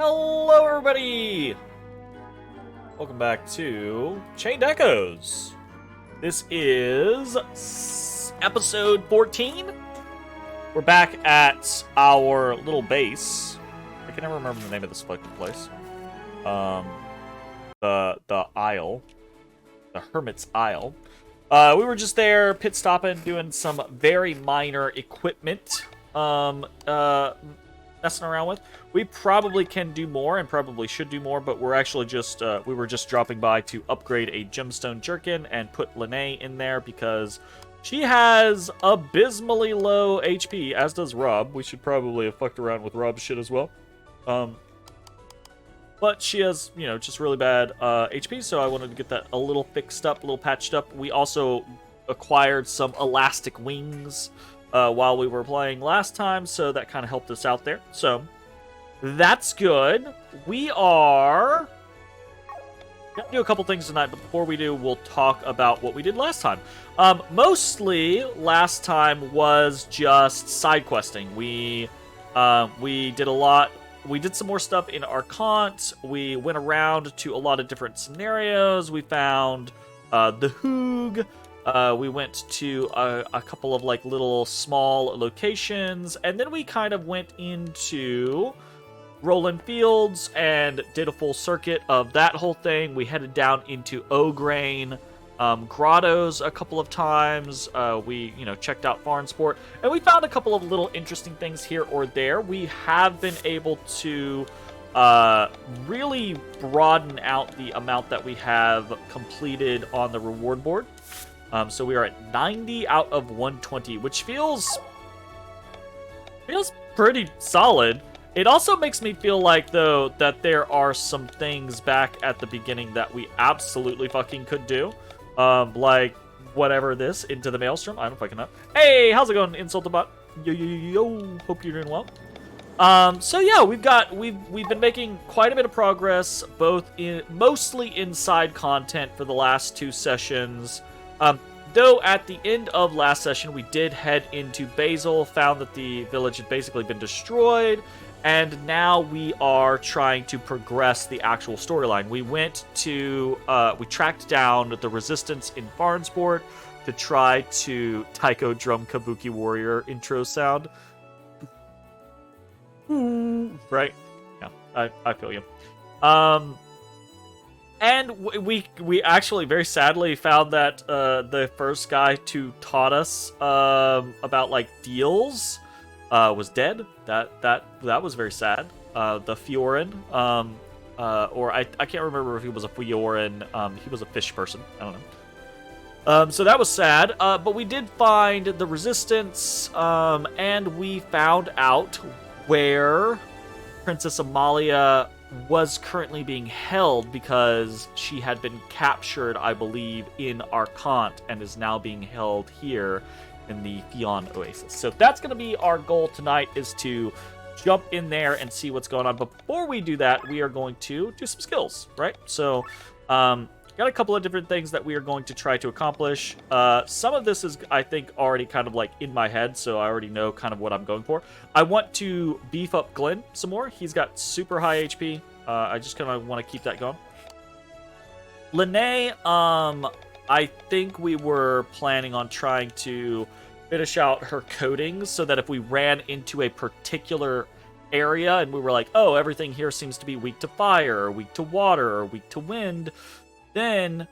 Hello, everybody! Welcome back to Chained Echoes. This is episode 14. We're back at our little base. I can never remember the name of this fucking place. The Isle. The Hermit's Isle. We were just there pit stopping, doing some very minor equipment messing around with. We probably can do more and probably should do more, but we're actually just we were just dropping by to upgrade a gemstone jerkin and put Lene in there because she has abysmally low HP, as does Rob. We should probably have fucked around with Rob's shit as well. But she has, you know, just really bad HP, so I wanted to get that a little fixed up, a little patched up. We also acquired some elastic wings while we were playing last time, so that kind of helped us out there. So that's good. We are gonna do a couple things tonight, but before we do, we'll talk about what we did last time. Mostly last time was just side questing. We did a lot. We did some more stuff in Arcant. We went around to a lot of different scenarios. We found the Hoog. We went to a couple of like little small locations, and then we kind of went into Roland Fields and did a full circuit of that whole thing. We headed down into O'Grain grottos a couple of times. We, checked out Farnsport, and we found a couple of little interesting things here or there. We have been able to really broaden out the amount that we have completed on the reward board. So we are at 90 out of 120, which feels pretty solid. It also makes me feel like, though, that there are some things back at the beginning that we absolutely fucking could do. Like, whatever this, Into the Maelstrom. I don't fucking know. Hey, how's it going, Insultabot? Yo, hope you're doing well. So yeah, we've been making quite a bit of progress, mostly inside content for the last two sessions. Though at the end of last session, we did head into Basil, found that the village had basically been destroyed, and now we are trying to progress the actual storyline. We tracked down the Resistance in Farnsport to try to Taiko Drum Kabuki Warrior intro sound. Right? Yeah, I feel you. And we actually very sadly found that the first guy who taught us about like deals was dead. That was very sad. The Fiorin, or I can't remember if he was a Fiorin. He was a fish person. I don't know. So that was sad. But we did find the Resistance, and we found out where Princess Amalia was currently being held because she had been captured, I believe, in Arcant and is now being held here in the Fion Oasis. So that's going to be our goal tonight, is to jump in there and see what's going on. But before we do that, we are going to do some skills, right? So, got a couple of different things that we are going to try to accomplish. Some of this is, I think, already kind of like in my head, so I already know kind of what I'm going for. I want to beef up Glenn some more. He's got super high HP. I just kind of want to keep that going. Lene, I think we were planning on trying to finish out her coatings so that if we ran into a particular area and we were like, oh, everything here seems to be weak to fire, or weak to water, or weak to wind, then,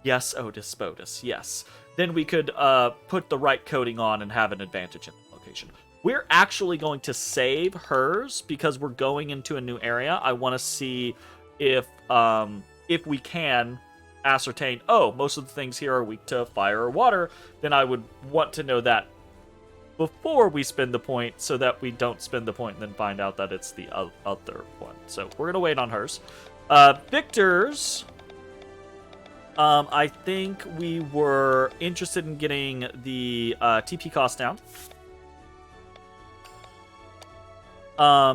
yes, Otis Spotus, yes. Then we could put the right coating on and have an advantage in the location. We're actually going to save hers because we're going into a new area. I want to see if we can ascertain, oh, most of the things here are weak to fire or water, then I would want to know that before we spend the point so that we don't spend the point and then find out that it's the other one. So we're going to wait on hers. Victor's, I think we were interested in getting the TP cost down.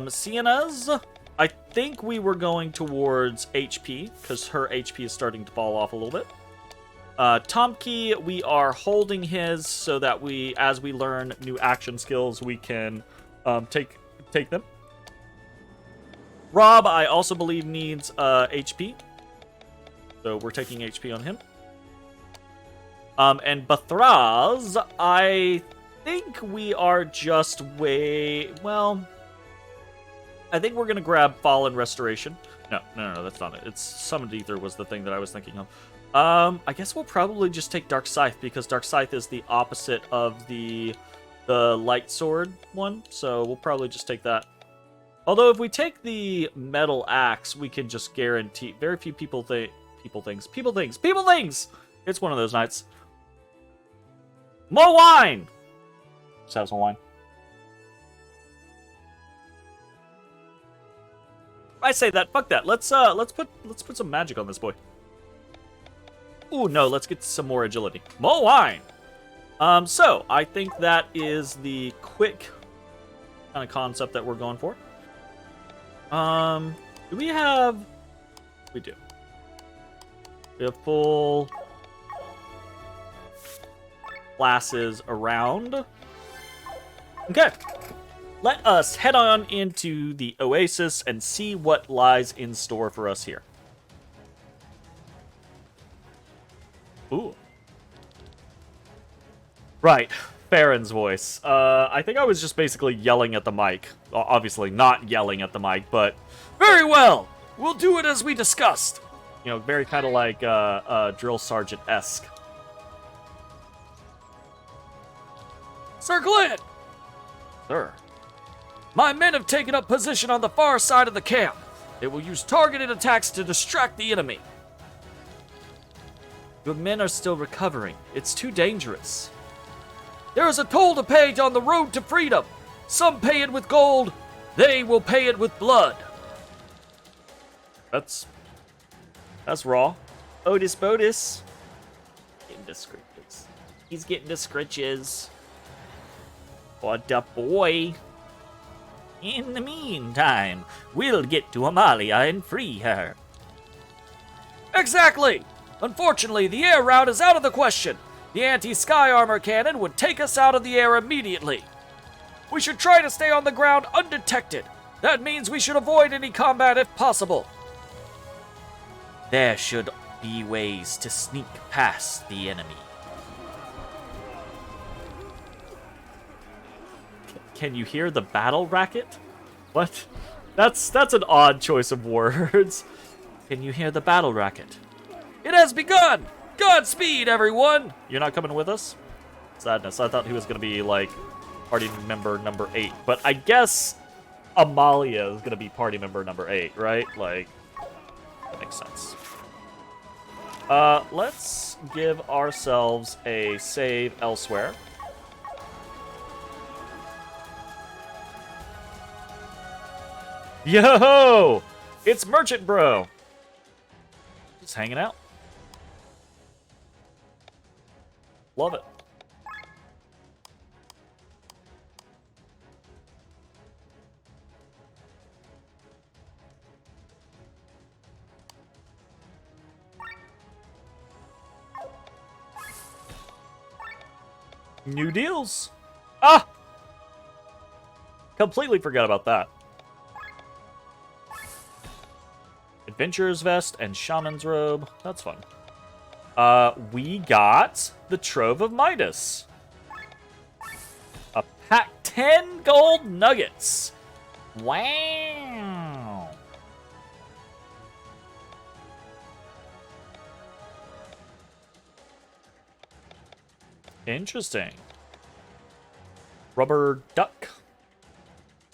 Sienna's, I think we were going towards HP, because her HP is starting to fall off a little bit. Tomke, we are holding his so that as we learn new action skills, we can take them. Rob, I also believe, needs HP. So we're taking HP on him. And Bathraz, I think we are just well, I think we're going to grab Fallen Restoration. No, that's not it. It's Summoned Ether was the thing that I was thinking of. I guess we'll probably just take Dark Scythe, because Dark Scythe is the opposite of the Light Sword one, so we'll probably just take that. Although if we take the Metal Axe, we can just guarantee... Very few people think... People things! It's one of those nights. More wine! Let's have some wine. I say that. Fuck that. Let's put some magic on this boy. Ooh, no, let's get some more agility. More wine! So, I think that is the quick kind of concept that we're going for. Do we have... We do. We have full classes around. Okay. Let us head on into the Oasis and see what lies in store for us here. Ooh. Right. Farron's voice. I think I was just basically yelling at the mic. Obviously not yelling at the mic, but... Very well! We'll do it as we discussed! You know, very kind of like Drill Sergeant-esque. Sir Glenn! Sir. My men have taken up position on the far side of the camp. They will use targeted attacks to distract the enemy. Your men are still recovering. It's too dangerous. There is a toll to pay on the road to freedom. Some pay it with gold. They will pay it with blood. That's raw. Otis Botus. Getting the scritches. He's getting the scritches. What the boy? In the meantime, we'll get to Amalia and free her. Exactly! Unfortunately, the air route is out of the question. The anti-sky armor cannon would take us out of the air immediately. We should try to stay on the ground undetected. That means we should avoid any combat if possible. There should be ways to sneak past the enemy. Can you hear the battle racket? What? That's an odd choice of words. Can you hear the battle racket? It has begun! Godspeed, everyone! You're not coming with us? Sadness. I thought he was going to be, like, party member number 8. But I guess Amalia is going to be party member number 8, right? Like, that makes sense. Let's give ourselves a save elsewhere. Yo! It's Merchant Bro! Just hanging out. Love it. New deals. Ah! Completely forgot about that. Adventurer's Vest and Shaman's Robe. That's fun. We got the Trove of Midas. A pack 10 gold nuggets. Wow. Interesting. Rubber Duck.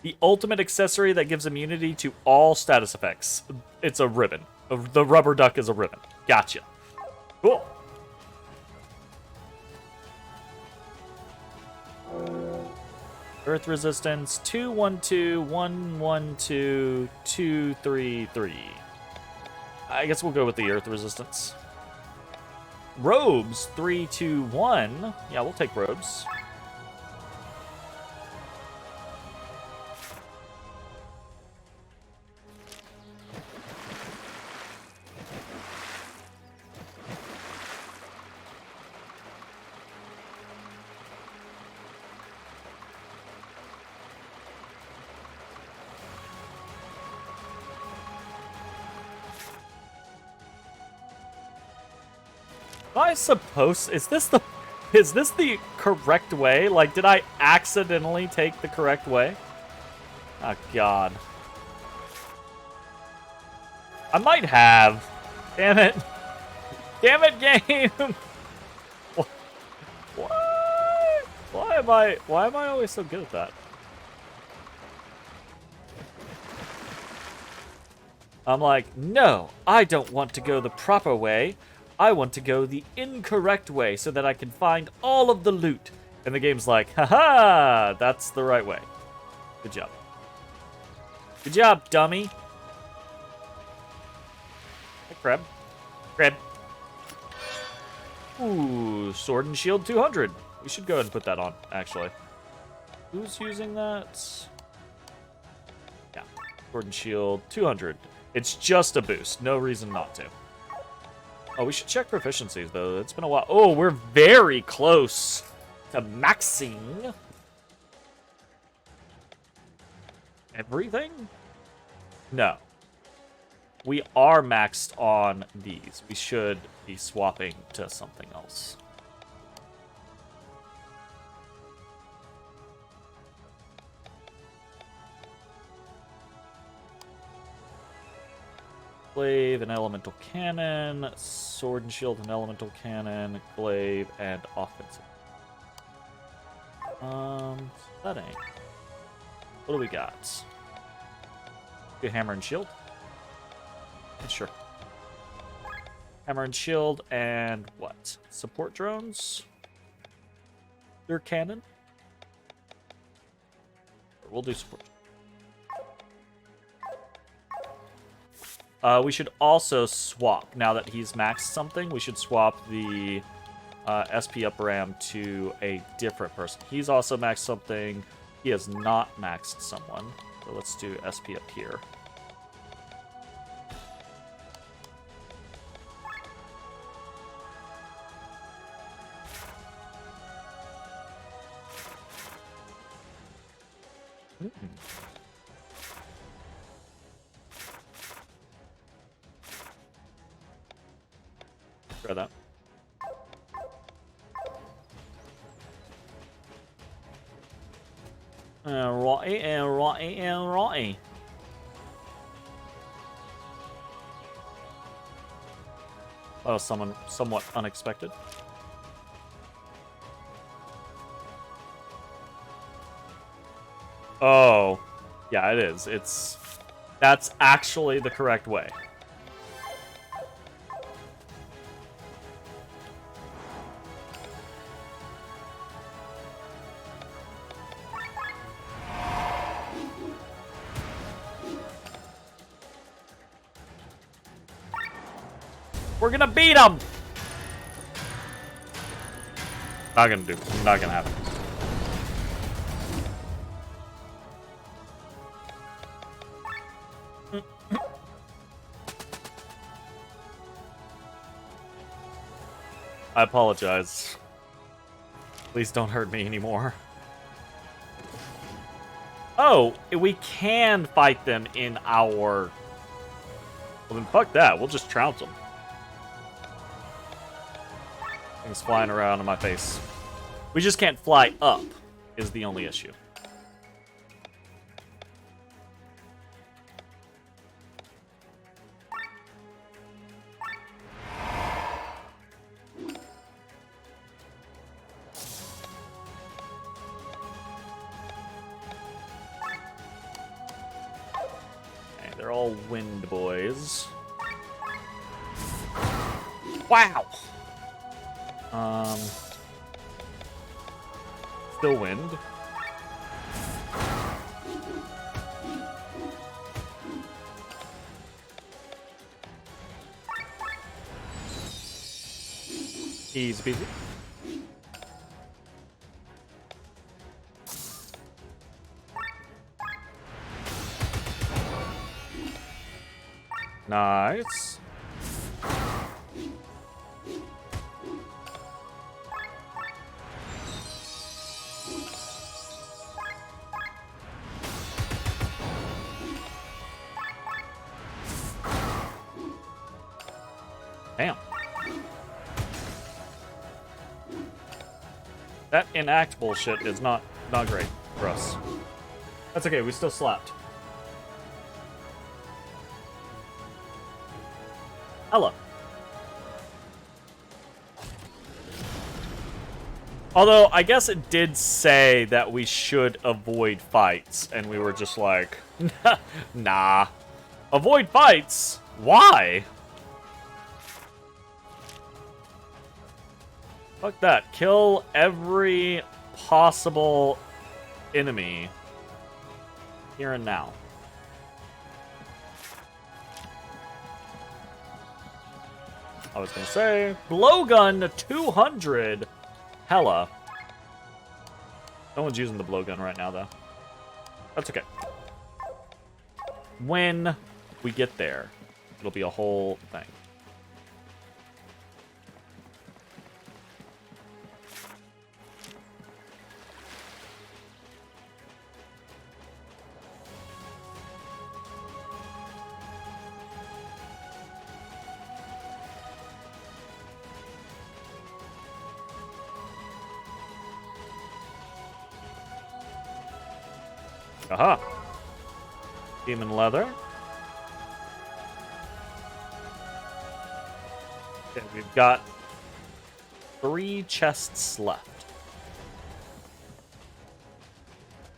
The ultimate accessory that gives immunity to all status effects. It's a ribbon. The Rubber Duck is a ribbon. Gotcha. Cool. Earth resistance 212 112 233. I guess we'll go with the earth resistance. Robes 321. Yeah, we'll take robes. Am I supposed... Is this the correct way? Like, did I accidentally take the correct way? Oh, God. I might have. Damn it. Damn it, game! What? Why am I always so good at that? I'm like, no, I don't want to go the proper way. I want to go the incorrect way so that I can find all of the loot. And the game's like, haha, that's the right way. Good job. Good job, dummy. Hey, Crab. Crab. Ooh, Sword and Shield 200. We should go ahead and put that on, actually. Who's using that? Yeah, Sword and Shield 200. It's just a boost. No reason not to. Oh, we should check proficiencies, though. It's been a while. Oh, we're very close to maxing everything? No. We are maxed on these. We should be swapping to something else. Glaive and Elemental Cannon, Sword and Shield and Elemental Cannon, Glaive and Offensive. That ain't. What do we got? Good Hammer and Shield? Sure. Hammer and Shield and what? Support drones? Their cannon? We'll do support. We should also swap. Now that he's maxed something, we should swap the SP up ram to a different person. He's also maxed something. He has not maxed someone. So let's do SP up here. Try that. Righty. Oh, somewhat unexpected. Oh, yeah, it is. That's actually the correct way. We're gonna beat him! Not gonna happen. I apologize. Please don't hurt me anymore. Oh, we can fight them in our... Well, then fuck that. We'll just trounce them. Things flying around in my face. We just can't fly up, is the only issue. Okay, they're all wind boys. Wow! Still wind. Easy peasy. Nice. Damn. That enact bullshit is not great for us. That's okay, we still slapped. Hello. Although, I guess it did say that we should avoid fights, and we were just like, nah. Avoid fights? Why? Fuck that. Kill every possible enemy here and now. I was gonna say, blowgun to 200. Hella. No one's using the blowgun right now, though. That's okay. When we get there, it'll be a whole thing. Aha! Demon leather. Okay, we've got 3 chests left.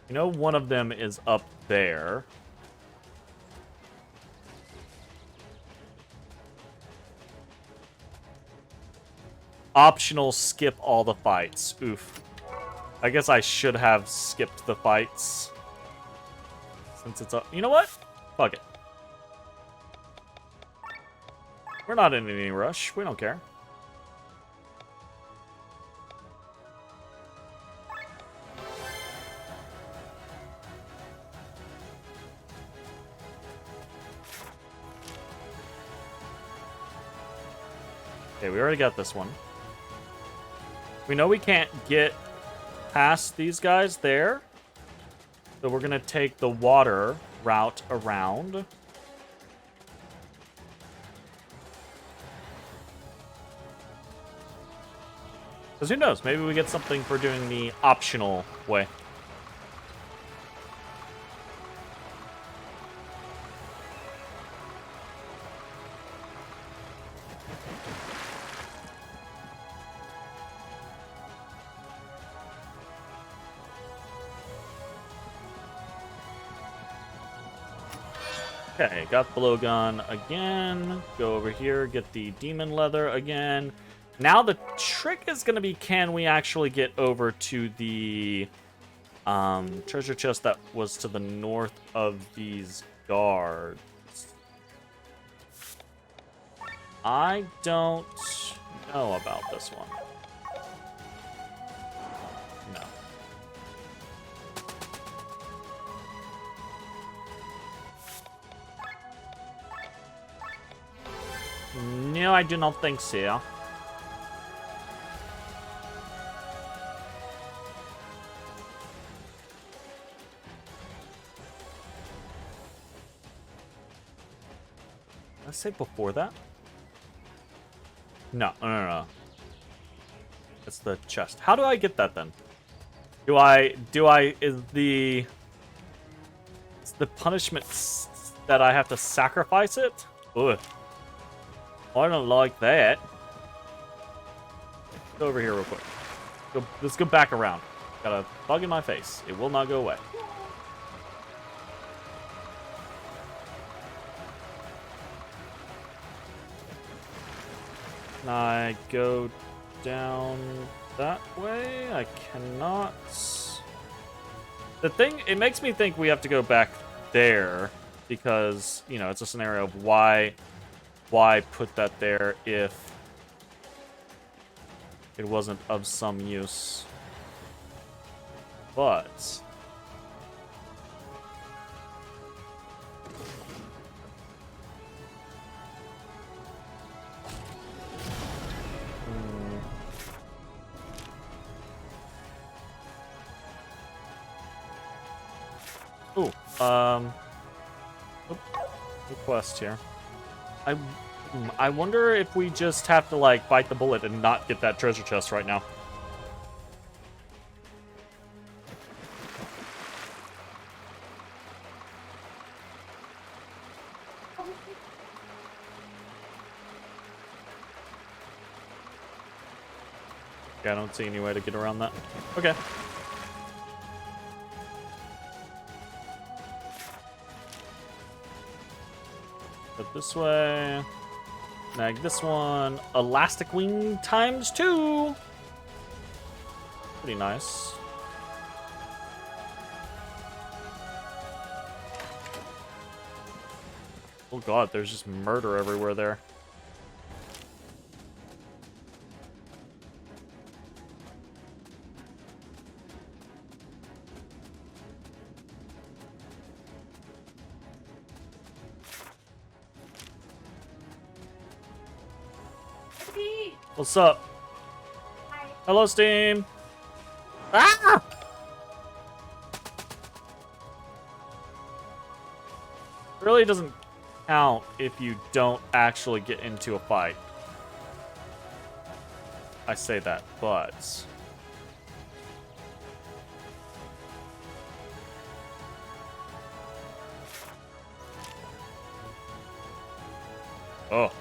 You know, one of them is up there. Optional, skip all the fights. Oof. I guess I should have skipped the fights. Since it's up. You know what? Fuck it. We're not in any rush. We don't care. Okay, we already got this one. We know we can't get past these guys there. So we're going to take the water route around. Because who knows? Maybe we get something for doing the optional way. Okay, got the blowgun again. Go over here, get the demon leather again. Now the trick is going to be, can we actually get over to the treasure chest that was to the north of these guards? I don't know about this one. No. No, I do not think so. Let's say before that. No. That's the chest. How do I get that then? Is the punishment that I have to sacrifice it? Ugh. I don't like that. Go over here real quick. Let's go back around. Got a bug in my face. It will not go away. I go down that way. I cannot. The thing, it makes me think we have to go back there because, you know, it's a scenario of why put that there if it wasn't of some use. But quest here. I wonder if we just have to, like, bite the bullet and not get that treasure chest right now. Okay, I don't see any way to get around that. Okay. But this way. Snag this one. Elastic wing times 2. Pretty nice. Oh god, there's just murder everywhere there. What's up? Hi. Hello, Steam. Ah! Really doesn't count if you don't actually get into a fight. I say that, but... Oh.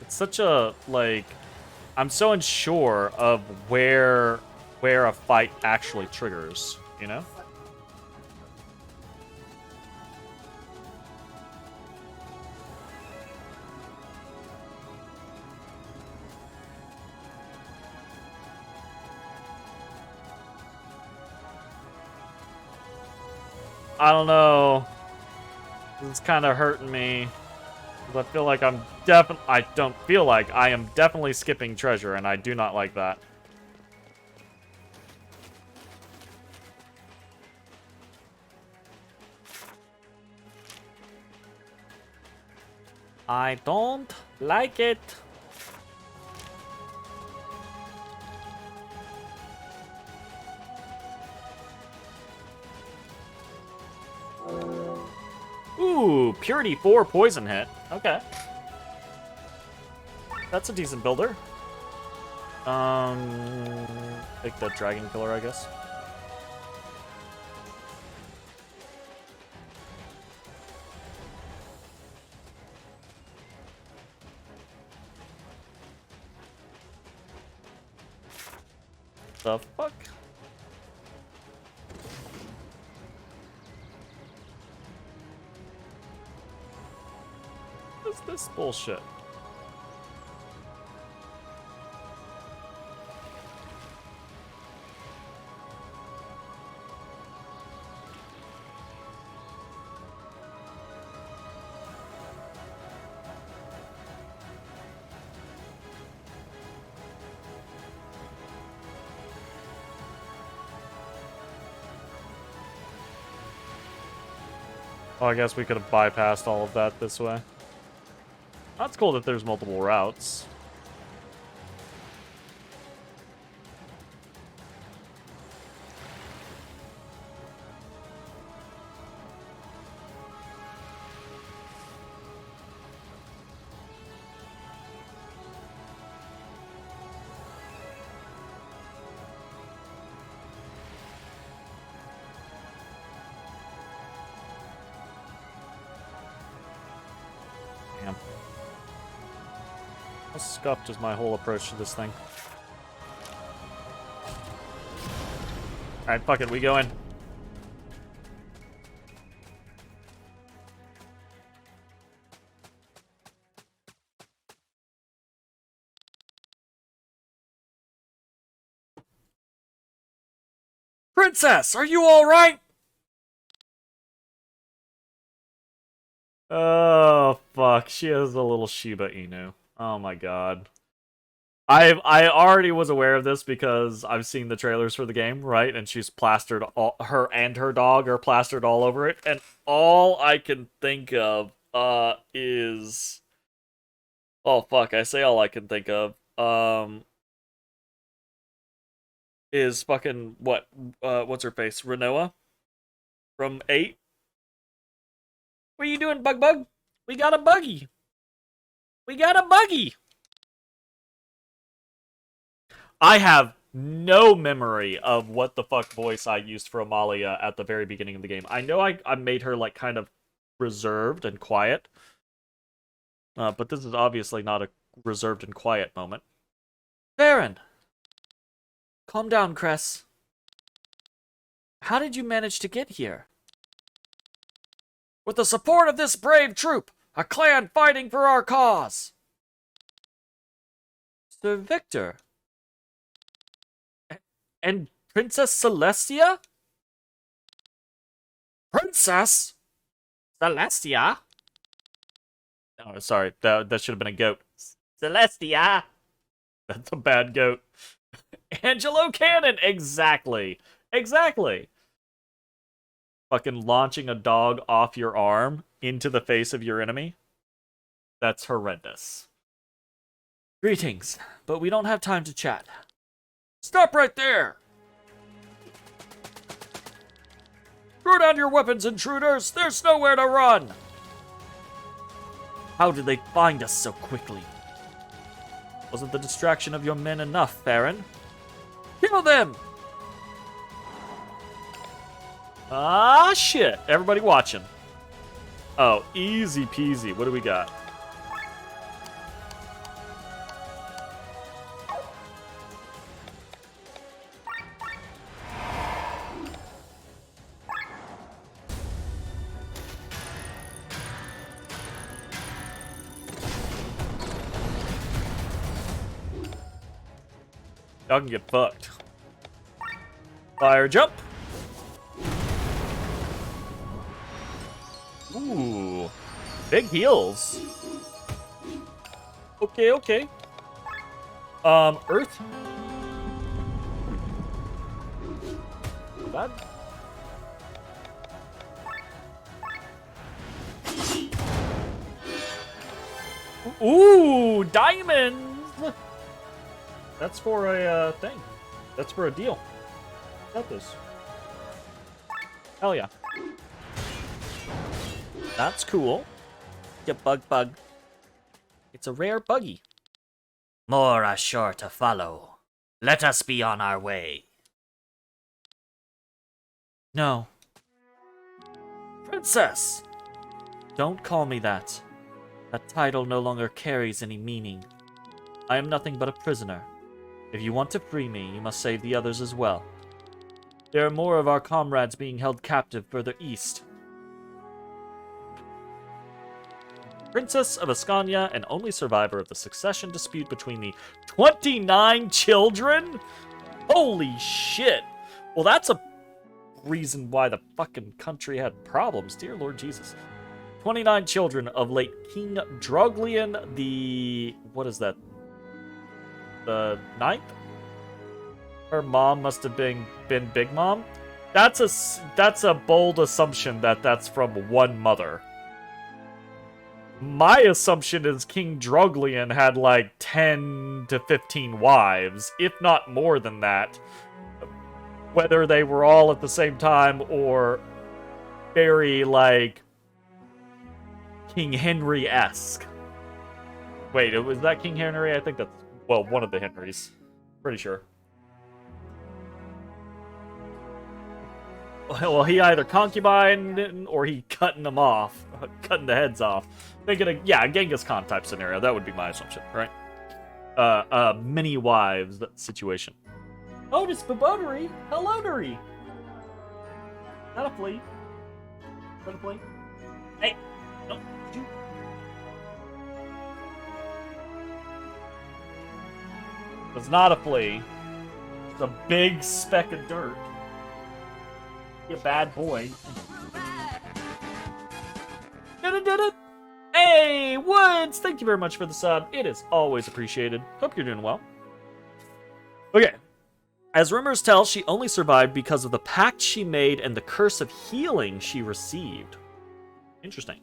It's such a, like... I'm so unsure of where a fight actually triggers, you know? I don't know. This is kind of hurting me. I feel like I don't feel like I am definitely skipping treasure, and I do not like that. I don't like it. Ooh, Purity 4 poison hit. Okay. That's a decent builder. Take the dragon killer, I guess. The fuck? What's this bullshit? Well, I guess we could have bypassed all of that this way. That's cool that there's multiple routes. Damn. How scuffed is my whole approach to this thing? Alright, fuck it, we go in. Princess, are you alright? Oh, fuck. She has a little Shiba Inu. Oh my god. I already was aware of this because I've seen the trailers for the game, right? And she's plastered her and her dog are plastered all over it, and all I can think of is, oh fuck, I say all I can think of is fucking what's her face? Renoa from 8. What are you doing, Bug? We got a buggy. We got a buggy. I have no memory of what the fuck voice I used for Amalia at the very beginning of the game. I know I made her like kind of reserved and quiet. But this is obviously not a reserved and quiet moment. Baron! Calm down, Cress. How did you manage to get here? With the support of this brave troop, a clan fighting for our cause. Sir Victor. And Princess Celestia? Princess Celestia? Oh, sorry. That should have been a goat. Celestia. That's a bad goat. Angelo Cannon. Exactly. Fucking launching a dog off your arm into the face of your enemy. That's horrendous. Greetings, but we don't have time to chat. Stop right there! Throw down your weapons, intruders! There's nowhere to run! How did they find us so quickly? Wasn't the distraction of your men enough, Baron? Kill them! Ah, shit. Everybody watching. Oh, easy peasy. What do we got? Y'all can get fucked. Fire jump. Ooh. Big heals. Okay. Earth. Bad. Ooh, diamonds. That's for a thing. That's for a deal. Got this. Hell yeah. That's cool. Yeah, bug. It's a rare buggy. More are sure to follow. Let us be on our way. No. Princess! Don't call me that. That title no longer carries any meaning. I am nothing but a prisoner. If you want to free me, you must save the others as well. There are more of our comrades being held captive further east. Princess of Ascania and only survivor of the succession dispute between the 29 children? Holy shit! Well, that's a reason why the fucking country had problems, dear Lord Jesus. 29 children of late King Droglian the... what is that? The 9th? Her mom must have been Big Mom? That's a bold assumption that that's from one mother. My assumption is King Droglian had like 10 to 15 wives, if not more than that. Whether they were all at the same time or very, like, King Henry-esque. Wait, was that King Henry? I think that's, well, one of the Henrys. Pretty sure. Well, he either concubined or he cutting them off. Cutting the heads off. Thinking of, yeah, a Genghis Khan type scenario. That would be my assumption, right? Many wives situation. Oh, it's Babodary. Hello, Dory. Not a flea. Is that a flea? Hey. No. It's not a flea. It's a big speck of dirt. You bad boy. Hey, Woods! Thank you very much for the sub. It is always appreciated. Hope you're doing well. Okay. As rumors tell, she only survived because of the pact she made and the curse of healing she received. Interesting.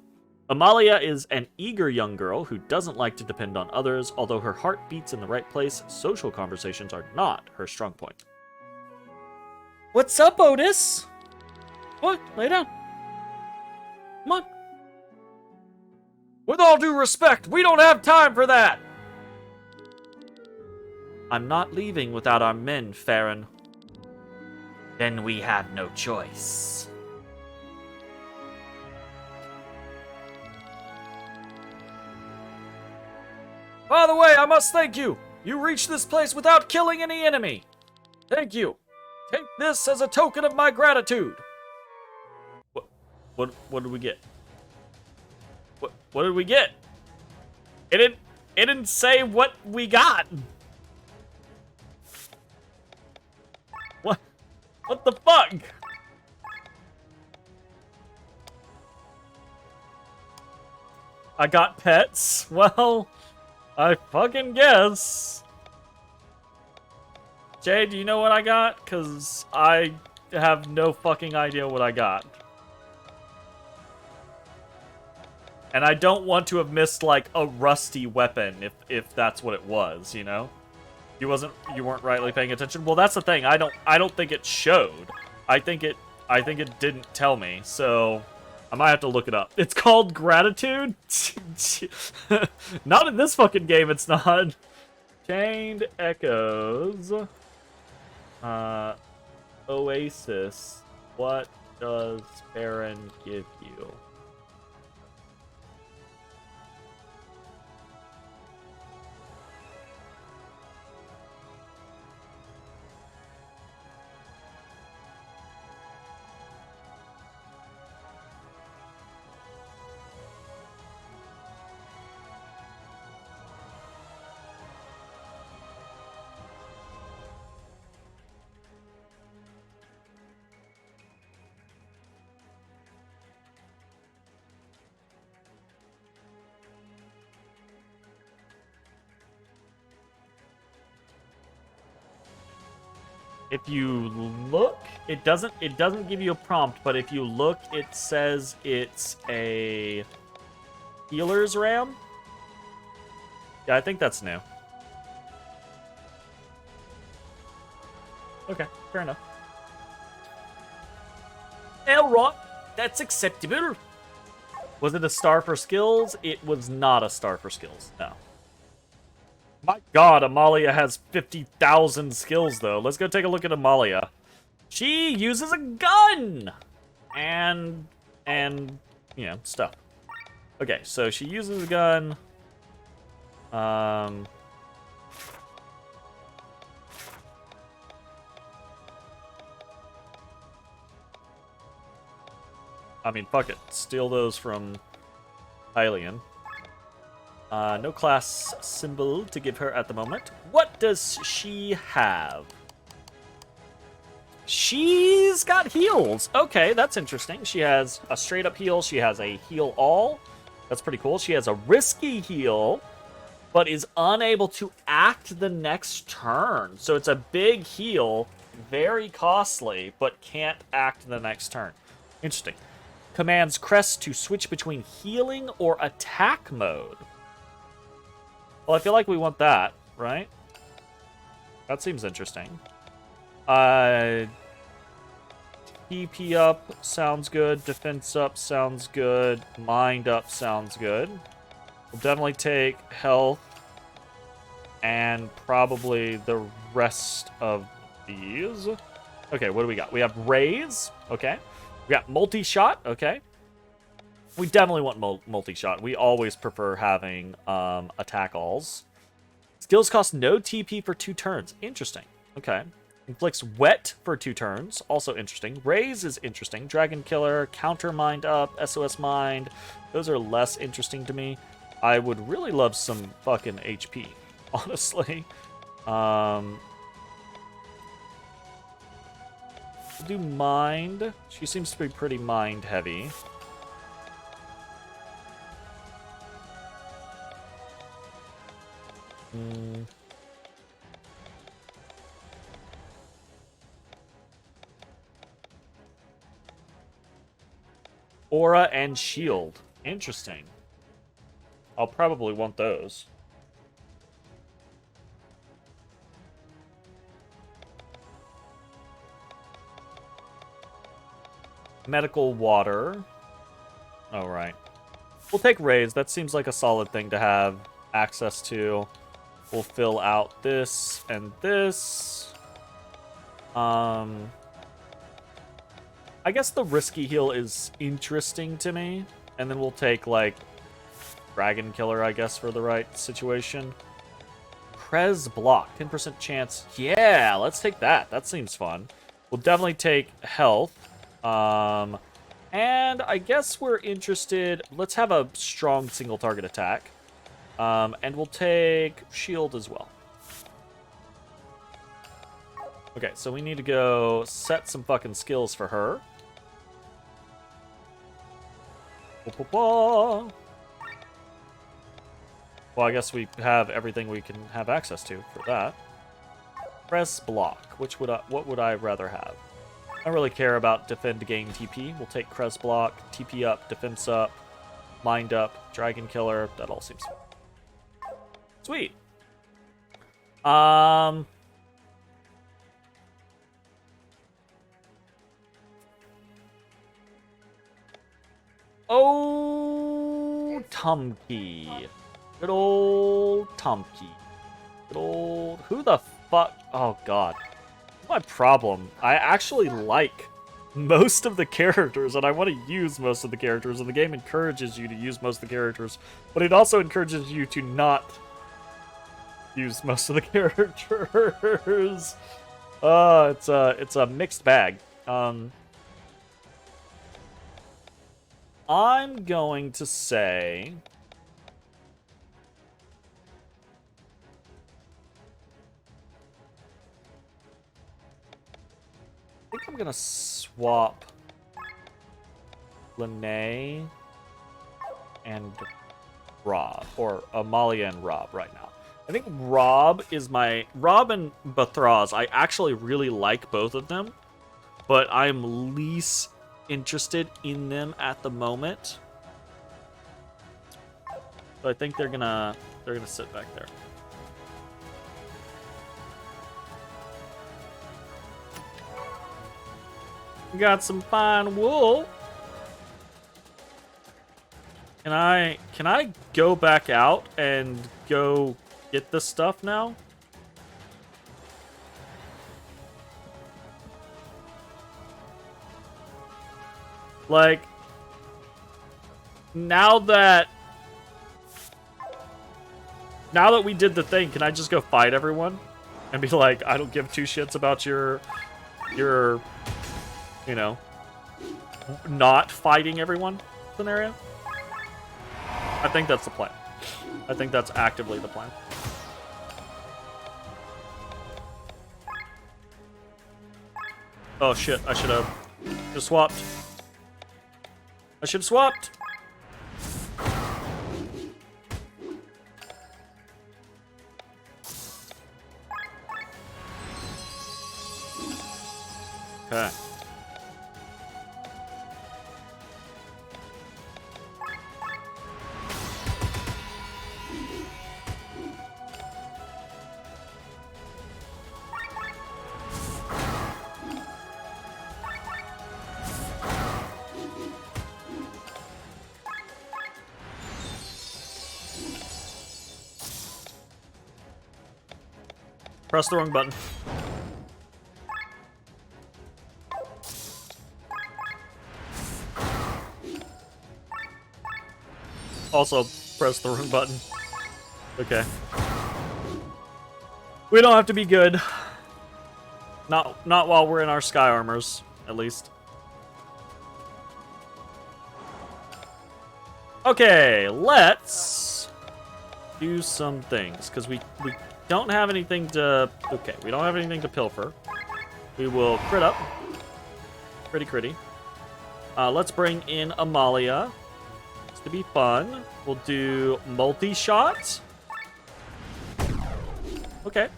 Amalia is an eager young girl who doesn't like to depend on others. Although her heart beats in the right place, social conversations are not her strong point. What's up, Otis? What? Lay down. Come on. With all due respect, we don't have time for that! I'm not leaving without our men, Farron. Then we have no choice. By the way, I must thank you. You reached this place without killing any enemy. Thank you. Take this as a token of my gratitude. What did we get? What did we get? It didn't say what we got. What the fuck? I got pets? Well, I fucking guess. Jay, do you know what I got? Because I have no fucking idea what I got. And I don't want to have missed, like, a rusty weapon if that's what it was, you know? You weren't rightly paying attention? Well, that's the thing. I don't think it showed. I think it didn't tell me, so I might have to look it up. It's called Gratitude? Not in this fucking game, it's not. Chained Echoes. Oasis. What does Baron give you? If you look, it doesn't give you a prompt, but if you look, it says it's a healer's ram. Yeah, I think that's new. Okay, fair enough. Alright, that's acceptable. Was it a star for skills? It was not a star for skills, no. My god, Amalia has 50,000 skills, though. Let's go take a look at Amalia. She uses a gun! And, you know, stuff. Okay, so she uses a gun. I mean, fuck it. Steal those from Hylian. No class symbol to give her at the moment. What does she have? She's got heals. Okay, that's interesting. She has a straight up heal. She has a heal all. That's pretty cool. She has a risky heal, but is unable to act the next turn. So it's a big heal, very costly, but can't act the next turn. Interesting. Commands Crest to switch between healing or attack mode. Well, I feel like we want that, right? That seems interesting. TP up sounds good. Defense up sounds good. Mind up sounds good. We'll definitely take health and probably the rest of these. Okay, what do we got? We have raise. Okay. We got multi-shot. Okay. We definitely want multi-shot. We always prefer having attack alls. Skills cost no TP for 2 turns. Interesting. Okay. Inflicts wet for 2 turns. Also interesting. Raise is interesting. Dragon Killer, Counter Mind up, SOS Mind. Those are less interesting to me. I would really love some fucking HP, honestly. We'll do Mind. She seems to be pretty mind heavy. Aura and shield. Interesting. I'll probably want those. Medical water. All right. We'll take raise. That seems like a solid thing to have access to. We'll fill out this and this. I guess the risky heal is interesting to me. And then we'll take, like, Dragon Killer, I guess, for the right situation. Prez block, 10% chance. Yeah, let's take that. That seems fun. We'll definitely take health. And I guess we're interested. Let's have a strong single target attack. And we'll take shield as well. Okay, so we need to go set some fucking skills for her. Well, I guess we have everything we can have access to for that. Press block. What would I rather have? I don't really care about defend to gain TP. We'll take Crest block, TP up, defense up, mind up, dragon killer. That all seems sweet. Oh, Tumkey. Good old Tumkey. Good old... Who the fuck... Oh, God. What's my problem? I actually like most of the characters, and I want to use most of the characters, and the game encourages you to use most of the characters, but it also encourages you to not use most of the characters. It's a mixed bag. I'm going to say... I think I'm going to swap Lene and Rob, or Amalia and Rob right now. I think Rob is my... Rob and Bathraz, I actually really like both of them, but I'm least interested in them at the moment. So I think they're gonna sit back there. We got some fine wool. Can I go back out and go get this stuff now? Like, now that we did the thing, can I just go fight everyone and be like, I don't give two shits about your, you know, not fighting everyone scenario? I think that's the plan. I think that's actively the plan. Oh shit, I should have just swapped. I should have swapped. Okay. Press the wrong button. Also, press the wrong button. Okay. We don't have to be good. Not while we're in our sky armors, at least. Okay, let's do some things, because we don't have anything to... Okay, we don't have anything to pilfer. We will crit up. Critty. Let's bring in Amalia. It's to be fun. We'll do multi-shot. Okay.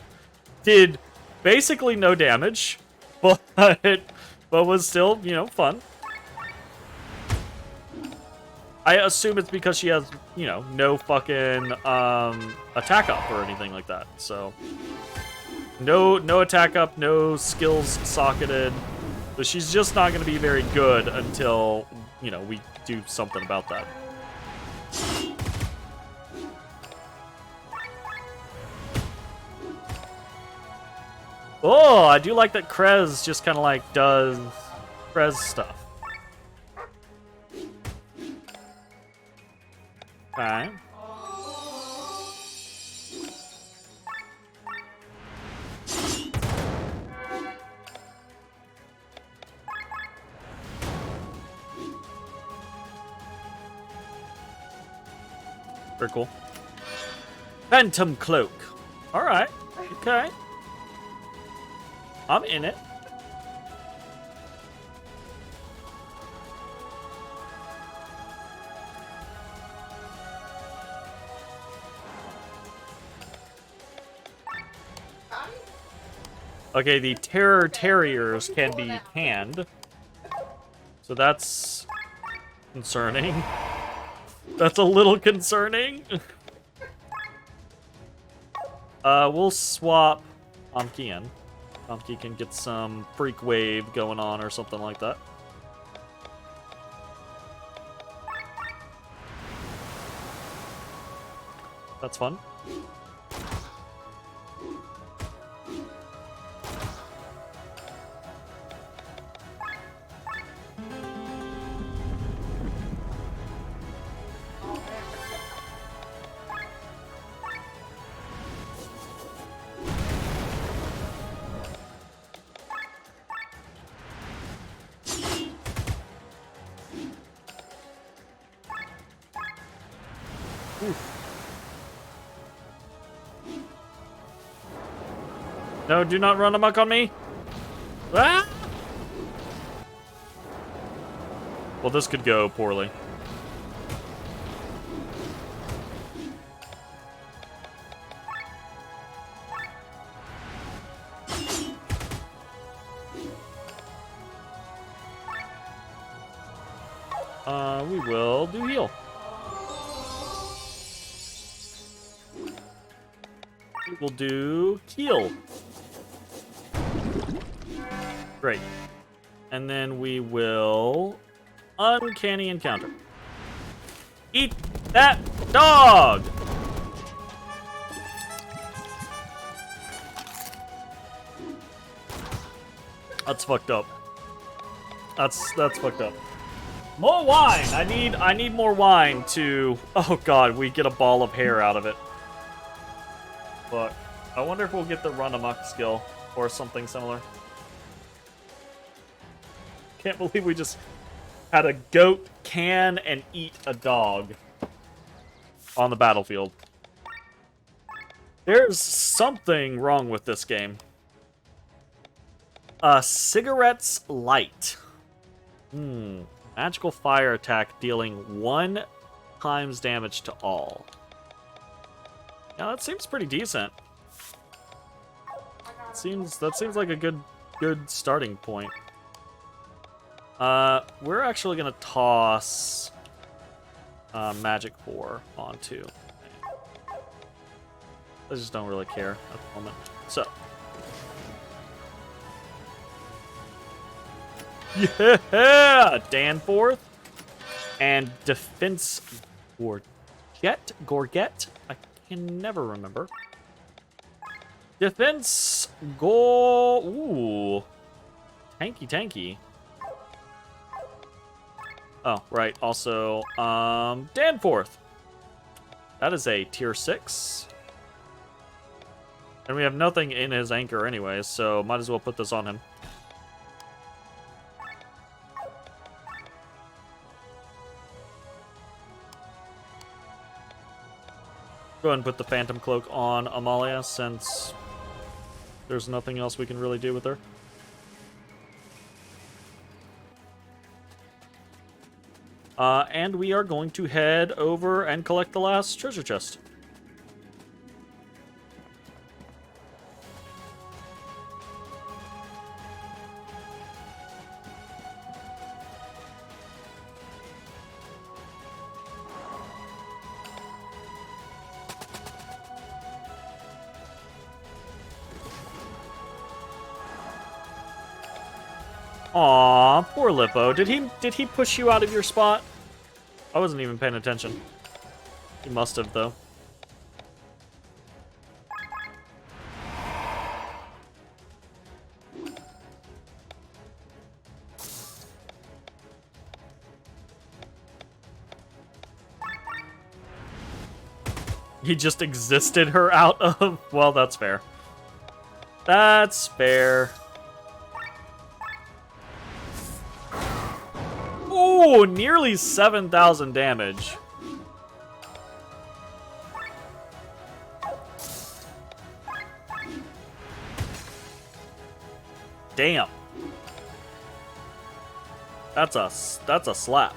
Did basically no damage, but was still, you know, fun. I assume it's because she has, you know, no fucking attack up or anything like that. So no attack up, no skills socketed. So she's just not going to be very good until, you know, we do something about that. Oh, I do like that Krez just kind of like does Krez stuff. Okay. Very cool. Phantom Cloak. Alright. Okay. I'm in it. Okay, the Terror Terriers can be canned. So that's concerning. That's a little concerning. We'll swap Amki in. Amki can get some freak wave going on or something like that. That's fun. No, do not run amok on me. Ah! Well, this could go poorly. We will do heal. We will do heal. Great. And then we will uncanny encounter. Eat that dog! That's fucked up. That's fucked up. More wine! I need more wine to... Oh god, we get a ball of hair out of it. But I wonder if we'll get the run amok skill or something similar. Can't believe we just had a goat can and eat a dog on the battlefield. There's something wrong with this game. Cigarettes light. Magical fire attack dealing 1 times damage to all. Yeah, that seems pretty decent. That seems like a good starting point. We're actually gonna toss Magic 4 onto. I just don't really care at the moment. So. Yeah! Danforth. And Defense Gorget? I can never remember. Defense Ooh. Tanky. Oh, right. Also, Danforth. That is a tier 6. And we have nothing in his anchor anyways, so might as well put this on him. Go ahead and put the Phantom Cloak on Amalia, since there's nothing else we can really do with her. And we are going to head over and collect the last treasure chest. Aw, poor Lippo. Did he push you out of your spot? I wasn't even paying attention. He must have, though. He just existed her out of... Well, that's fair. That's fair. Ooh, nearly 7,000 damage. Damn. That's a slap.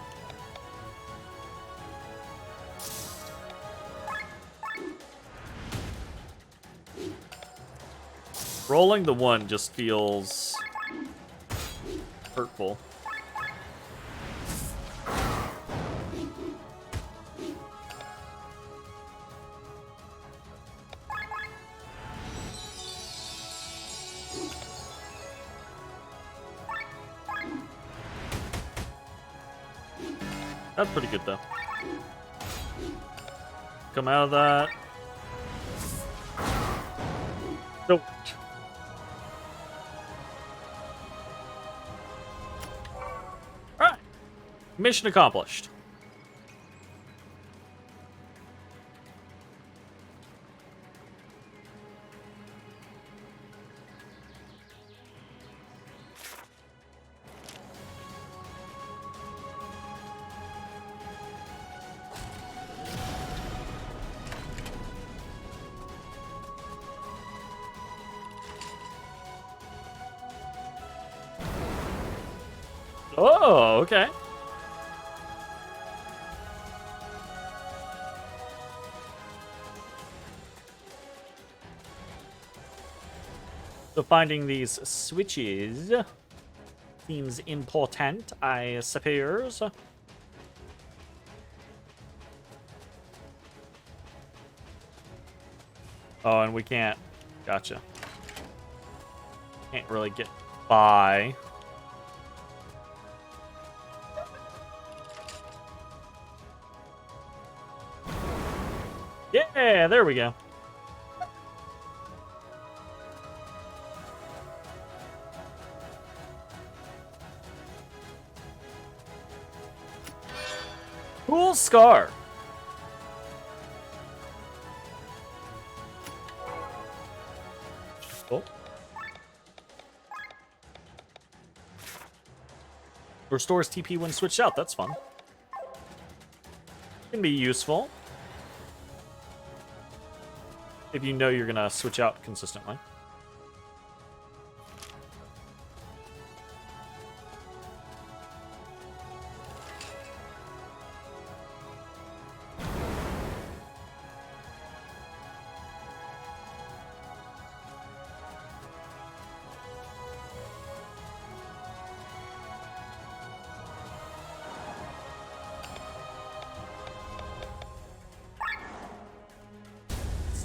Rolling the 1 just feels hurtful. That's pretty good, though. Come out of that. Nope. Alright. Mission accomplished. Oh, okay. So finding these switches seems important, I suppose. Oh, and we can't. Gotcha. Can't really get by. Yeah, there we go. Cool scar. Oh. Restores TP when switched out. That's fun. Can be useful if you know you're gonna switch out consistently.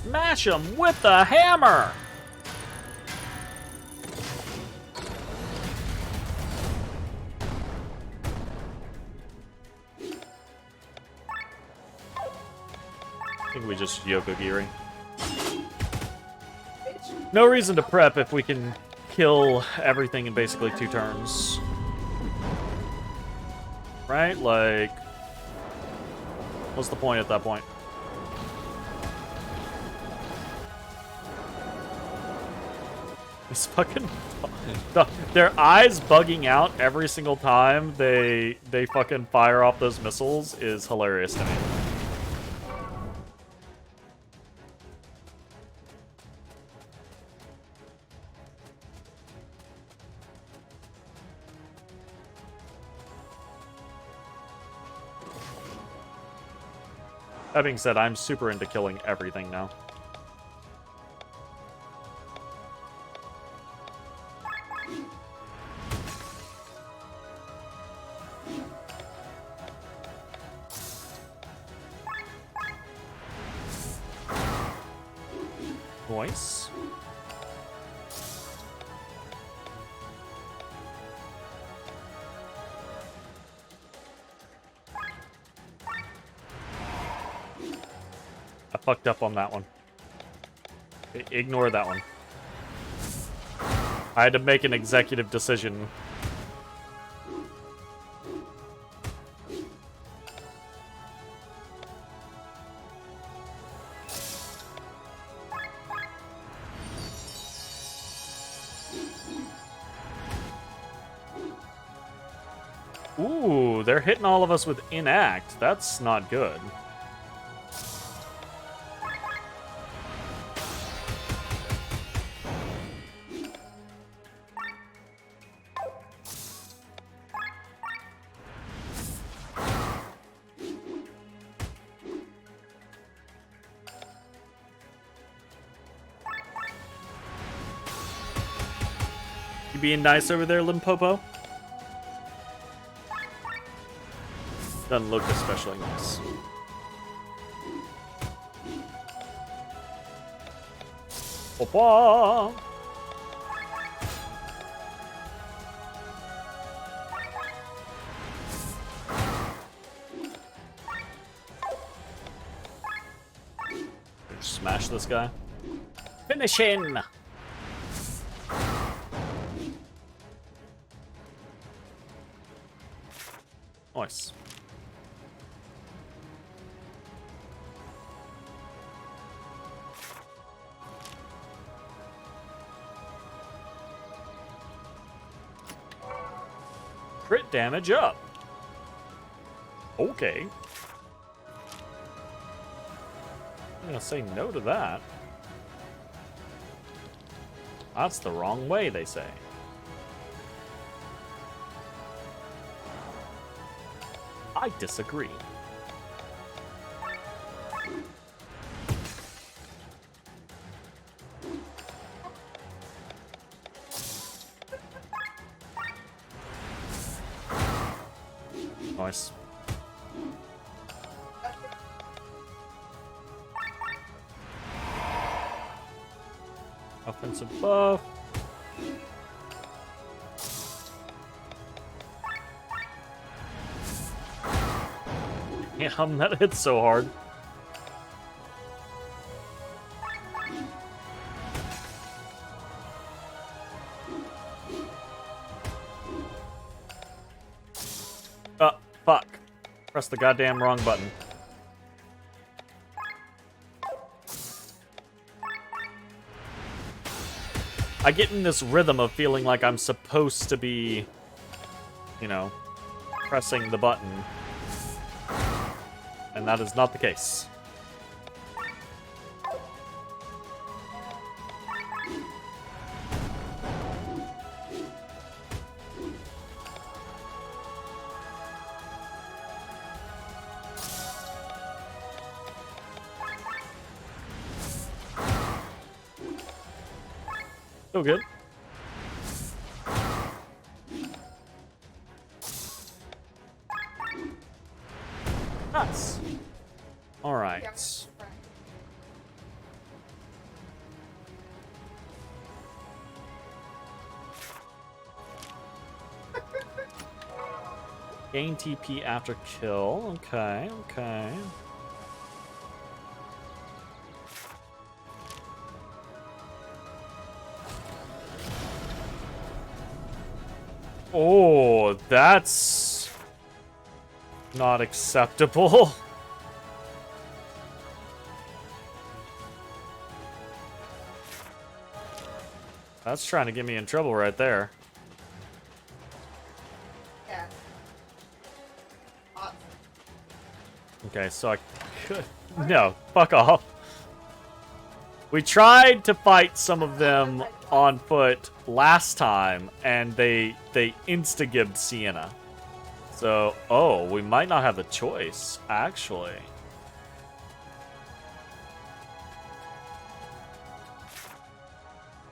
Smash him with the hammer! I think we just Yokogiri. No reason to prep if we can kill everything in basically 2 turns. Right? Like, what's the point at that point? This fucking... Their eyes bugging out every single time they fucking fire off those missiles is hilarious to me. That being said, I'm super into killing everything now. Voice. I fucked up on that one. Ignore that one. I had to make an executive decision. Ooh, they're hitting all of us with inact. That's not good. You being nice over there, Limpopo? Doesn't look especially nice. Opa! Smash this guy. Finish him! Nice. Crit damage up. Okay. I'm gonna say no to that. That's the wrong way, they say. I disagree. Nice. Offensive buff. Damn, that hits so hard. Fuck. Press the goddamn wrong button. I get in this rhythm of feeling like I'm supposed to be, you know, pressing the button. And that is not the case. So good. Nuts. All right. Gain TP after kill. Okay, okay. Oh, that's not acceptable. That's trying to get me in trouble right there. Yeah. Okay, so I could... No, fuck off. We tried to fight some of them on foot last time, and they insta-gibbed Sienna. So, oh, we might not have a choice, actually.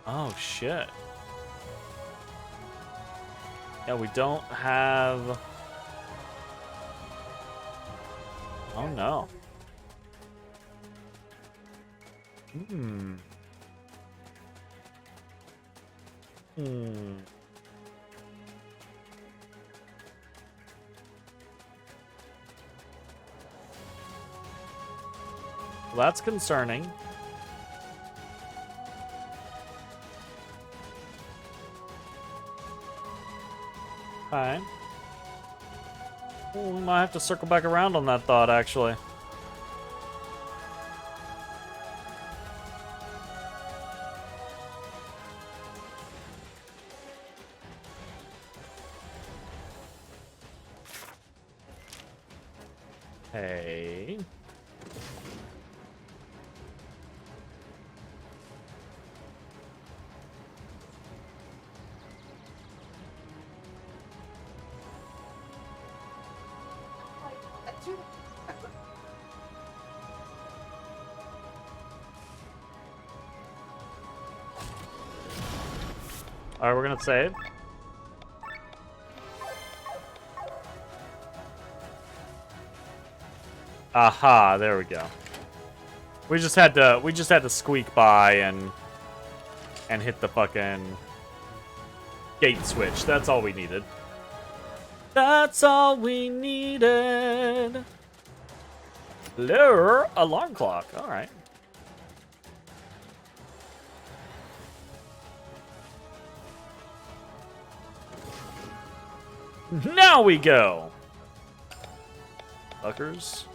Oh, shit. Yeah, we don't have... Oh, no. Hmm. Well, that's concerning. Okay. Well, we might have to circle back around on that thought, actually. Hey. Alright, we're gonna save. Aha, there we go. We just had to squeak by and hit the fucking gate switch. That's all we needed. That's all we needed. Lure alarm clock. All right. Now we go. Fuckers.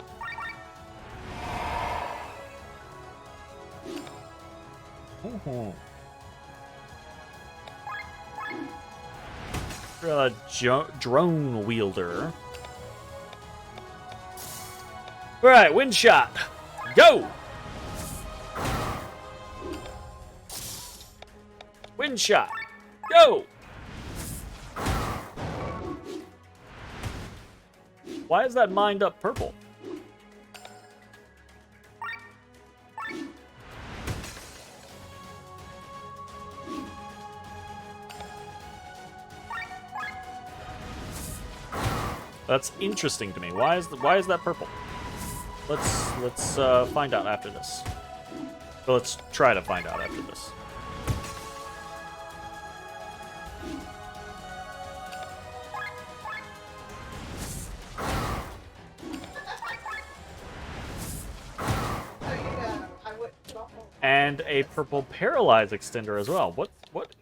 Drone wielder. All right, wind shot. Go. Wind shot. Go. Why is that mined up purple? That's interesting to me. Why is that purple? Let's find out after this. Well, let's try to find out after this. And a purple paralyze extender as well. What? What?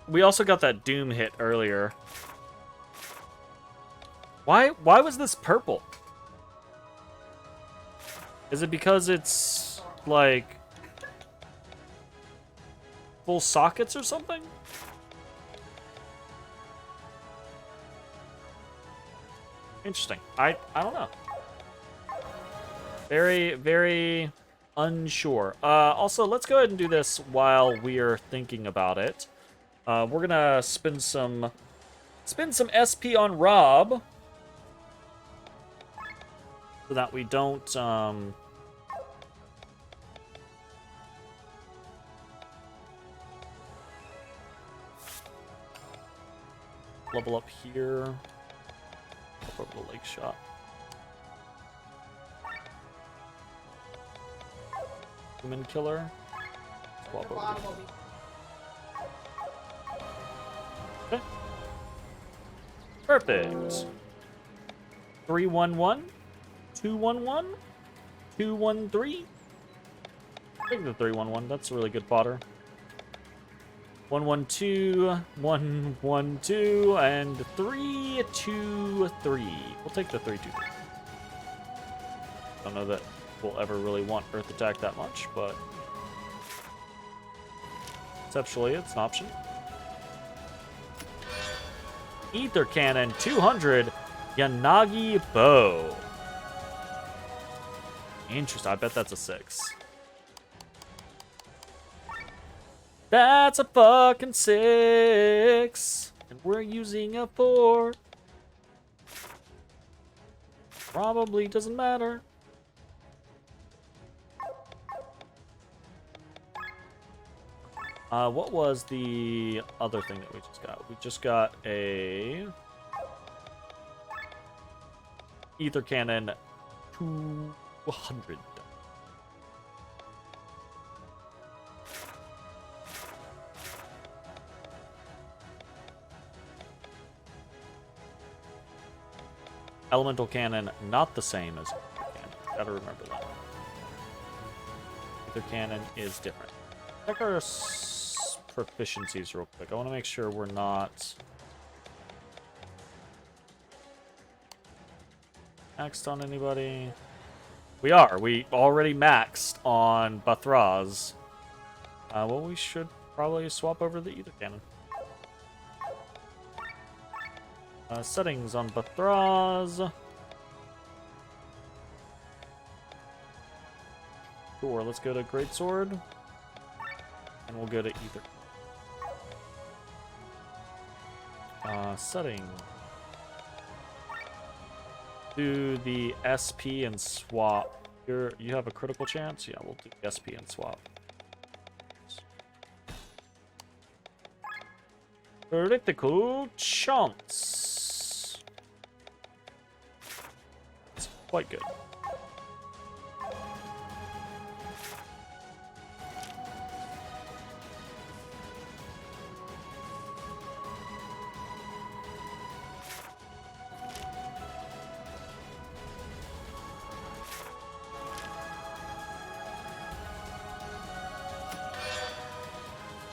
We also got that Doom hit earlier. Why was this purple? Is it because it's like full sockets or something? Interesting. I don't know. Very, very unsure. Also, let's go ahead and do this while we're thinking about it. We're gonna spend some SP on Rob so that we don't level up here. Up over the lake shot. Human killer. Swap over. Okay. Perfect. 311, 211, 213. I think the 311. That's really good fodder. 112, 112, and 323. We'll take the 323. Don't know that we'll ever really want Earth Attack that much, but conceptually it's an option. Ether Cannon 200, Yanagi Bow. Interesting. I bet that's a 6. That's a fucking 6. And we're using a 4. Probably doesn't matter. What was the other thing that we just got? We just got a Ether Cannon 200. Elemental Cannon, not the same as Ether Cannon. Gotta remember that. Ether Cannon is different. Check our proficiencies real quick. I want to make sure we're not maxed on anybody. We are. We already maxed on Bathraz. Well, we should probably swap over the Ether Cannon. Settings on Bathraz. Sure, let's go to Greatsword. And we'll go to Ether. Setting. Do the SP and swap. You have a critical chance? Yeah, we'll do SP and swap. Critical chance. It's quite good.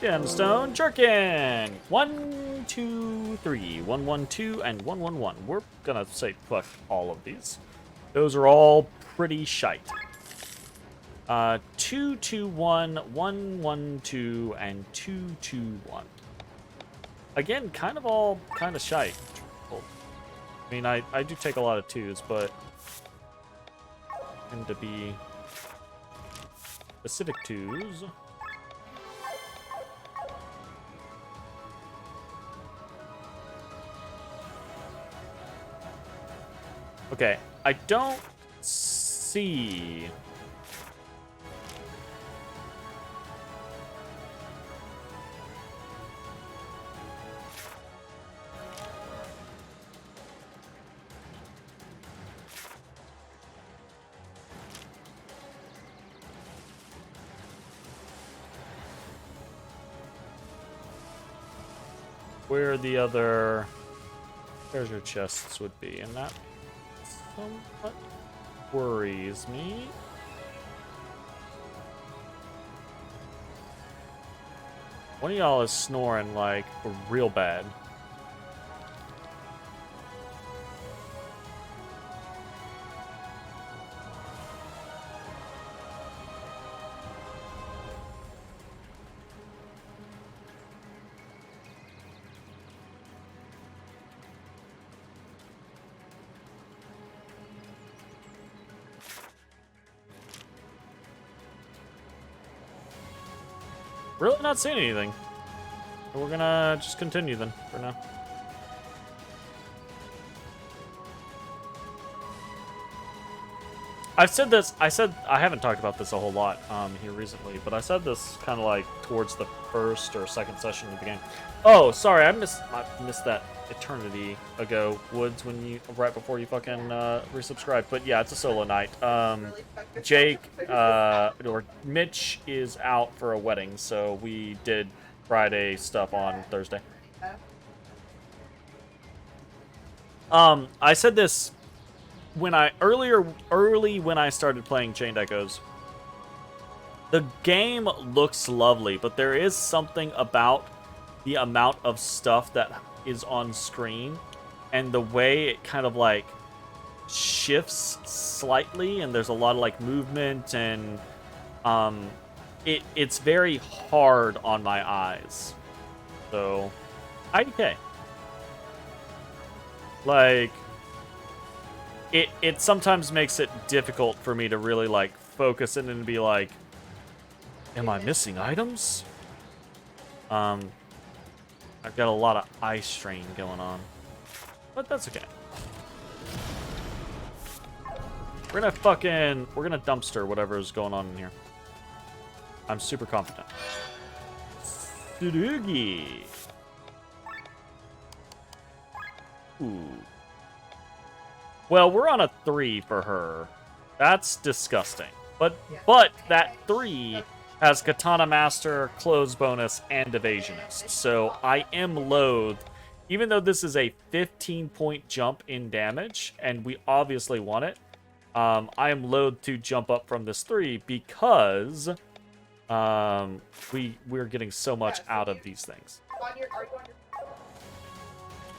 Gemstone Jerkin! 1, 2, 3. 1, 1, 2, and 1, 1, 1. We're gonna say fuck all of these. Those are all pretty shite. 2, 2, 1, 1, 1, 2, and 2, 2, 1. Again, kind of all kind of shite. I mean, I do take a lot of 2s, but tend to be specific 2s. Okay, I don't see... where the other treasure chests would be, and that somewhat worries me. One of y'all is snoring like real bad. Really not seeing anything. So we're gonna just continue then for now. I've said this, I haven't talked about this a whole lot here recently, but I said this kind of like towards the first or second session of the game. Oh, sorry, I missed that eternity ago, Woods, when right before you fucking resubscribed. But yeah, it's a solo night. Jake, or Mitch is out for a wedding, so we did Friday stuff on Thursday. I said this when early when I started playing Chained Echoes. The game looks lovely, but there is something about the amount of stuff that is on screen and the way it kind of like shifts slightly, and there's a lot of like movement, and it's very hard on my eyes. So IDK. Like it sometimes makes it difficult for me to really like focus in and be like, am I missing items? I've got a lot of eye strain going on, but that's okay. We're gonna dumpster whatever is going on in here. I'm super confident. Tsurugi. Ooh. Well, we're on a 3 for her. That's disgusting. But that 3 has Katana Master, Clothes Bonus, and Evasionist. So I am loath, even though this is a 15-point jump in damage, and we obviously want it, I am loath to jump up from this 3 because we're getting so much out of these things.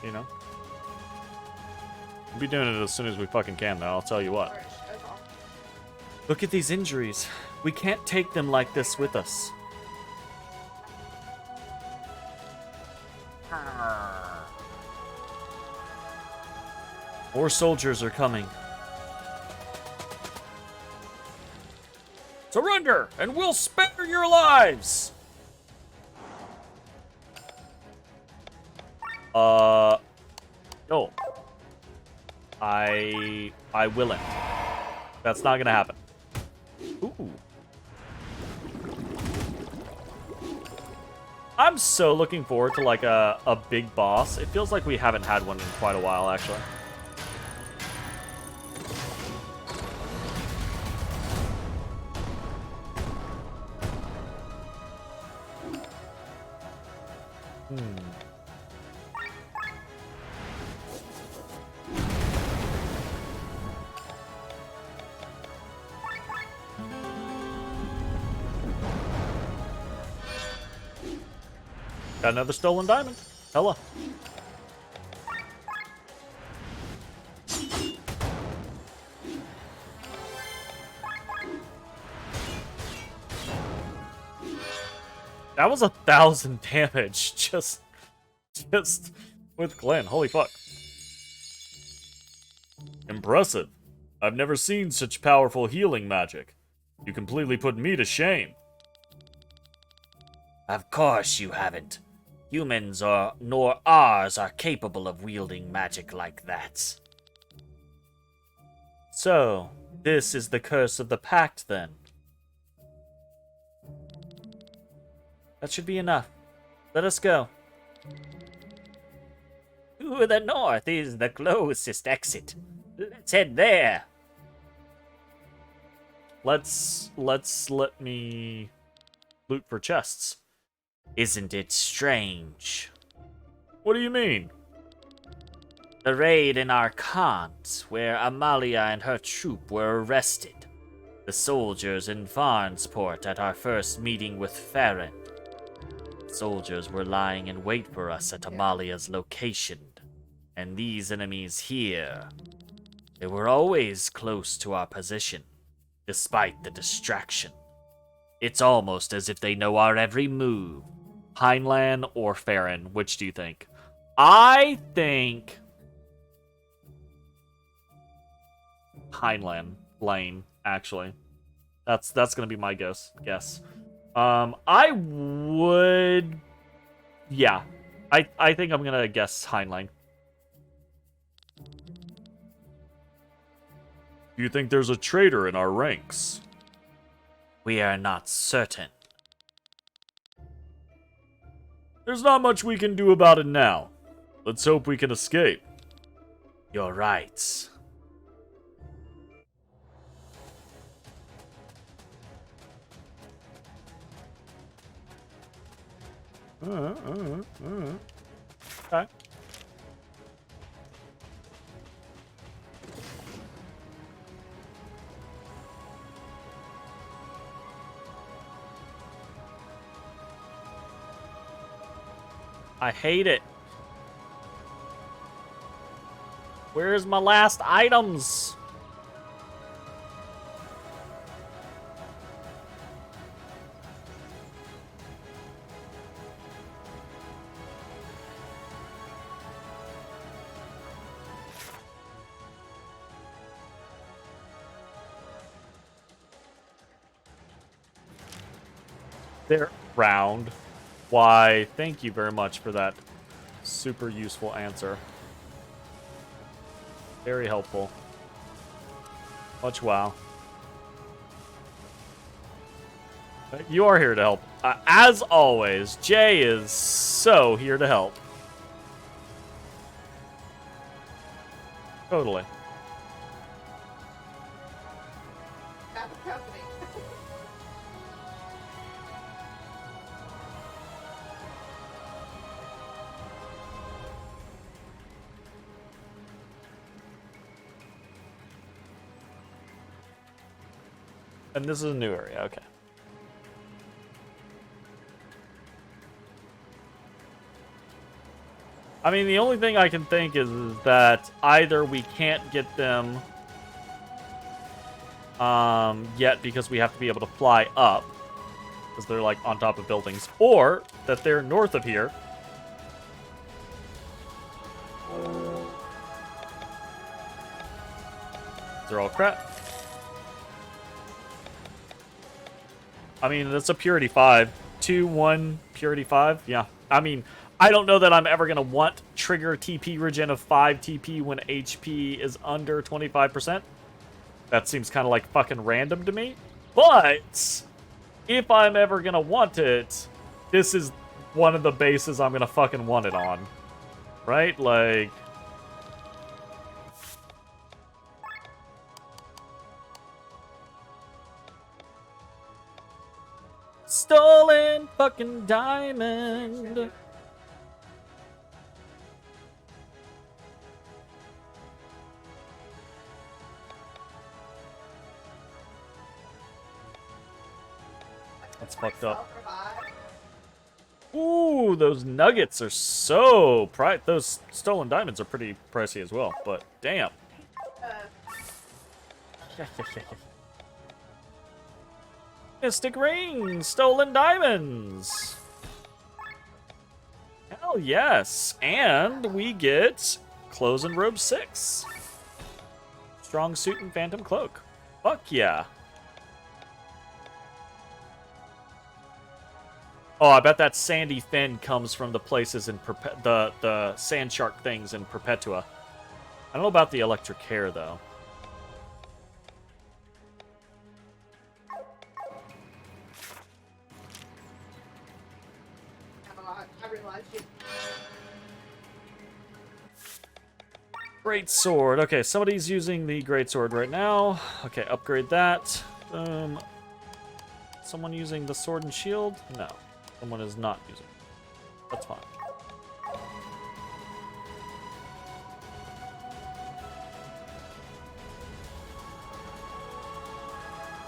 You know? We'll be doing it as soon as we fucking can, though, I'll tell you what. Look at these injuries. We can't take them like this with us. More soldiers are coming. Surrender, and we'll spare your lives! No. I willn't. That's not gonna happen. Ooh. I'm so looking forward to like a big boss. It feels like we haven't had one in quite a while, actually. Got another stolen diamond. Hella. That was 1,000 damage just with Glenn. Holy fuck. Impressive. I've never seen such powerful healing magic. You completely put me to shame. Of course you haven't. Humans nor ours are capable of wielding magic like that. So, this is the curse of the pact, then. That should be enough. Let us go. To the north is the closest exit. Let's head there. Let me loot for chests. Isn't it strange? What do you mean? The raid in Arcant, where Amalia and her troop were arrested. The soldiers in Farnsport at our first meeting with Farron. Soldiers were lying in wait for us at Amalia's location. And these enemies here, they were always close to our position, despite the distraction. It's almost as if they know our every move. Heinlein or Farron, which do you think? I think Heinlein Lane, actually. That's gonna be my guess. I would, yeah. I think I'm gonna guess Heinlein. Do you think there's a traitor in our ranks? We are not certain. There's not much we can do about it now. Let's hope we can escape. You're right. Okay. I hate it. Where's my last items? They're round. Why, thank you very much for that super useful answer. Very helpful. Much wow. You are here to help. As always, Jay is so here to help. Totally. And this is a new area, okay. I mean, the only thing I can think is that either we can't get them yet because we have to be able to fly up, because they're like on top of buildings, or that they're north of here. They're all crap. I mean, that's a purity 5. 2, 1, purity 5. Yeah. I mean, I don't know that I'm ever going to want trigger TP regen of 5 TP when HP is under 25%. That seems kind of like fucking random to me. But if I'm ever gonna want it, this is one of the bases I'm gonna fucking want it on. Right? Like... Stolen fucking diamond. That's fucked up. Ooh, those nuggets are so those stolen diamonds are pretty pricey as well, but damn. Mystic rings, stolen diamonds. Hell yes. And we get clothes and robe 6. Strong suit and phantom cloak. Fuck yeah. Oh, I bet that sandy fin comes from the places in the sand shark things in Perpetua. I don't know about the electric hair though. Great sword. Okay, somebody's using the great sword right now. Okay, upgrade that. Someone using the sword and shield? No. Someone is not using it. That's fine.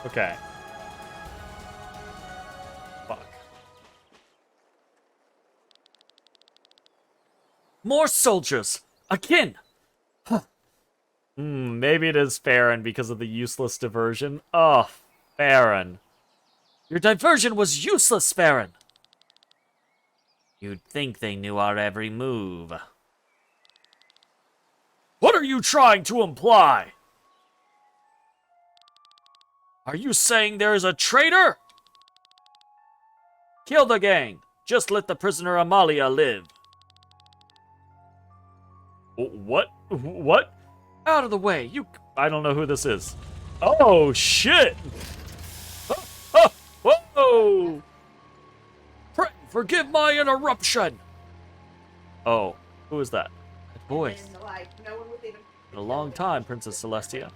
Okay. Fuck. More soldiers! Again! Maybe it is Farron because of the useless diversion. Oh, Farron. Your diversion was useless, Farron! You'd think they knew our every move. What are you trying to imply? Are you saying there is a traitor? Kill the gang. Just let the prisoner Amalia live. What? What? Out of the way, you... I don't know who this is. Oh, shit! Whoa! Pray, forgive my interruption! Oh, who is that? That voice. In a long time, Princess Celestia.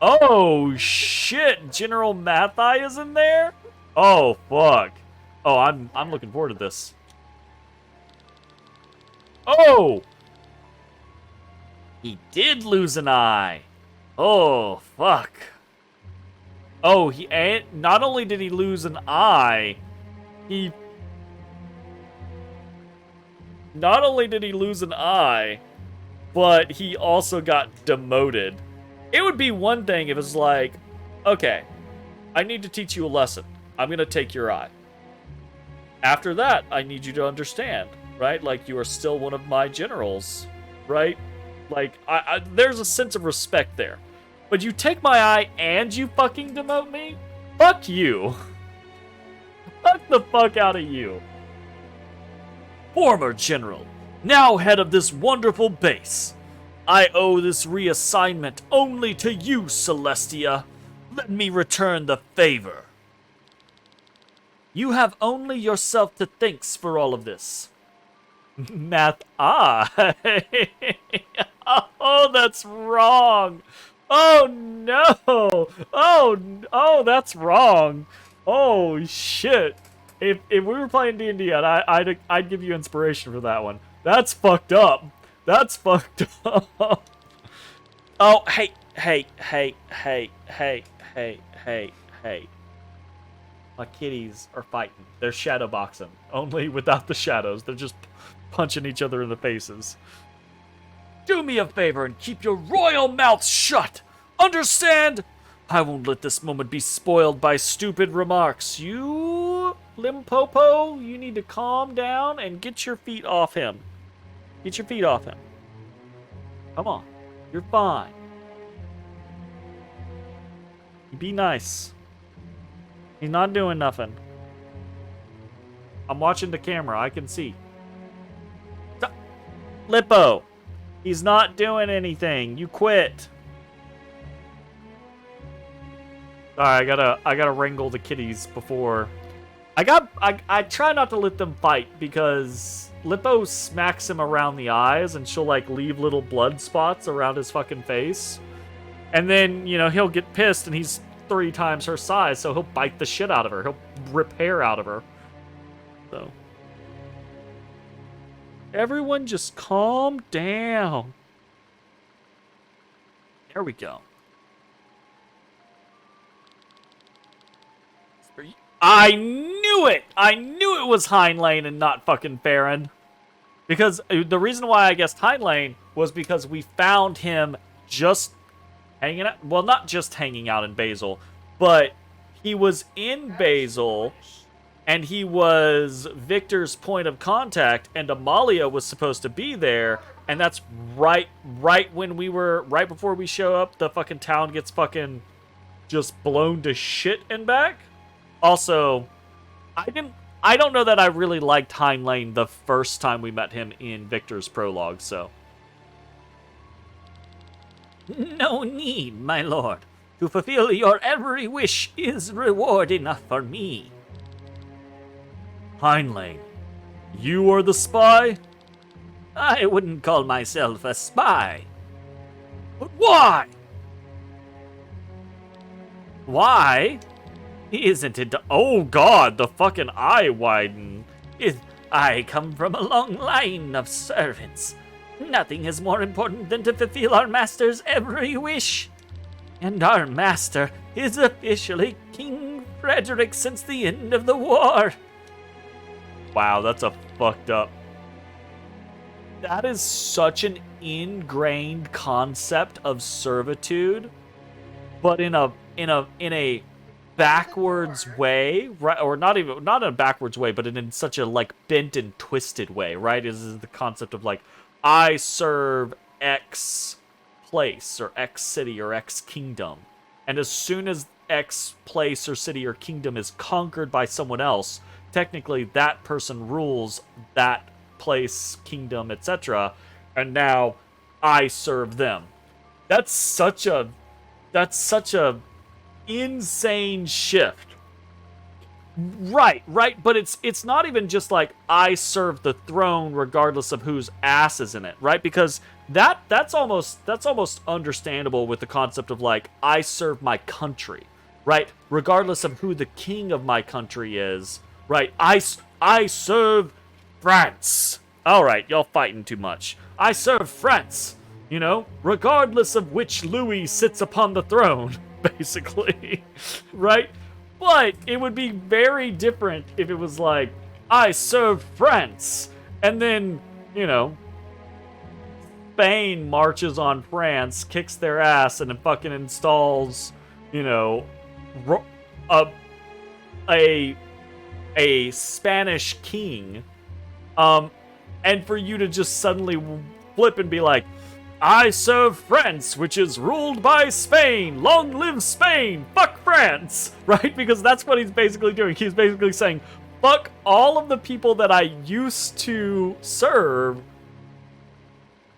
Oh, shit! General Mathai is in there? Oh, fuck. Oh, I'm looking forward to this. Oh! He did lose an eye. Oh, fuck. Oh, not only did he lose an eye, but he also got demoted. It would be one thing if it's like, okay, I need to teach you a lesson. I'm gonna take your eye. After that, I need you to understand, right? Like, you are still one of my generals, right? Like, there's a sense of respect there. But you take my eye and you fucking demote me? Fuck you. Fuck the fuck out of you. Former general, now head of this wonderful base. I owe this reassignment only to you, Celestia. Let me return the favor. You have only yourself to thanks for all of this. Math eye. Oh, that's wrong. Oh no. Oh, that's wrong. Oh shit. If we were playing D&D, I'd give you inspiration for that one. That's fucked up. That's fucked up. Oh, hey. My kitties are fighting. They're shadow boxing, only without the shadows. They're just punching each other in the faces. Do me a favor and keep your royal mouths shut. Understand? I won't let this moment be spoiled by stupid remarks. You, Limpopo, you need to calm down and get your feet off him. Get your feet off him. Come on. You're fine. Be nice. He's not doing nothing. I'm watching the camera. I can see. Lippo, he's not doing anything. You quit. Alright, I gotta wrangle the kitties before. I try not to let them fight because Lippo smacks him around the eyes and she'll like leave little blood spots around his fucking face. And then, you know, he'll get pissed and he's 3 times her size, so he'll bite the shit out of her. He'll rip hair out of her. So. Everyone just calm down. There we go. I knew it! I knew it was Hind Lane and not fucking Farron. Because the reason why I guessed Hind Lane was because we found him just hanging out. Well, not just hanging out in Basil, but he was in Basil and he was Victor's point of contact and Amalia was supposed to be there. And that's right before we show up, the fucking town gets fucking just blown to shit and back. Also, I don't know that I really liked Hind Lane the first time we met him in Victor's prologue, so. No need, my lord. To fulfill your every wish is reward enough for me. Hind Lane, you are the spy? I wouldn't call myself a spy. But why? Why? Isn't it? Oh god, the fucking eye widen. I come from a long line of servants. Nothing is more important than to fulfill our master's every wish. And our master is officially King Frederick since the end of the war. Wow, that's a fucked up. That is such an ingrained concept of servitude, but in a backwards way, right? Or not in a backwards way, but in such a like bent and twisted way, right? Is the concept of like, I serve X place or X city or X kingdom, and as soon as X place or city or kingdom is conquered by someone else, technically that person rules that place, kingdom, etc., and now I serve them. That's such a insane shift. Right, but it's not even just like I serve the throne regardless of whose ass is in it, right? Because that's almost understandable with the concept of like I serve my country, right? Regardless of who the king of my country is, right? I serve France. All right, y'all fighting too much. I serve France, you know, regardless of which Louis sits upon the throne. Basically, right? But it would be very different if it was like, I serve France, and then, you know, Spain marches on France, kicks their ass, and then fucking installs, you know, a Spanish king, and for you to just suddenly flip and be like, I serve France, which is ruled by Spain. Long live Spain. Fuck France. Right? Because that's what he's basically doing. He's basically saying, fuck all of the people that I used to serve.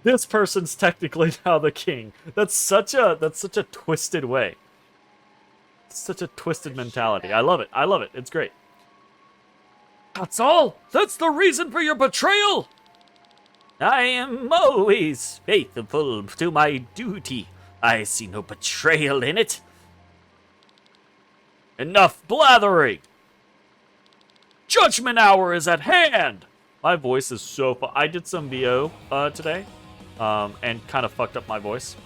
This person's technically now the king. That's such a twisted way. Such a twisted mentality. I love it. It's great. That's all? That's the reason for your betrayal? I am always faithful to my duty. I see no betrayal in it. Enough blathering! Judgment hour is at hand! My voice is so I did some VO today, and kind of fucked up my voice.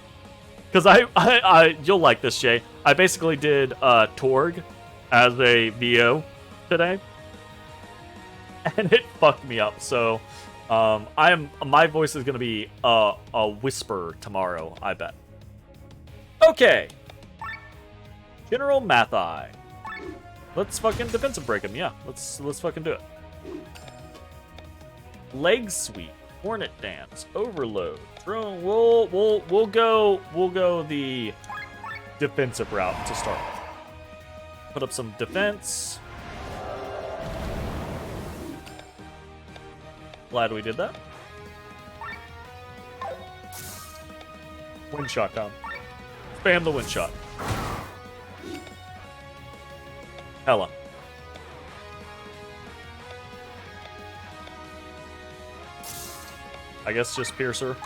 Because I you'll like this, Jay. I basically did Torg as a VO today. And it fucked me up, so... my voice is gonna be a whisper tomorrow, I bet. Okay. General Mathai. Let's fucking defensive break him, yeah. Let's fucking do it. Leg sweep, Hornet Dance, Overload. We'll go the defensive route to start with. Put up some defense. Glad we did that. Wind shot down. Spam the wind shot. Hella. I guess just Piercer.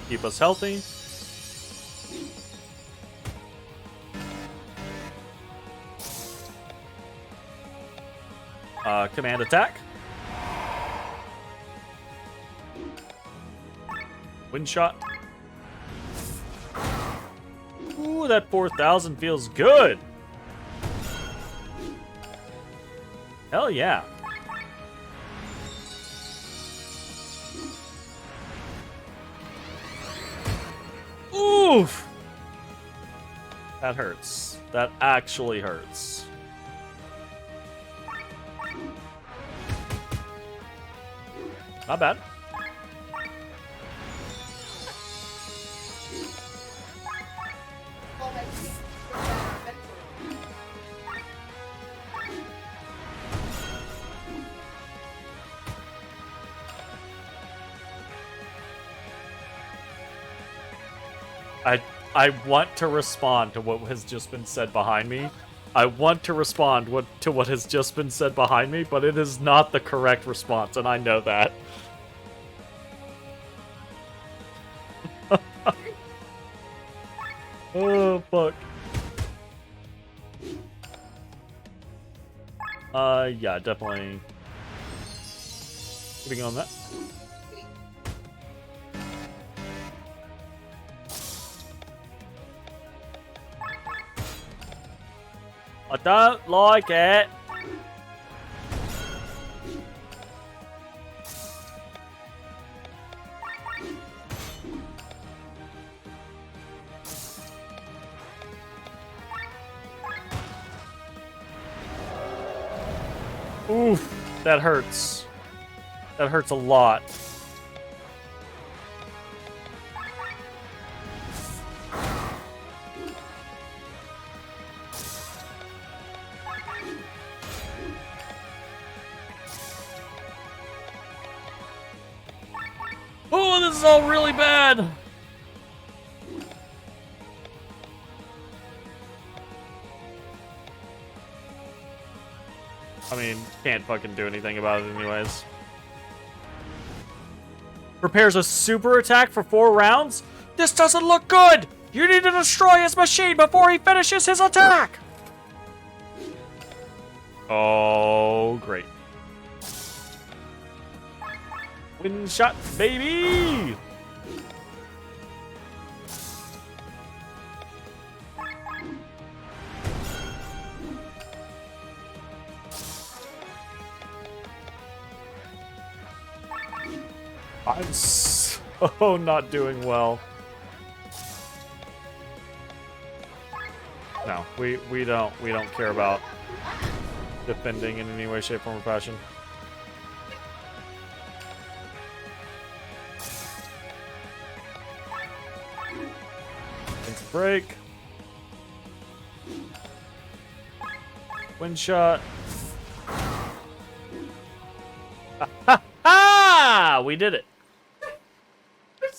Keep us healthy. Command attack. Wind shot. Ooh, that 4,000 feels good. Hell yeah. Oof. That hurts. That actually hurts. Not bad. I want to respond to what has just been said behind me. I want to respond to what has just been said behind me, but it is not the correct response, and I know that. Oh, fuck. Yeah, definitely. Keeping on that. I don't like it. Oof, that hurts. That hurts a lot. Oh, this is all really bad. I mean, can't fucking do anything about it anyways. Prepares a super attack for 4 rounds? This doesn't look good! You need to destroy his machine before he finishes his attack! Oh, great. Wind shot, baby! I'm so not doing well. No, we don't care about defending in any way, shape, form, or fashion. It's break. Wind shot. Ha! We did it.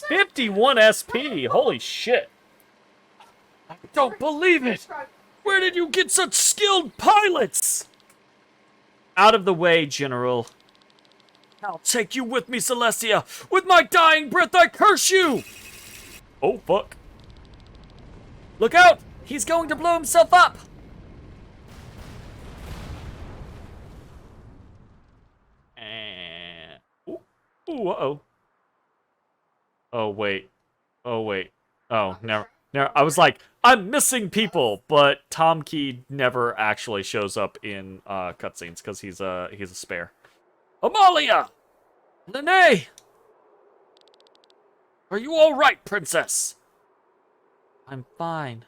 51 SP. Holy shit. I don't believe it. Where did you get such skilled pilots? Out of the way, General. I'll take you with me, Celestia. With my dying breath, I curse you. Oh, fuck. Look out. He's going to blow himself up. Ooh, uh-oh. Oh, wait. Oh, wait. Oh, never. I was like, I'm missing people, but Tom Key never actually shows up in cutscenes because he's a spare. Amalia! Lene! Are you all right, princess? I'm fine.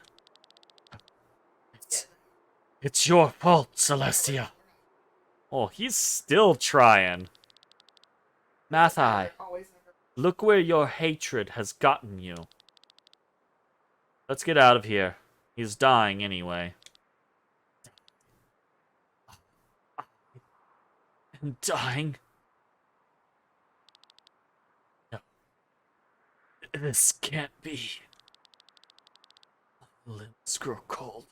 It's your fault, Celestia. Oh, he's still trying. Mathai, look where your hatred has gotten you. Let's get out of here. He's dying anyway. am dying. No. This can't be. My limbs grow cold.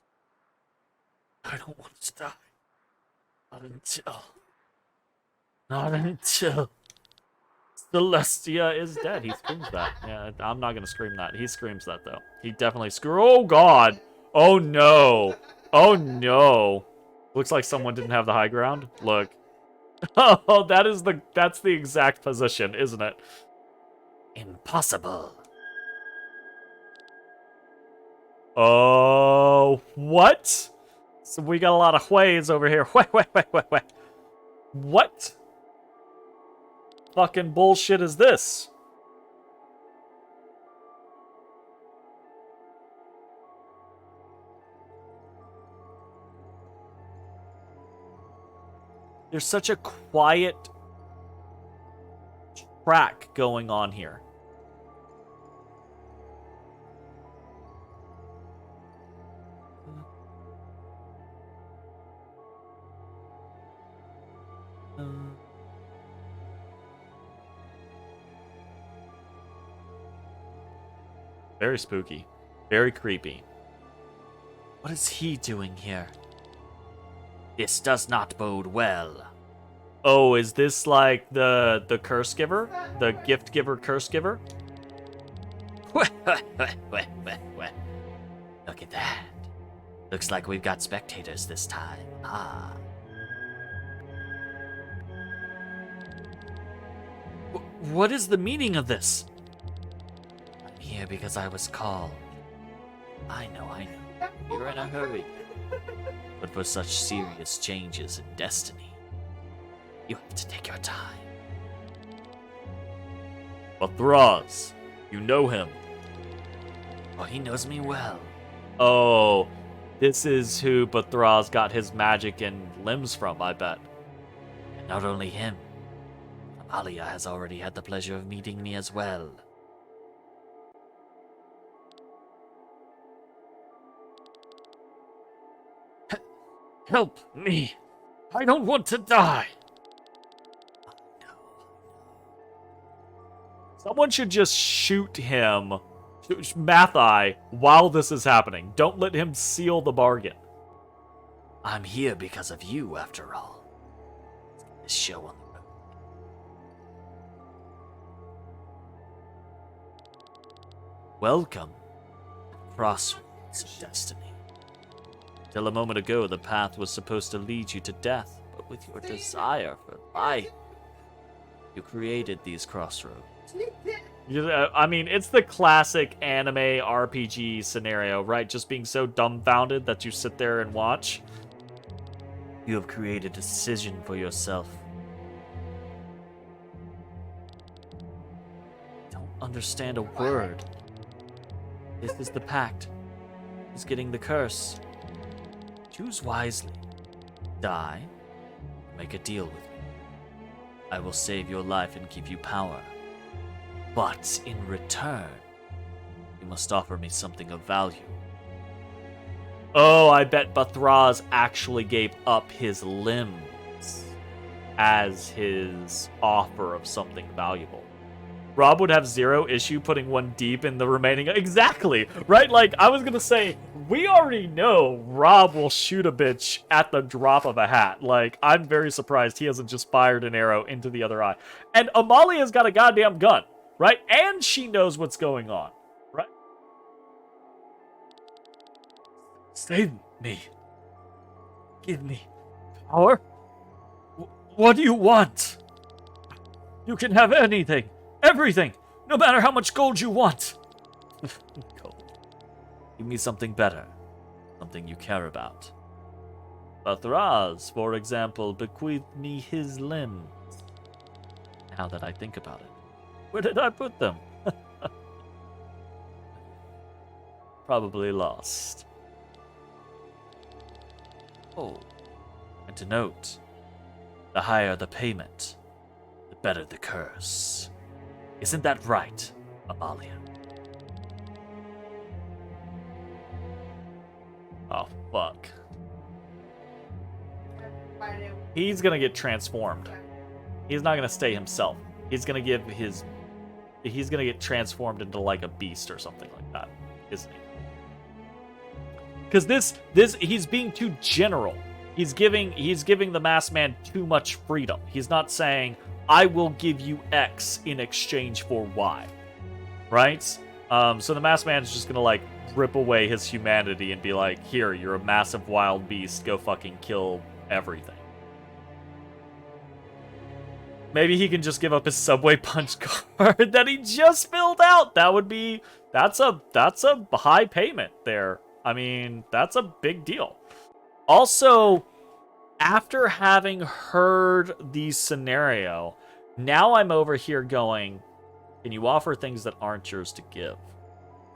I don't want to die. Not until. Not until. Celestia is dead. He screams that. Yeah, I'm not gonna scream that. He screams that though. He definitely Oh God. Oh no. Oh no. Looks like someone didn't have the high ground. Look. Oh, that's the exact position, isn't it? Impossible. Oh, what? So we got a lot of Hueys over here. Wait. What fucking bullshit is this? There's such a quiet track going on here. Very spooky. Very creepy. What is he doing here? This does not bode well. Oh, is this like the curse giver? The gift giver, curse giver? Look at that. Looks like we've got spectators this time. Ah. What is the meaning of this? I'm here because I was called. I know. You're in a hurry. But for such serious changes in destiny, you have to take your time. Bathraz, you know him. Oh, he knows me well. Oh, this is who Bathraz got his magic and limbs from, I bet. And not only him, Amalia has already had the pleasure of meeting me as well. Help me! I don't want to die! Someone should just shoot him, Mathai, while this is happening. Don't let him seal the bargain. I'm here because of you, after all. This show on the road. Welcome, crossroads of destiny. Till a moment ago, the path was supposed to lead you to death, but with your desire for life, you created these crossroads. I mean, it's the classic anime RPG scenario, right? Just being so dumbfounded that you sit there and watch. You have created a decision for yourself. Don't understand a word. This is the pact. Is getting the curse. Choose wisely. Die. Make a deal with me. I will save your life and give you power. But in return, you must offer me something of value. Oh, I bet Bathraz actually gave up his limbs as his offer of something valuable. Rob would have zero issue putting one deep in the remaining. Exactly, right? Like, I was gonna say, we already know Rob will shoot a bitch at the drop of a hat. Like, I'm very surprised he hasn't just fired an arrow into the other eye. And Amalia's got a goddamn gun, right? And she knows what's going on, right? Save me. Give me power. What do you want? You can have anything. Everything, no matter how much gold you want. Gold. Give me something better. Something you care about. Bathraz, for example, bequeathed me his limbs. Now that I think about it. Where did I put them? Probably lost. Oh, and to note, the higher the payment, the better the curse. Isn't that right, Amalia? Oh, fuck. He's gonna get transformed. He's not gonna stay himself. He's gonna give his. He's gonna get transformed into like a beast or something like that, isn't he? Because this he's being too general. He's giving the masked man too much freedom. He's not saying, I will give you X in exchange for Y. Right? So the masked man's just gonna like rip away his humanity and be like, here, you're a massive wild beast, go fucking kill everything. Maybe he can just give up his subway punch card that he just filled out. That's a high payment there. I mean, that's a big deal. Also, after having heard the scenario, now I'm over here going, can you offer things that aren't yours to give?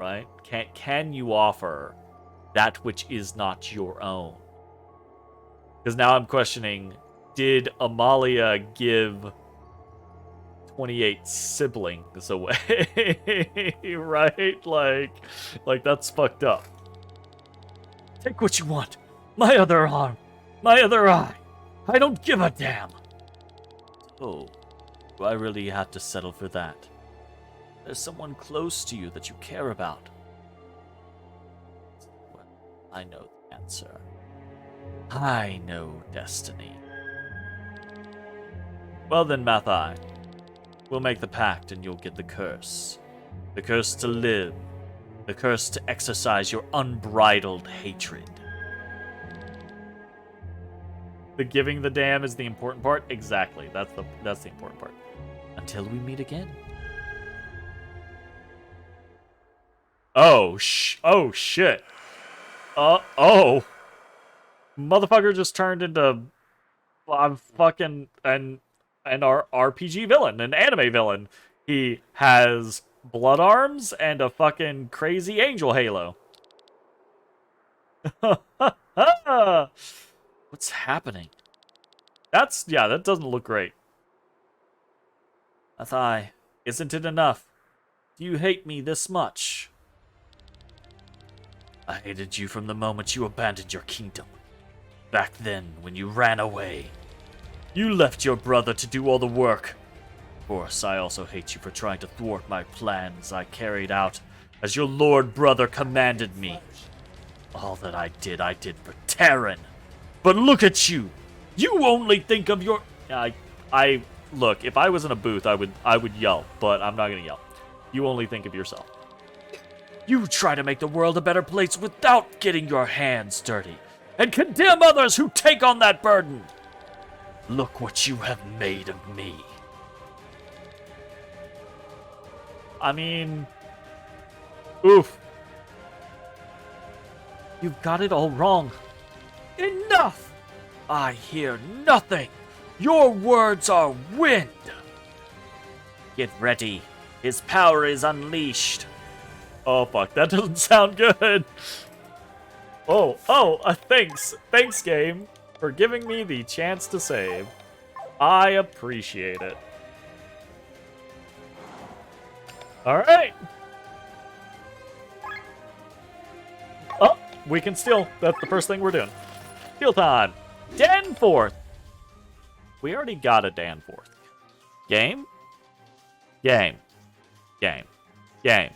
Right? Can you offer that which is not your own? Because now I'm questioning, did Amalia give 28 siblings away? Right? Like that's fucked up. Take what you want. My other arm. My other eye. I don't give a damn. Oh, do I really have to settle for that? There's someone close to you that you care about. Well, I know the answer. I know destiny. Well then, Mathai. We'll make the pact and you'll get the curse. The curse to live. The curse to exercise your unbridled hatred. The giving the damn is the important part? Exactly. That's the important part. Until we meet again. Oh shit. Oh. Motherfucker just turned into fucking our RPG villain, an anime villain. He has blood arms and a fucking crazy angel halo. What's happening? That doesn't look great. Athai, isn't it enough? Do you hate me this much? I hated you from the moment you abandoned your kingdom. Back then, when you ran away. You left your brother to do all the work. Of course, I also hate you for trying to thwart my plans I carried out as your lord brother commanded me. All that I did for Terran. But look at you! You only think of your... Look, if I was in a booth, I would yell, but I'm not gonna yell. You only think of yourself. You try to make the world a better place without getting your hands dirty, and condemn others who take on that burden. Look what you have made of me. I mean... Oof. You've got it all wrong. Enough! I hear nothing. Your words are wind. Get ready. His power is unleashed. Oh, fuck. That doesn't sound good. Thanks. Thanks, game, for giving me the chance to save. I appreciate it. Alright. Oh, we can steal. That's the first thing we're doing. Steal time. Danforth. We already got a Danforth. Game? Game. Game. Game.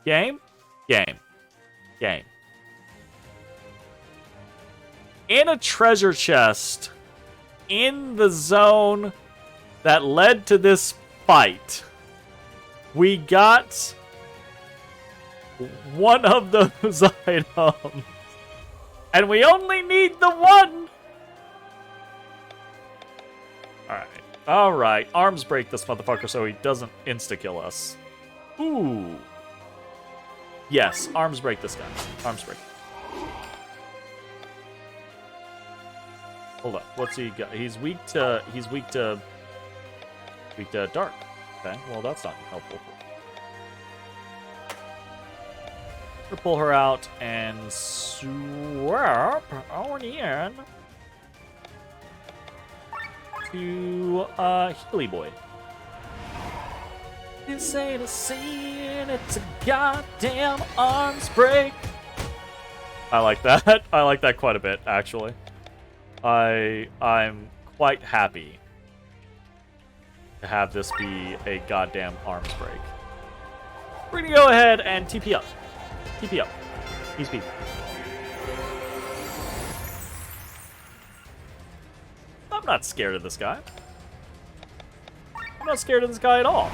Game? Game. Game. In a treasure chest in the zone that led to this fight, we got one of those items. And we only need the one! Alright. Arms break this motherfucker so he doesn't insta-kill us. Ooh. Yes, arms break this guy. Arms break. Hold up. What's he got? He's weak to dark. Okay, well that's not helpful. We'll pull her out and swap on in to Healy Boy. This ain't a scene, it's a goddamn arms break. I like that. I like that quite a bit, actually. I'm quite happy to have this be a goddamn arms break. We're gonna go ahead and TP up. TP up. He's beat. I'm not scared of this guy. I'm not scared of this guy at all.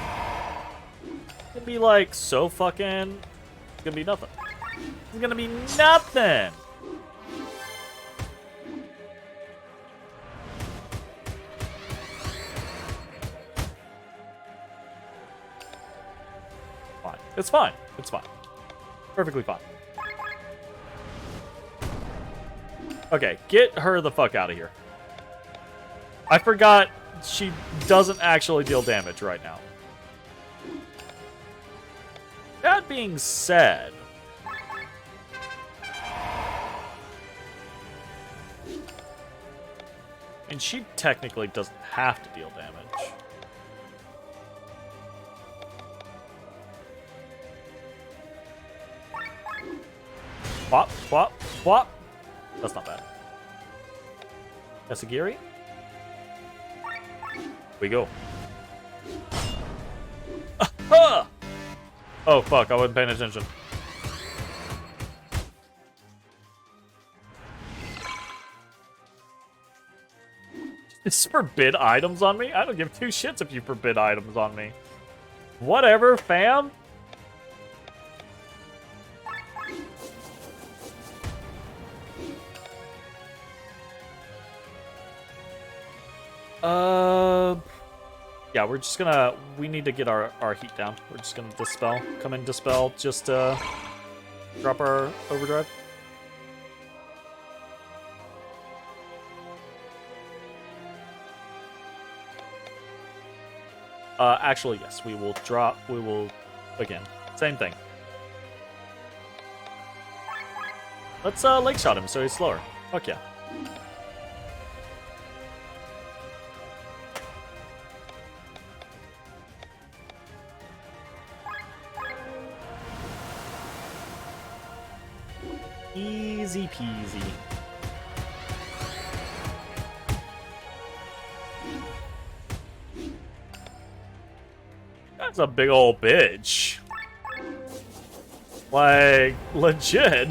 It's gonna be like so fucking... It's gonna be nothing. It's gonna be nothing! Fine. It's fine. It's fine. Perfectly fine. Okay, get her the fuck out of here. I forgot she doesn't actually deal damage right now. That being said... And she technically doesn't have to deal damage. Swap, swap, swap. That's not bad. Kasagiri? We go. Ah! Oh, fuck. I wasn't paying attention. Is forbid items on me? I don't give two shits if you forbid items on me. Whatever, fam. Yeah, we're just gonna... We need to get our heat down. We're just gonna dispel. Come in, dispel. Just, drop our overdrive. Actually, yes, we will drop... We will... Again, same thing. Let's, lake shot him so he's slower. Fuck yeah. Easy peasy. That's a big old bitch. Like, legit.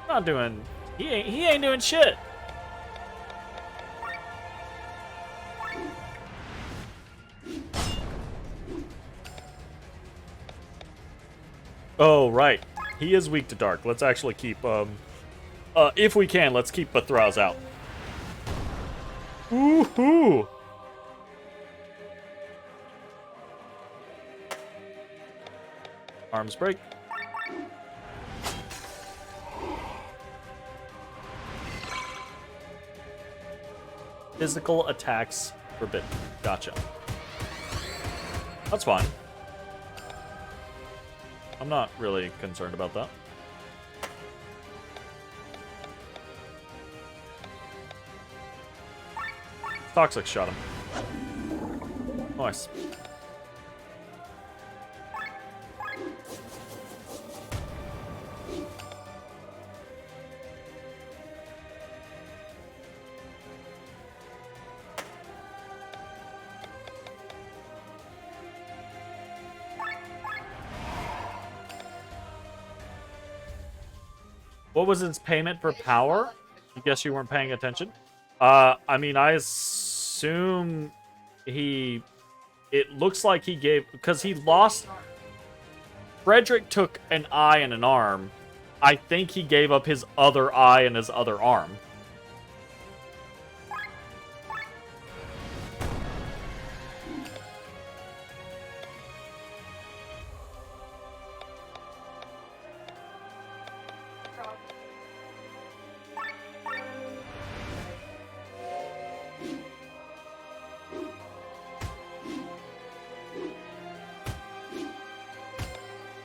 Not doing... He ain't doing shit. Oh, right. He is weak to dark. Let's actually keep, if we can, let's keep Bathraz out. Woohoo! Arms break. Physical attacks forbidden. Gotcha. That's fine. I'm not really concerned about that. Toxic shot him. Nice. What was his payment for power? I guess you weren't paying attention. I mean, I assume he... It looks like he gave... Because he lost... Frederick took an eye and an arm. I think he gave up his other eye and his other arm.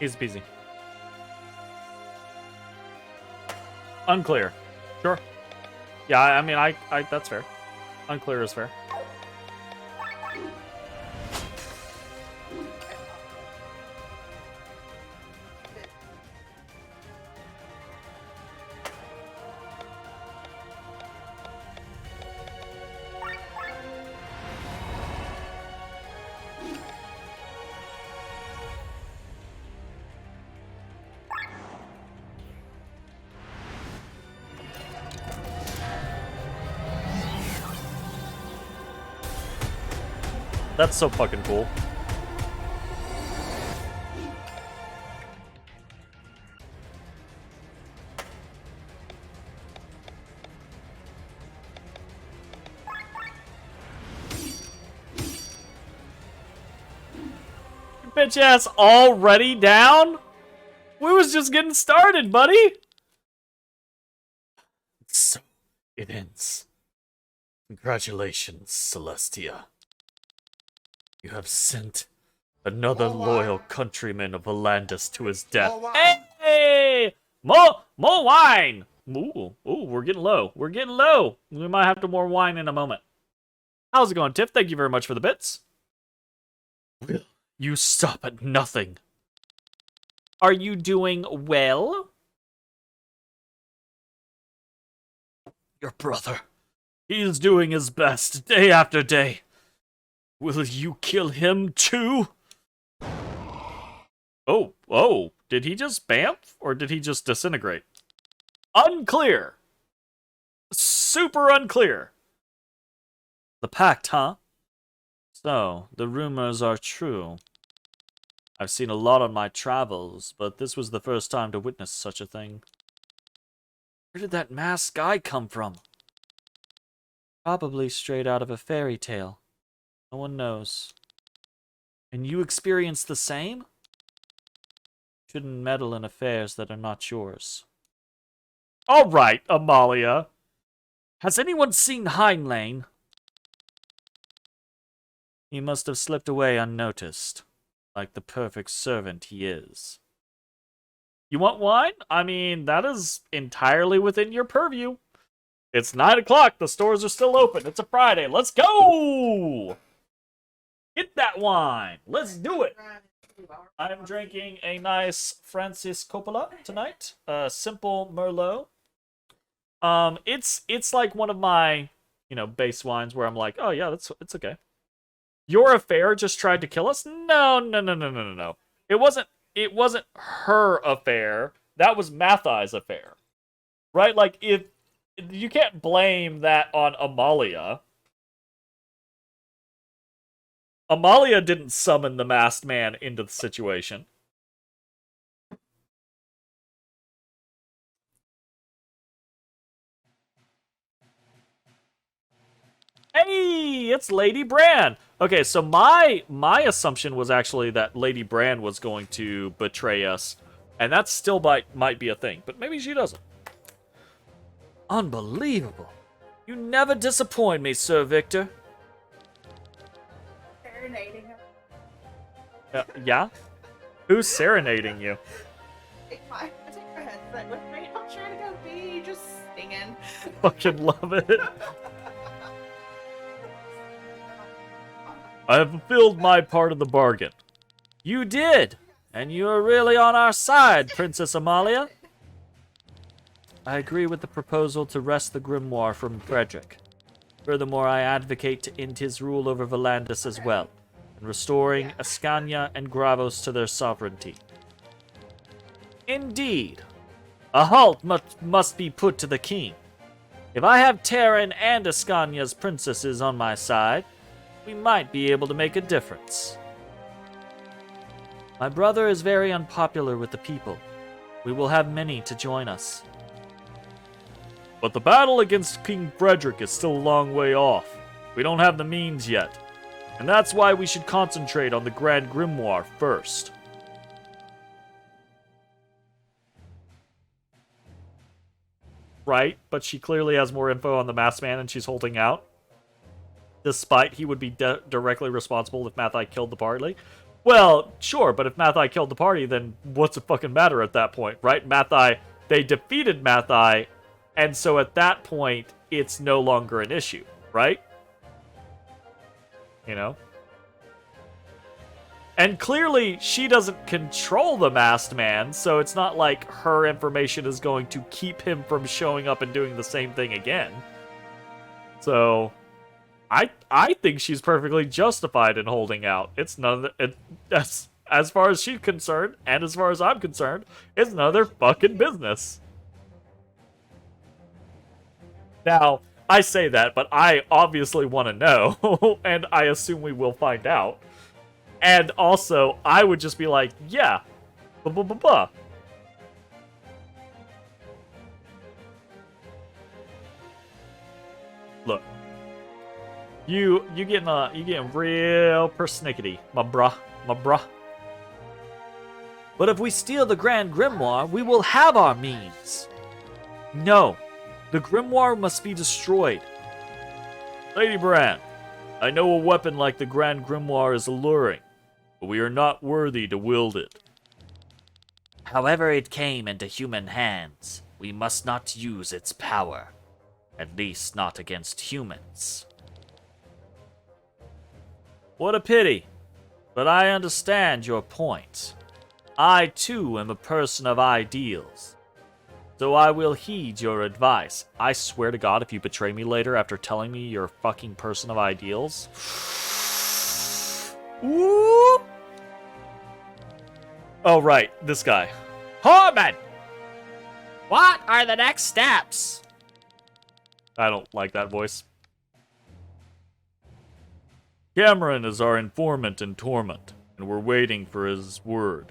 Easy peasy. Unclear. Sure. Yeah, I mean, I that's fair. Unclear is fair. That's so fucking cool. Bitch ass already down? We was just getting started, buddy. So it ends. Congratulations, Celestia. You have sent another loyal countryman of Volandis to his death. Hey! More wine! Ooh, we're getting low. We're getting low. We might have to more wine in a moment. How's it going, Tiff? Thank you very much for the bits. Will you stop at nothing? Are you doing well? Your brother. He is doing his best, day after day. Will you kill him too? Oh, did he just bamf? Or did he just disintegrate? Unclear. Super unclear. The pact, huh? So, the rumors are true. I've seen a lot on my travels, but this was the first time to witness such a thing. Where did that masked guy come from? Probably straight out of a fairy tale. No one knows. And you experienced the same? Shouldn't meddle in affairs that are not yours. All right, Amalia. Has anyone seen Heinlein? He must have slipped away unnoticed, like the perfect servant he is. You want wine? I mean, that is entirely within your purview. It's 9 o'clock. The stores are still open. It's a Friday. Let's go! Get that wine. Let's do it. I'm drinking a nice Francis Coppola tonight. Simple Merlot. It's like one of my, base wines where I'm like, oh yeah, it's okay. Your affair just tried to kill us? No. It wasn't her affair. That was Mathai's affair. Right? Like, if you can't blame that on Amalia. Amalia didn't summon the masked man into the situation. Hey, it's Lady Bran. Okay, so my assumption was actually that Lady Bran was going to betray us, and that still might be a thing, but maybe she doesn't. Unbelievable. You never disappoint me, Sir Victor. Serenading him. Yeah? Who's serenading you? I take my headset with me. I'm trying to go be just singing. Fucking love it. I have fulfilled my part of the bargain. You did, and you are really on our side, Princess Amalia. I agree with the proposal to wrest the grimoire from Frederick. Furthermore, I advocate to end his rule over Volandis as well, and restoring Ascania and Gravos to their sovereignty. Indeed, a halt must be put to the king. If I have Terran and Ascania's princesses on my side, we might be able to make a difference. My brother is very unpopular with the people. We will have many to join us. But the battle against King Frederick is still a long way off. We don't have the means yet. And that's why we should concentrate on the Grand Grimoire first. Right, but she clearly has more info on the masked man and she's holding out. Despite he would be directly responsible if Mathai killed the party. Well, sure, but if Mathai killed the party, then what's it fucking matter at that point, right? They defeated Mathai, and so at that point, it's no longer an issue, right? And clearly, she doesn't control the masked man, so it's not like her information is going to keep him from showing up and doing the same thing again. So I think she's perfectly justified in holding out. It's none of as far as she's concerned, and as far as I'm concerned, it's none of their fucking business. Now, I say that, but I obviously want to know, and I assume we will find out. And also, I would just be like, yeah, blah, blah, blah, blah. Look, you getting real persnickety, my bruh. But if we steal the Grand Grimoire, we will have our means. No, the Grimoire must be destroyed. Lady Brand, I know a weapon like the Grand Grimoire is alluring, but we are not worthy to wield it. However it came into human hands, we must not use its power. At least not against humans. What a pity. But I understand your point. I, too, am a person of ideals. So I will heed your advice. I swear to God, if you betray me later after telling me you're a fucking person of ideals. Ooh. Oh, right. This guy. Tormund! What are the next steps? I don't like that voice. Cameron is our informant in Torment, and we're waiting for his word.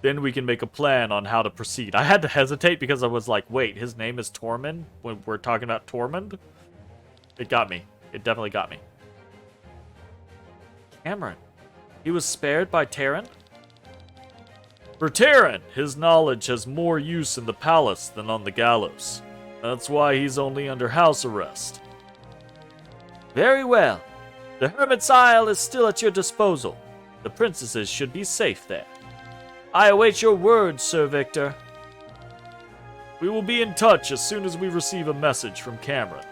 Then we can make a plan on how to proceed. I had to hesitate because I was like, wait, his name is Tormund when we're talking about Tormund? It got me. It definitely got me. Cameron, he was spared by Terran? For Terran, his knowledge has more use in the palace than on the gallows. That's why he's only under house arrest. Very well. The Hermit's Isle is still at your disposal. The princesses should be safe there. I await your word, Sir Victor. We will be in touch as soon as we receive a message from Cameron.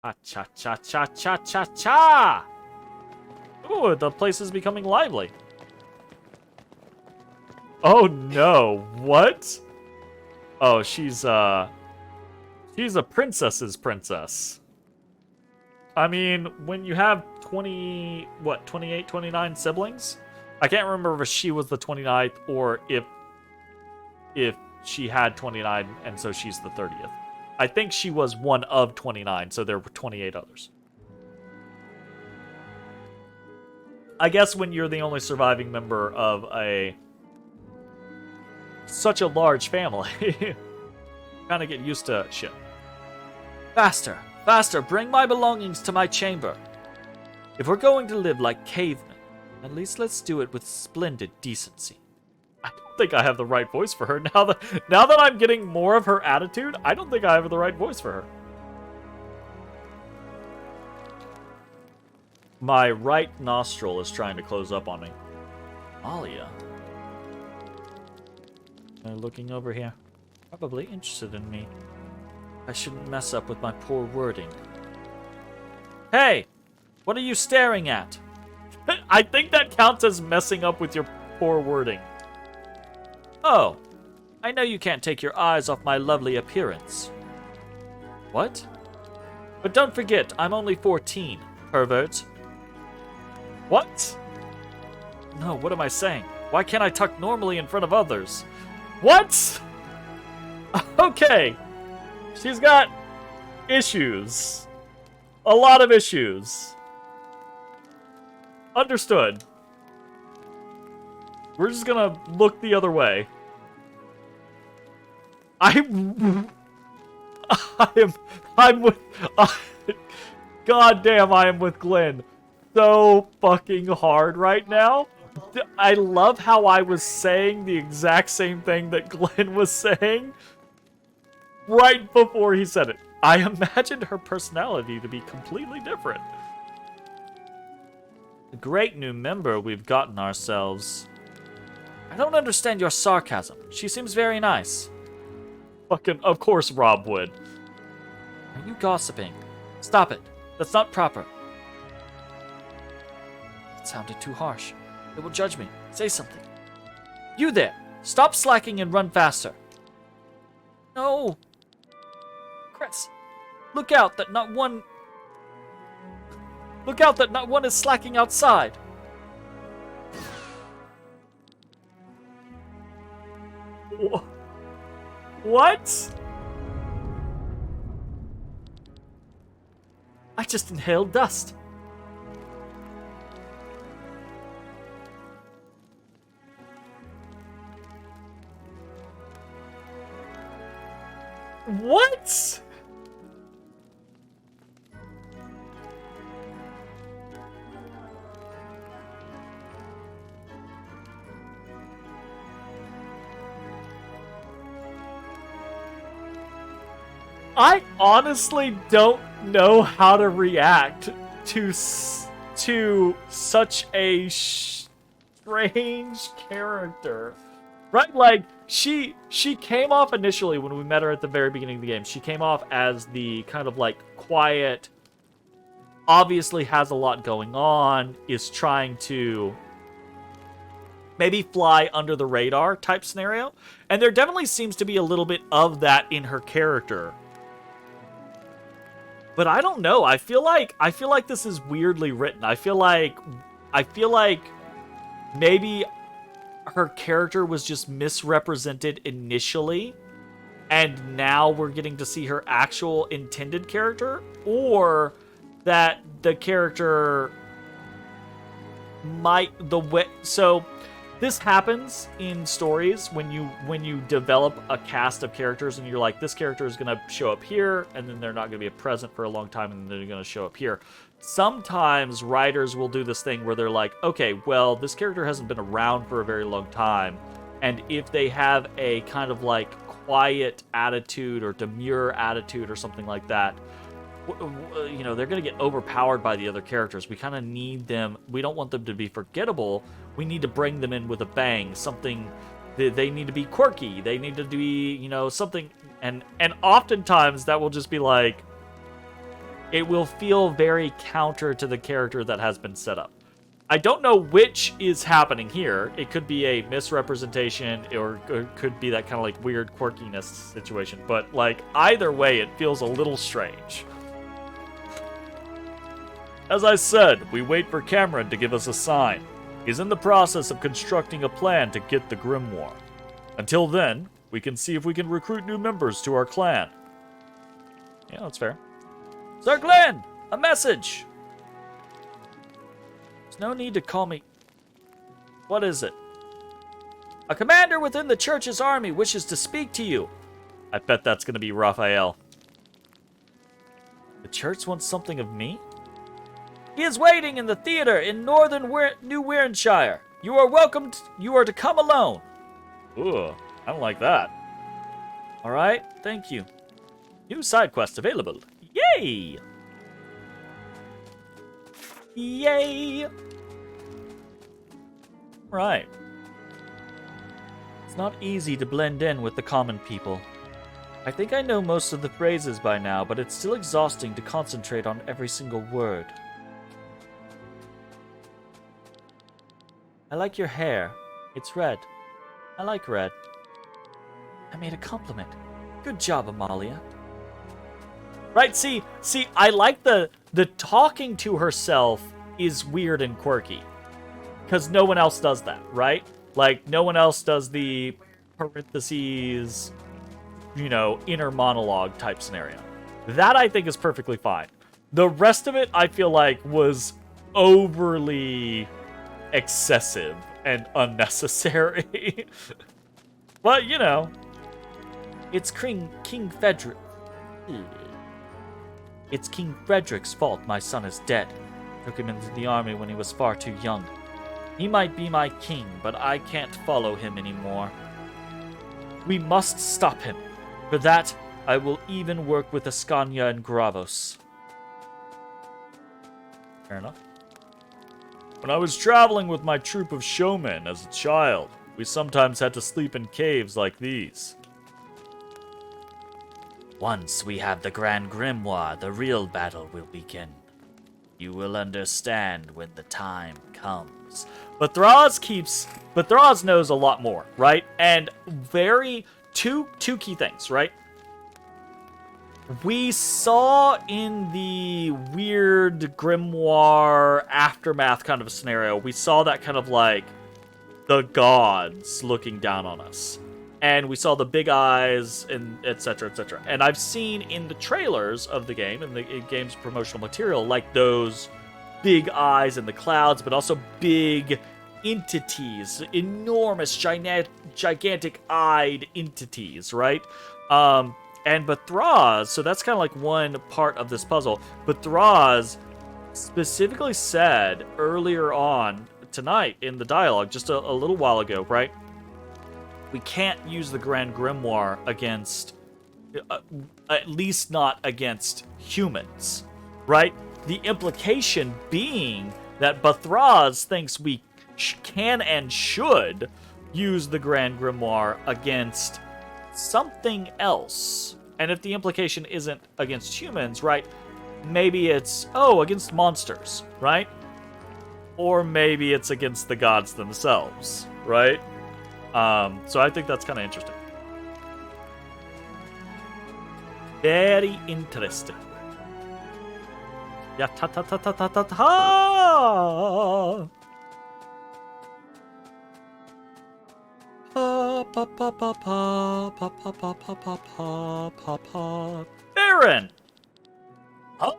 Cha-cha-cha-cha-cha-cha-cha! Ooh, the place is becoming lively. Oh no, what? Oh, she's a princess's princess. I mean, when you have 28, 29 siblings? I can't remember if she was the 29th or if she had 29 and so she's the 30th. I think she was one of 29, so there were 28 others. I guess when you're the only surviving member of such a large family, kind of get used to shit. Faster, faster, bring my belongings to my chamber. If we're going to live like cavemen, at least let's do it with splendid decency. I don't think I have the right voice for her. Now that I'm getting more of her attitude, I don't think I have the right voice for her. My right nostril is trying to close up on me. Alia? They're looking over here. Probably interested in me. I shouldn't mess up with my poor wording. Hey! What are you staring at? I think that counts as messing up with your poor wording. Oh, I know you can't take your eyes off my lovely appearance. What? But don't forget, I'm only 14, pervert. What? No, what am I saying? Why can't I talk normally in front of others? What? Okay. She's got issues. A lot of issues. Understood. We're just gonna look the other way. I'm with... God damn, I am with Glenn so fucking hard right now. I love how I was saying the exact same thing that Glenn was saying right before he said it. I imagined her personality to be completely different. A great new member we've gotten ourselves. I don't understand your sarcasm. She seems very nice. Fucking, of course Rob would. Are you gossiping? Stop it. That's not proper. It sounded too harsh. They will judge me. Say something. You there! Stop slacking and run faster. No! Chris, look out that not one... Look out that not one is slacking outside. What? I just inhaled dust. What? I honestly don't know how to react to such a strange character. Right? Like, she came off initially when we met her at the very beginning of the game. She came off as the kind of like quiet, obviously has a lot going on, is trying to maybe fly under the radar type scenario. And there definitely seems to be a little bit of that in her character. But I don't know. I feel like this is weirdly written. I feel like maybe her character was just misrepresented initially, and now we're getting to see her actual intended character, or that the character might so this happens in stories when you develop a cast of characters and you're like, this character is going to show up here and then they're not going to be present for a long time and then they're going to show up here. Sometimes writers will do this thing where they're like, okay, well, this character hasn't been around for a very long time, and if they have a kind of like quiet attitude or demure attitude or something like that, you know, they're going to get overpowered by the other characters. We kind of need them. We don't want them to be forgettable. We need to bring them in with a bang. Something, they need to be quirky. They need to be, you know, something. And oftentimes that will just be like, it will feel very counter to the character that has been set up. I don't know which is happening here. It could be a misrepresentation or could be that kind of like weird quirkiness situation. But like either way, it feels a little strange. As I said, we wait for Cameron to give us a sign. He's in the process of constructing a plan to get the Grimoire. Until then, we can see if we can recruit new members to our clan. Yeah, that's fair. Sir Glenn, a message! There's no need to call me... What is it? A commander within the church's army wishes to speak to you. I bet that's going to be Raphael. The church wants something of me? He is waiting in the theater in northern New Wernshire. You are welcome. You are to come alone. Ooh, I don't like that. All right, thank you. New side quest available. Yay! Yay! Right. It's not easy to blend in with the common people. I think I know most of the phrases by now, but it's still exhausting to concentrate on every single word. I like your hair. It's red. I like red. I made a compliment. Good job, Amalia. Right, see, I like the talking to herself is weird and quirky. Because no one else does that, right? Like, no one else does the parentheses, you know, inner monologue type scenario. That I think is perfectly fine. The rest of it, I feel like, was overly excessive and unnecessary. But, you know, it's King Frederick. It's King Frederick's fault my son is dead. Took him into the army when he was far too young. He might be my king, but I can't follow him anymore. We must stop him. For that, I will even work with Ascania and Gravos. Fair enough. When I was traveling with my troop of showmen as a child, we sometimes had to sleep in caves like these. Once we have the Grand Grimoire, the real battle will begin. You will understand when the time comes. But Thraz knows a lot more, right? And two key things, right? We saw in the weird grimoire aftermath kind of a scenario, we saw that kind of like the gods looking down on us. and we saw the big eyes and etc etc. And I've seen in the trailers of the game and the game's promotional material like those big eyes in the clouds, but also big entities, enormous gigantic eyed entities, right? And Bathraz, so that's kind of like one part of this puzzle. Bathraz specifically said earlier on tonight in the dialogue, just a little while ago, right? We can't use the Grand Grimoire against, at least not against humans, right? The implication being that Bathraz thinks we can and should use the Grand Grimoire against something else. And if the implication isn't against humans, right? Maybe it's, against monsters, right? Or maybe it's against the gods themselves, right? So I think that's kind of interesting. Very interesting. Yeah, ta ta ta ta ta ta ta. Pa pa pa pa pa pa pa pa pa pa pa pa. Baron! Huh?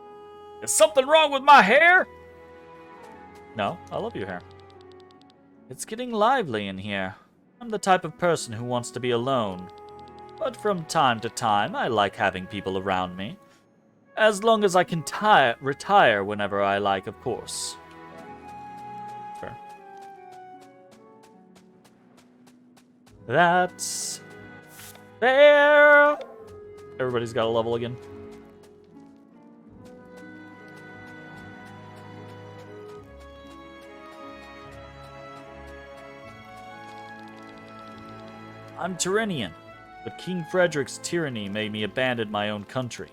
Is something wrong with my hair? No, I love your hair. It's getting lively in here. I'm the type of person who wants to be alone. But from time to time, I like having people around me. As long as I can retire whenever I like, of course. Fair. That's fair. Everybody's got a level again. I'm Tyrrhenian, but King Frederick's tyranny made me abandon my own country.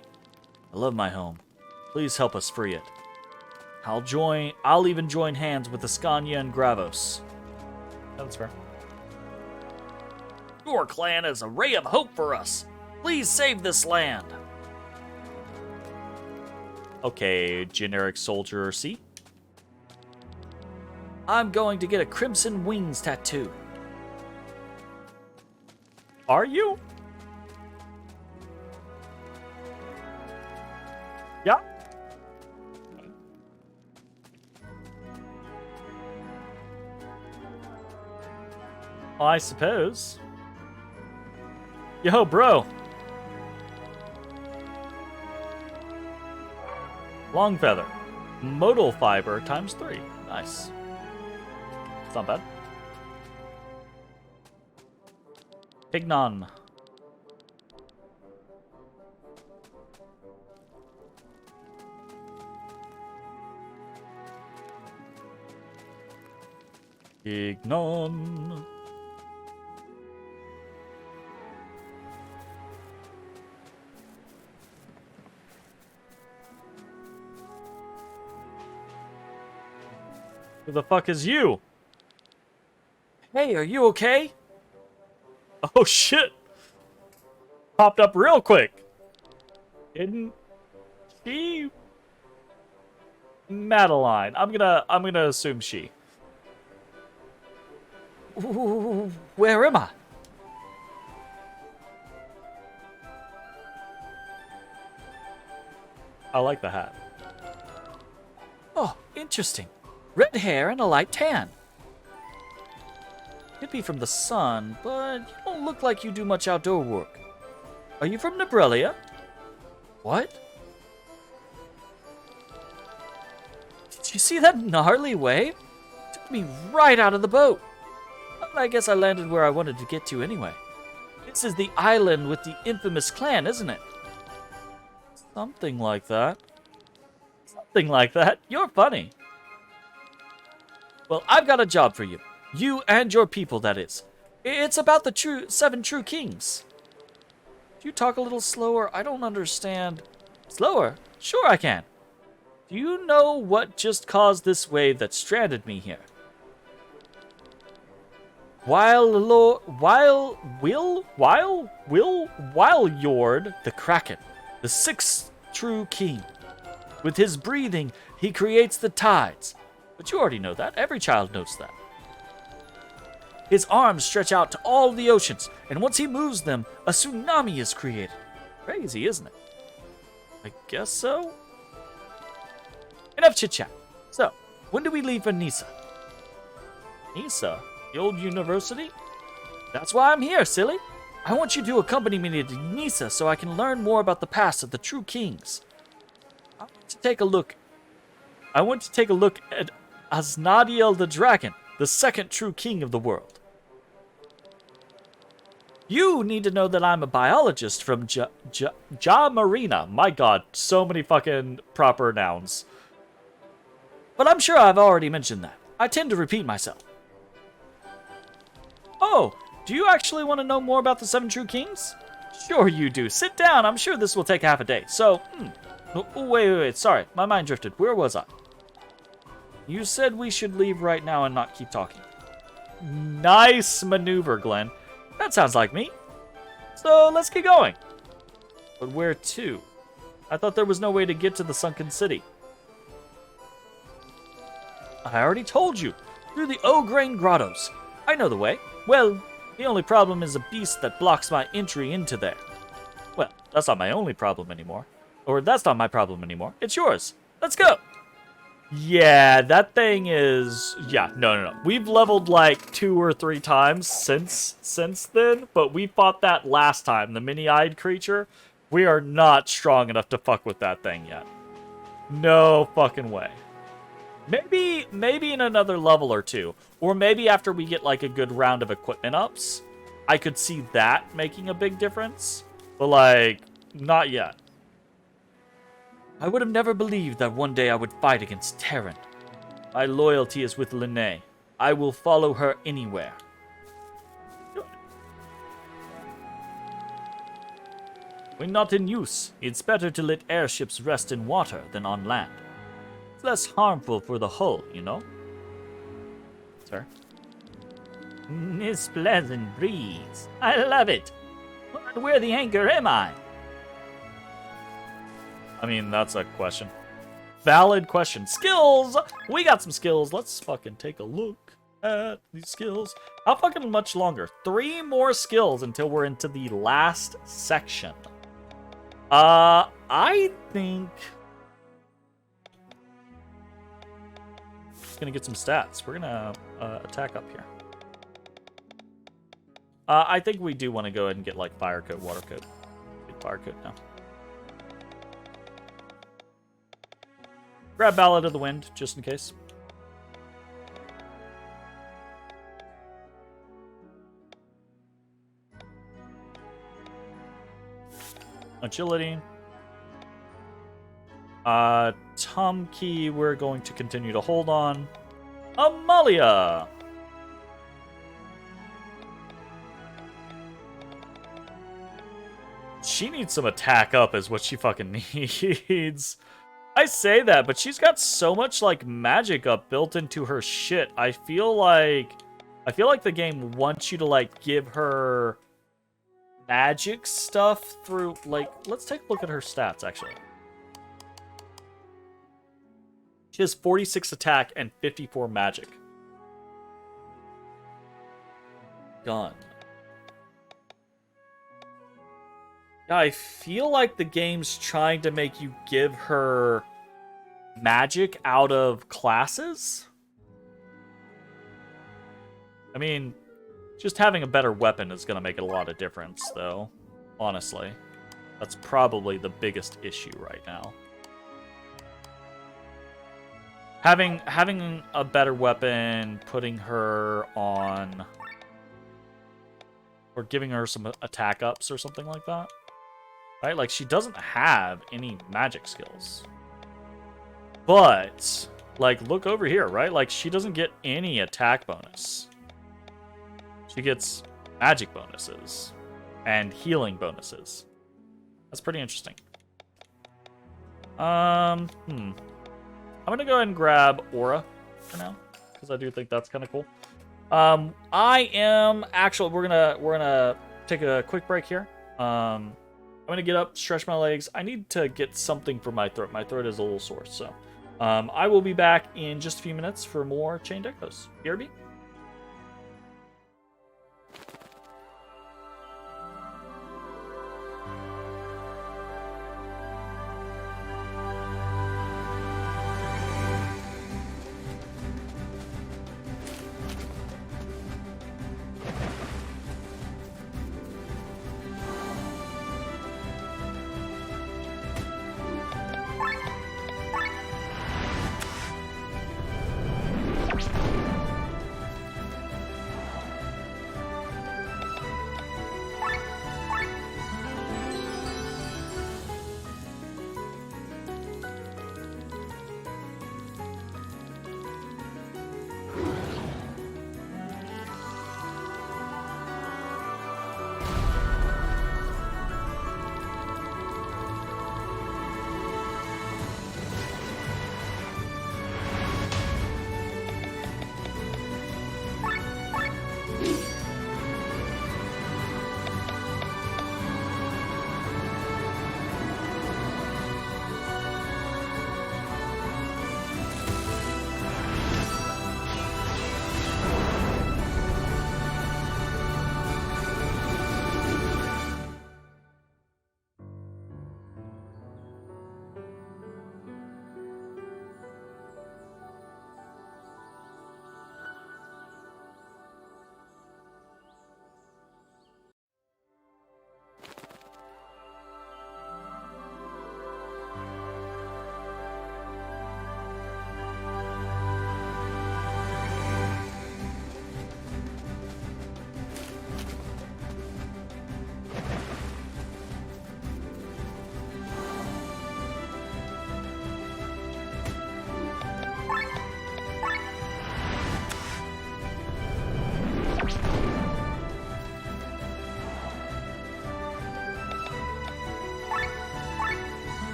I love my home. Please help us free it. I'll even join hands with Ascania and Gravos. That's fair. Your clan is a ray of hope for us. Please save this land. Okay, generic soldier C. I'm going to get a Crimson Wings tattoo. Are you? Yeah. I suppose. Yo, bro. Long feather. Modal fiber times 3. Nice. It's not bad. Pignon. Pignon. Who the fuck is you? Hey, are you okay? Oh shit! Popped up real quick. Didn't she? Madeline. I'm gonna assume she. Ooh, where am I? I like the hat. Oh, interesting. Red hair and a light tan. Could be from the sun, but you don't look like you do much outdoor work. Are you from Nebrelia? What? Did you see that gnarly wave? It took me right out of the boat. But I guess I landed where I wanted to get to anyway. This is the island with the infamous clan, isn't it? Something like that. Something like that. You're funny. Well, I've got a job for you. You and your people, that is. It's about the 7 true kings. Do you talk a little slower? I don't understand. Slower? Sure I can. Do you know what just caused this wave that stranded me here? Yord the Kraken, the 6th true king. With his breathing, he creates the tides. But you already know that. Every child knows that. His arms stretch out to all the oceans, and once he moves them, a tsunami is created. Crazy, isn't it? I guess so. Enough chit-chat. So, when do we leave for Nisa? Nisa? The old university? That's why I'm here, silly. I want you to accompany me to Nisa so I can learn more about the past of the true kings. I want to take a look at Asnadiel the dragon, the second true king of the world. You need to know that I'm a biologist from Ja Marina. My god, so many fucking proper nouns. But I'm sure I've already mentioned that. I tend to repeat myself. Oh, do you actually want to know more about the 7 true kings? Sure you do. Sit down. I'm sure this will take half a day. So, wait. Sorry, my mind drifted. Where was I? You said we should leave right now and not keep talking. Nice maneuver, Glenn. That sounds like me. So, let's get going. But where to? I thought there was no way to get to the sunken city. I already told you. Through the O'Grain Grottos. I know the way. Well, the only problem is a beast that blocks my entry into there. Well, that's not my only problem anymore. Or that's not my problem anymore. It's yours. Let's go. Yeah, that thing is... Yeah, no. We've leveled like 2 or 3 times since then, but we fought that last time, the mini-eyed creature. We are not strong enough to fuck with that thing yet. No fucking way. Maybe in another level or 2. Or maybe after we get like a good round of equipment ups. I could see that making a big difference. But like, not yet. I would have never believed that one day I would fight against Terran. My loyalty is with Linnae. I will follow her anywhere. When not in use, it's better to let airships rest in water than on land. It's less harmful for the hull, you know? Sir? This pleasant breeze. I love it. But where the anchor am I? I mean, that's a question. Valid question. Skills! We got some skills. Let's fucking take a look at these skills. How fucking much longer? 3 more skills until we're into the last section. I think... Gonna get some stats. We're gonna attack up here. I think we do want to go ahead and get like fire coat, water coat. Get fire coat now. Grab Ballad of the Wind, just in case. Agility. Tumkey, we're going to continue to hold on. Amalia! She needs some attack up is what she fucking needs. I say that, but she's got so much like magic up built into her shit. I feel like the game wants you to like give her magic stuff through like, let's take a look at her stats actually. She has 46 attack and 54 magic. Gun. Yeah, I feel like the game's trying to make you give her magic out of classes. I mean, just having a better weapon is going to make a lot of difference, though. Honestly. That's probably the biggest issue right now. Having a better weapon, putting her on... Or giving her some attack ups or something like that. Right? Like, she doesn't have any magic skills. But, like, look over here, right? Like, she doesn't get any attack bonus. She gets magic bonuses. And healing bonuses. That's pretty interesting. I'm gonna go ahead and grab Aura for now. Because I do think that's kind of cool. I am... Actually, we're gonna take a quick break here. I'm gonna get up, stretch my legs. I need to get something for my throat. My throat is a little sore, so I will be back in just a few minutes for more Chained Echoes. BRB.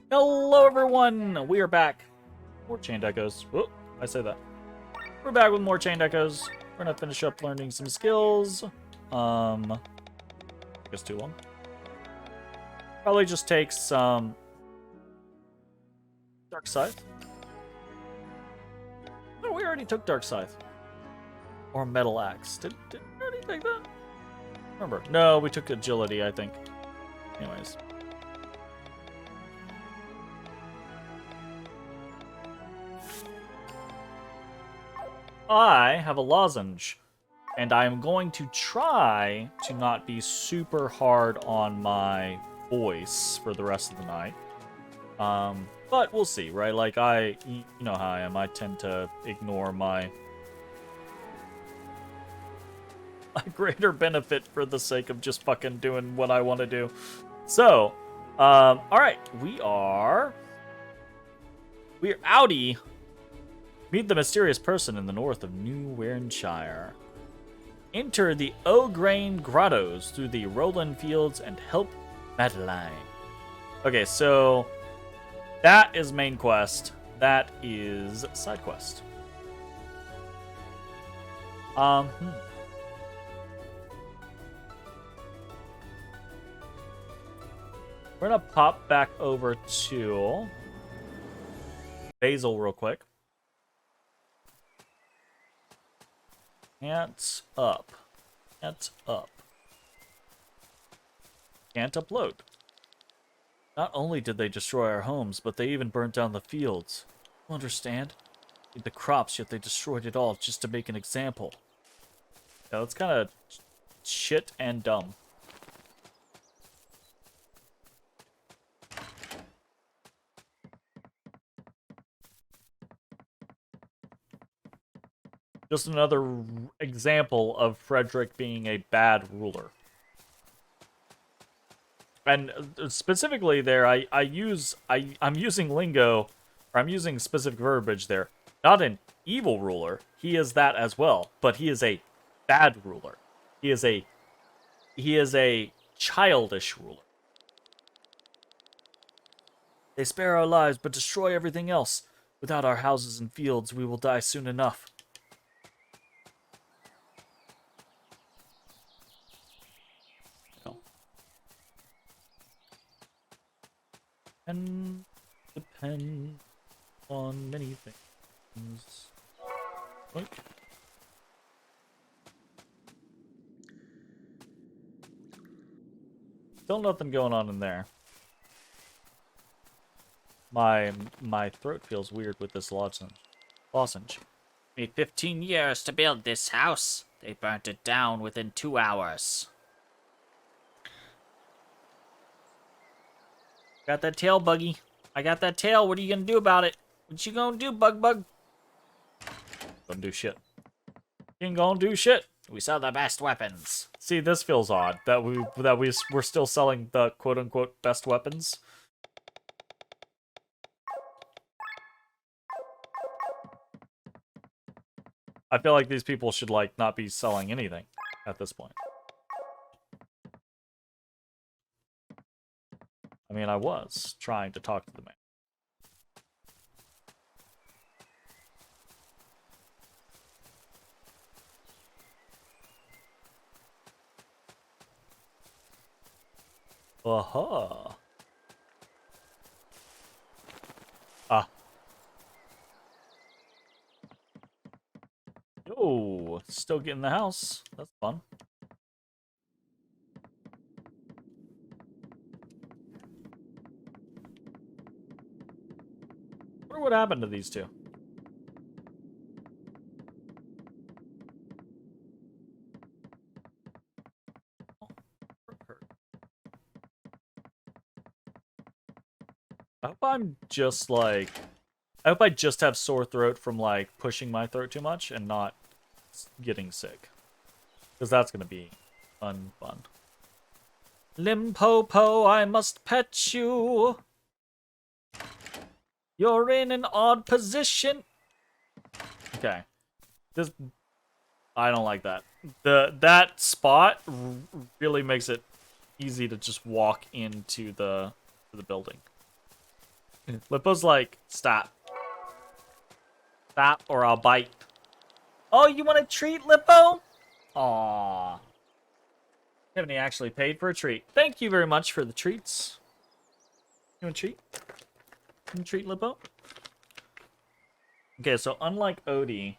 Hello, everyone! We are back. More chained echoes. Whoop, I say that. We're back with more chained echoes. We're gonna finish up learning some skills. I guess too long. Probably just take some Dark Scythe. No, we already took Dark Scythe. Or Metal Axe. Did we already take that? Remember? No, we took Agility, I think. Anyways. I have a lozenge, and I'm going to try to not be super hard on my voice for the rest of the night. But we'll see, right? Like, you know how I am. I tend to ignore my greater benefit for the sake of just fucking doing what I want to do. So, alright, we are outie. Meet the mysterious person in the north of New Warrenshire. Enter the O'Grain Grottos through the Roland Fields and help Madeline. Okay, so that is main quest. That is side quest. We're gonna pop back over to Basil real quick. Hands up. Hands up. Can't upload. Not only did they destroy our homes, but they even burnt down the fields. You understand? The crops, yet they destroyed it all just to make an example. Yeah, that's kind of shit and dumb. Just another example of Frederick being a bad ruler. And specifically there, I'm using lingo, or I'm using specific verbiage there. Not an evil ruler. He is that as well, but he is a bad ruler. He is a childish ruler. They spare our lives, but destroy everything else. Without our houses and fields, we will die soon enough. And depend on many things. What? Still nothing going on in there. My throat feels weird with this lozenge. Me 15 years to build this house. They burnt it down within 2 hours. Got that tail, Buggy. I got that tail. What are you gonna do about it? What you gonna do, Bug? Gonna do shit. You ain't gonna do shit. We sell the best weapons. See, this feels odd that we're still selling the quote unquote best weapons. I feel like these people should like not be selling anything at this point. I mean, I was trying to talk to the man. Aha. Ah. Yo, still getting the house. That's fun. Wonder what happened to these two. I hope I'm just like... I hope I just have sore throat from like pushing my throat too much and not getting sick. Because that's going to be unfun. Limpopo, I must pet you. You're in an odd position. Okay. This... I don't like that. That spot really makes it easy to just walk into the building. Lippo's like, stop. Stop or I'll bite. Oh, you want a treat, Lippo? Aww. Tiffany actually paid for a treat. Thank you very much for the treats. You want a treat? You want a treat, Lippo? Okay, so unlike Odie,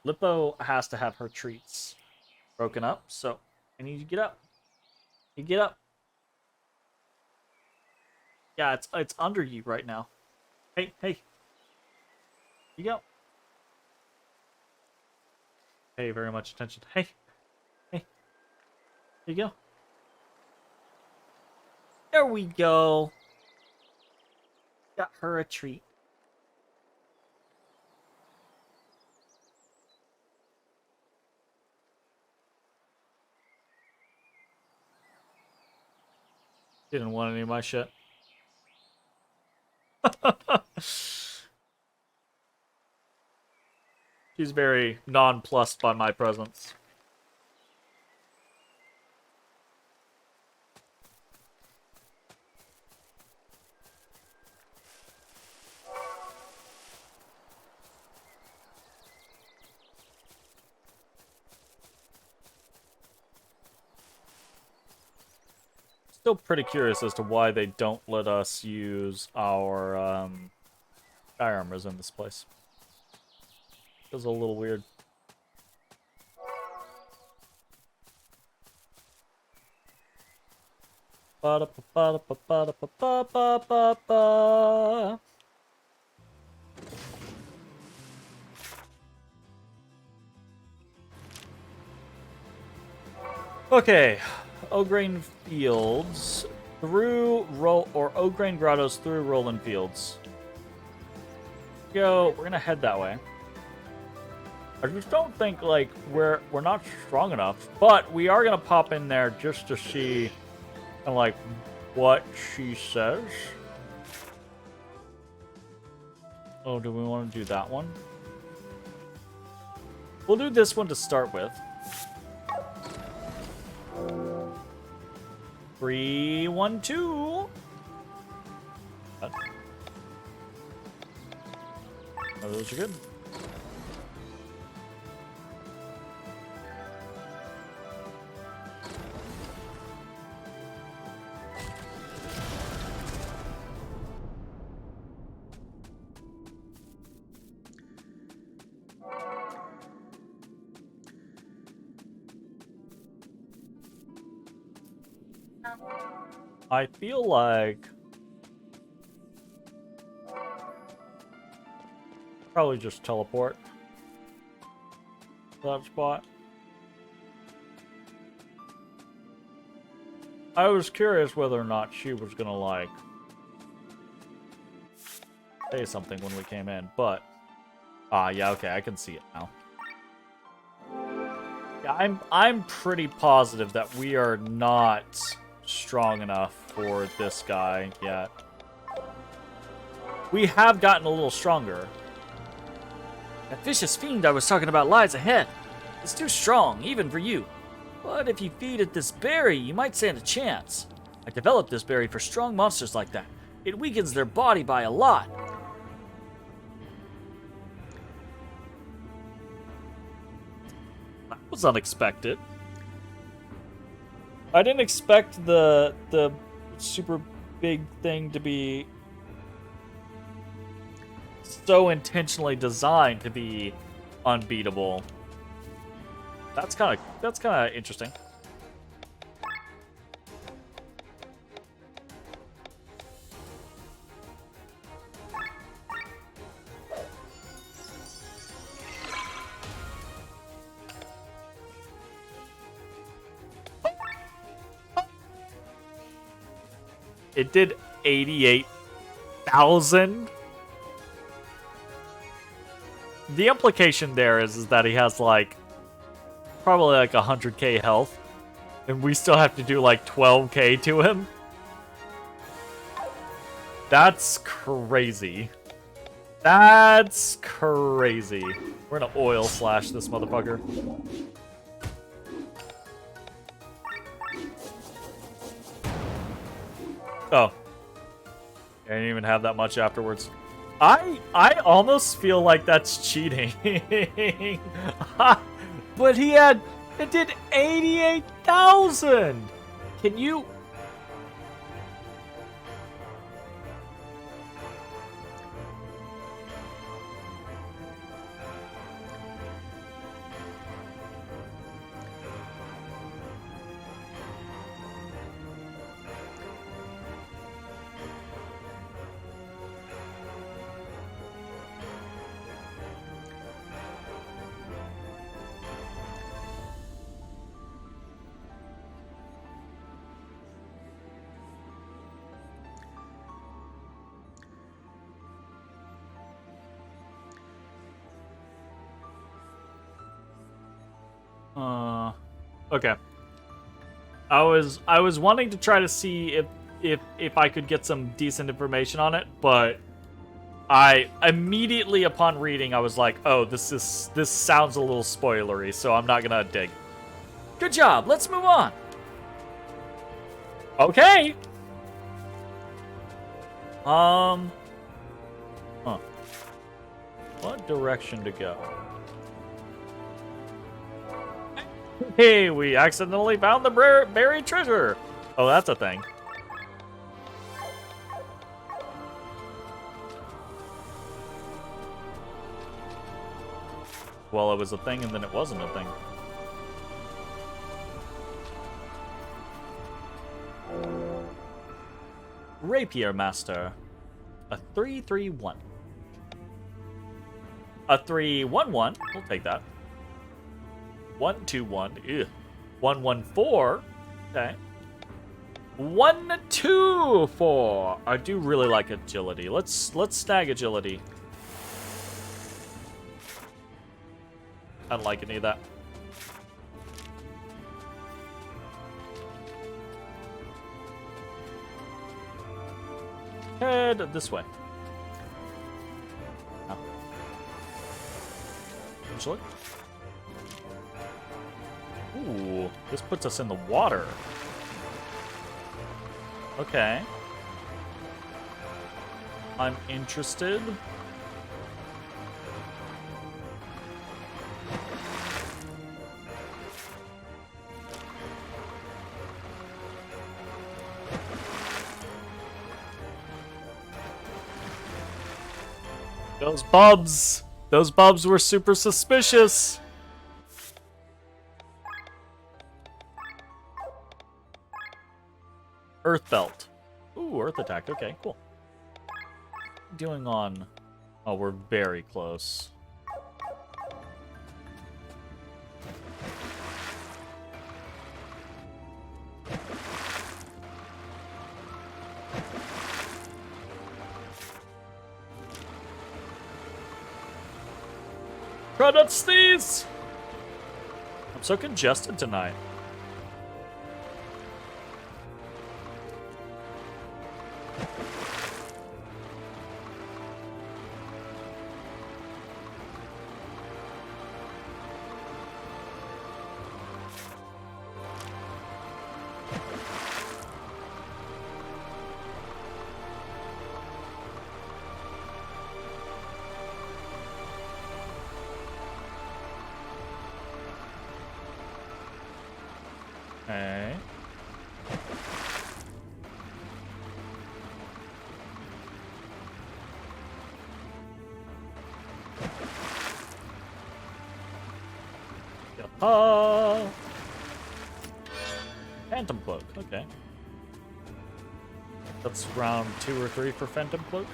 Lippo has to have her treats broken up, so I need you to get up. You get up. Yeah, it's under you right now. Hey, hey. You go. Pay very much attention. Hey. Hey. Here you go. There we go. Got her a treat. Didn't want any of my shit. She's very nonplussed by my presence. Still pretty curious as to why they don't let us use our sky armors in this place. Feels a little weird. Ba-da-ba-ba-da-ba-ba-ba-ba-ba. Okay, O'Grain Fields through O'Grain Grottos through Roland Fields. We're gonna head that way. I just don't think like we're not strong enough, but we are gonna pop in there just to see kind of like what she says. Oh, do we want to do that one? We'll do this one to start with. 3, 1, 2. Oh, those are good. I feel like probably just teleport to that spot. I was curious whether or not she was gonna like say something when we came in, but yeah, okay, I can see it now. Yeah, I'm pretty positive that we are not strong enough for this guy yet. We have gotten a little stronger. That vicious fiend I was talking about lies ahead. It's too strong, even for you. But if you feed it this berry, you might stand a chance. I developed this berry for strong monsters like that. It weakens their body by a lot. That was unexpected. I didn't expect the super big thing to be so intentionally designed to be unbeatable. That's kind of interesting. It did 88,000. The implication there is that he has like probably like 100k health, and we still have to do like 12k to him. That's crazy. That's crazy. We're gonna oil slash this motherfucker. Oh. I didn't even have that much afterwards. I almost feel like that's cheating. But it did 88,000. Can you? Okay. I was wanting to try to see if I could get some decent information on it, but I immediately upon reading I was like, oh, this sounds a little spoilery, so I'm not gonna dig. Good job. Let's move on. Okay. Huh. What direction to go? Hey, we accidentally found the buried treasure. Oh, that's a thing. Well, it was a thing and then it wasn't a thing. Rapier Master. A 3/3/1. A 3/1/1. We'll take that. 1/2/1. Ew. 1/1/4. Okay. 1/2/4. I do really like agility. Let's snag agility. I don't like any of that. Head this way. Oh. Actually. Ooh, this puts us in the water. Okay. I'm interested. Those bubs were super suspicious. Earth belt. Ooh, earth attack. Okay, cool. Doing on... Oh, we're very close. Credits these! I'm so congested tonight. Okay. Phantom Cloak, okay. That's round 2 or 3 for Phantom Cloak.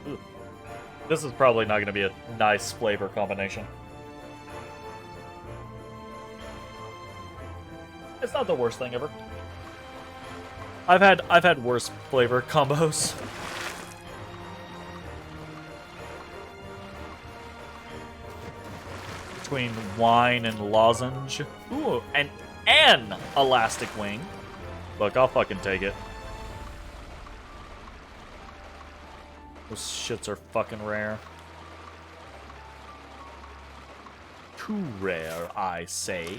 Ooh. This is probably not going to be a nice flavor combination. It's not the worst thing ever. I've had worse flavor combos. Between wine and lozenge. Ooh, and elastic wing. Look, I'll fucking take it. Those shits are fucking rare. Too rare, I say.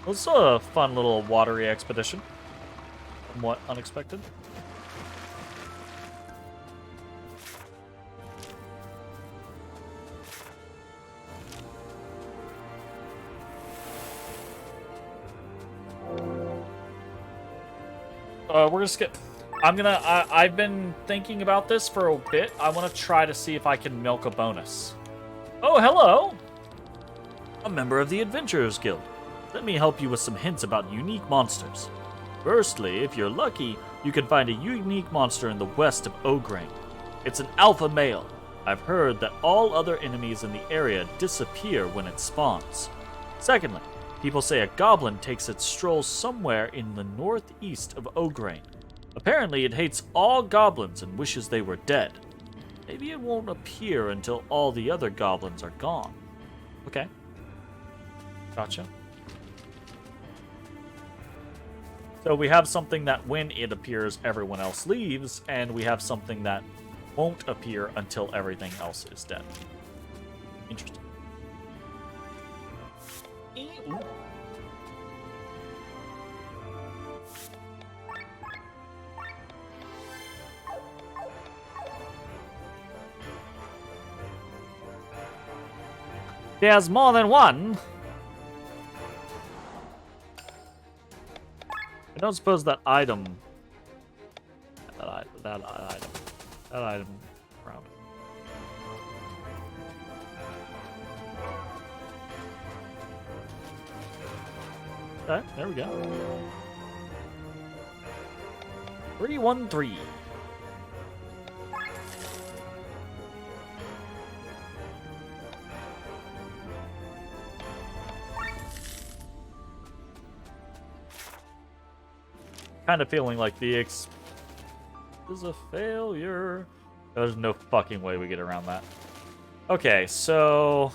This is a fun little watery expedition. Somewhat unexpected. We're gonna skip. I've been thinking about this for a bit. I want to try to see if I can milk a bonus. Oh, hello! A member of the Adventurers Guild. Let me help you with some hints about unique monsters. Firstly, if you're lucky, you can find a unique monster in the west of O'Grain. It's an alpha male. I've heard that all other enemies in the area disappear when it spawns. Secondly, people say a goblin takes its stroll somewhere in the northeast of O'Grain. Apparently, it hates all goblins and wishes they were dead. Maybe it won't appear until all the other goblins are gone. Okay. Gotcha. So we have something that when it appears, everyone else leaves, and we have something that won't appear until everything else is dead. Interesting. Ooh. There's more than one. I don't suppose that item. That item around. Okay, there we go. 313. Kind of feeling like the is a failure. There's no fucking way we get around that. Okay, so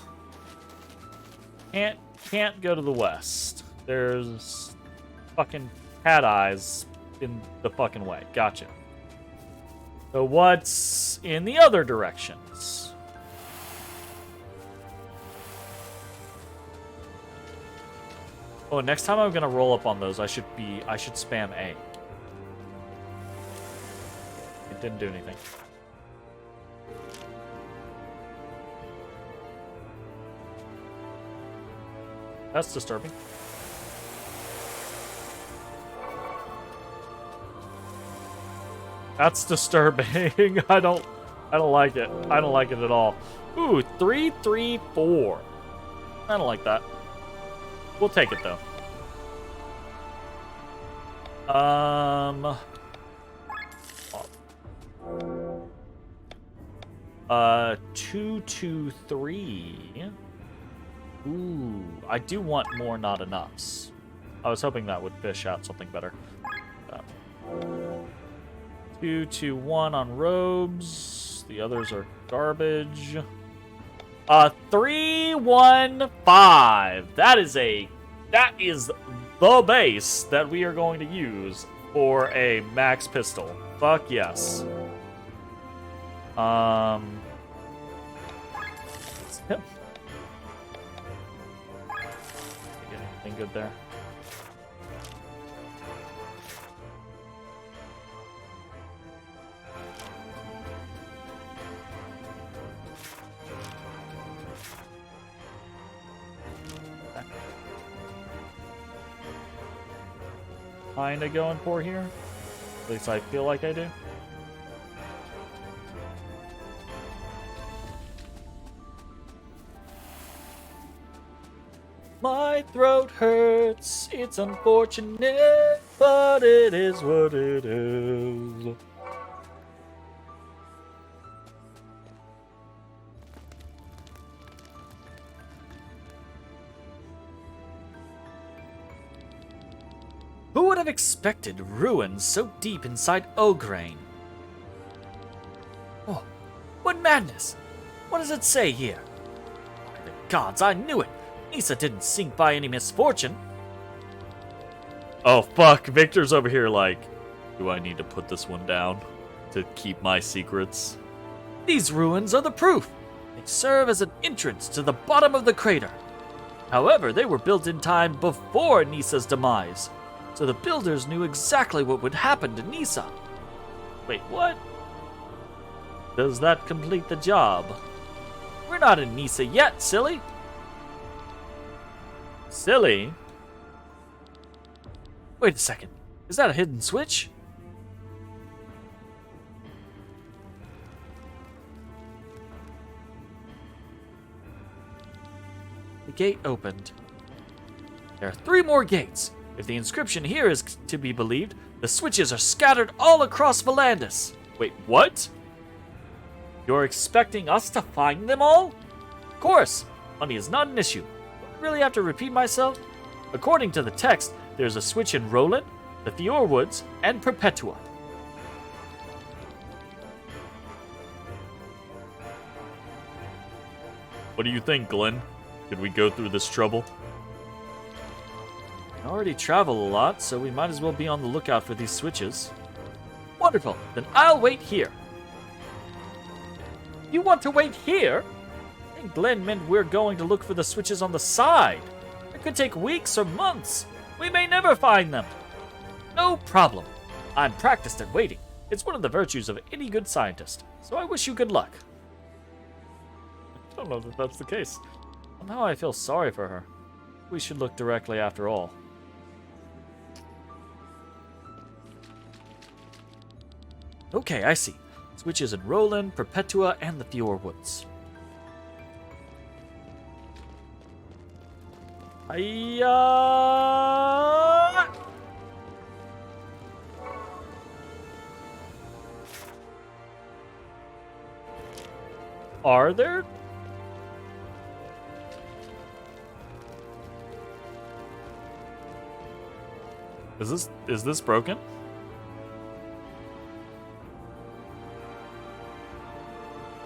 can't go to the west. There's fucking cat eyes in the fucking way. Gotcha. So what's in the other directions? Oh, next time I'm gonna roll up on those, I should spam A. It didn't do anything. That's disturbing. That's disturbing. I don't like it. I don't like it at all. Ooh, 334. I don't like that. We'll take it though. 223. Ooh, I do want more not enoughs. I was hoping that would fish out something better. 221 on robes. The others are garbage. 315. That is the base that we are going to use for a max pistol. Fuck yes. Yep. Get anything good there? Kinda going for here. At least I feel like I do. My throat hurts. It's unfortunate, but it is what it is. Who would have expected ruins so deep inside O'Grain? Oh, what madness! What does it say here? By the gods, I knew it! Nisa didn't sink by any misfortune. Oh, fuck. Victor's over here like, do I need to put this one down to keep my secrets? These ruins are the proof. They serve as an entrance to the bottom of the crater. However, they were built in time before Nisa's demise, so the builders knew exactly what would happen to Nisa. Wait, what? Does that complete the job? We're not in Nisa yet, silly. Silly? Wait a second. Is that a hidden switch? The gate opened. There are 3 more gates. If the inscription here is to be believed, the switches are scattered all across Volandis. Wait, what? You're expecting us to find them all? Of course, money is not an issue. Do I really have to repeat myself? According to the text, there's a switch in Roland, the Fior Woods, and Perpetua. What do you think, Glenn? Could we go through this trouble? I already travel a lot, so we might as well be on the lookout for these switches. Wonderful, then I'll wait here. You want to wait here? I think Glenn meant we're going to look for the switches on the side. It could take weeks or months. We may never find them. No problem. I'm practiced at waiting. It's one of the virtues of any good scientist, so I wish you good luck. I don't know if that's the case. Somehow I feel sorry for her. We should look directly after all. Okay, I see. Switches in Roland, Perpetua, and the Fior Woods. Hiya! Are there? Is this broken?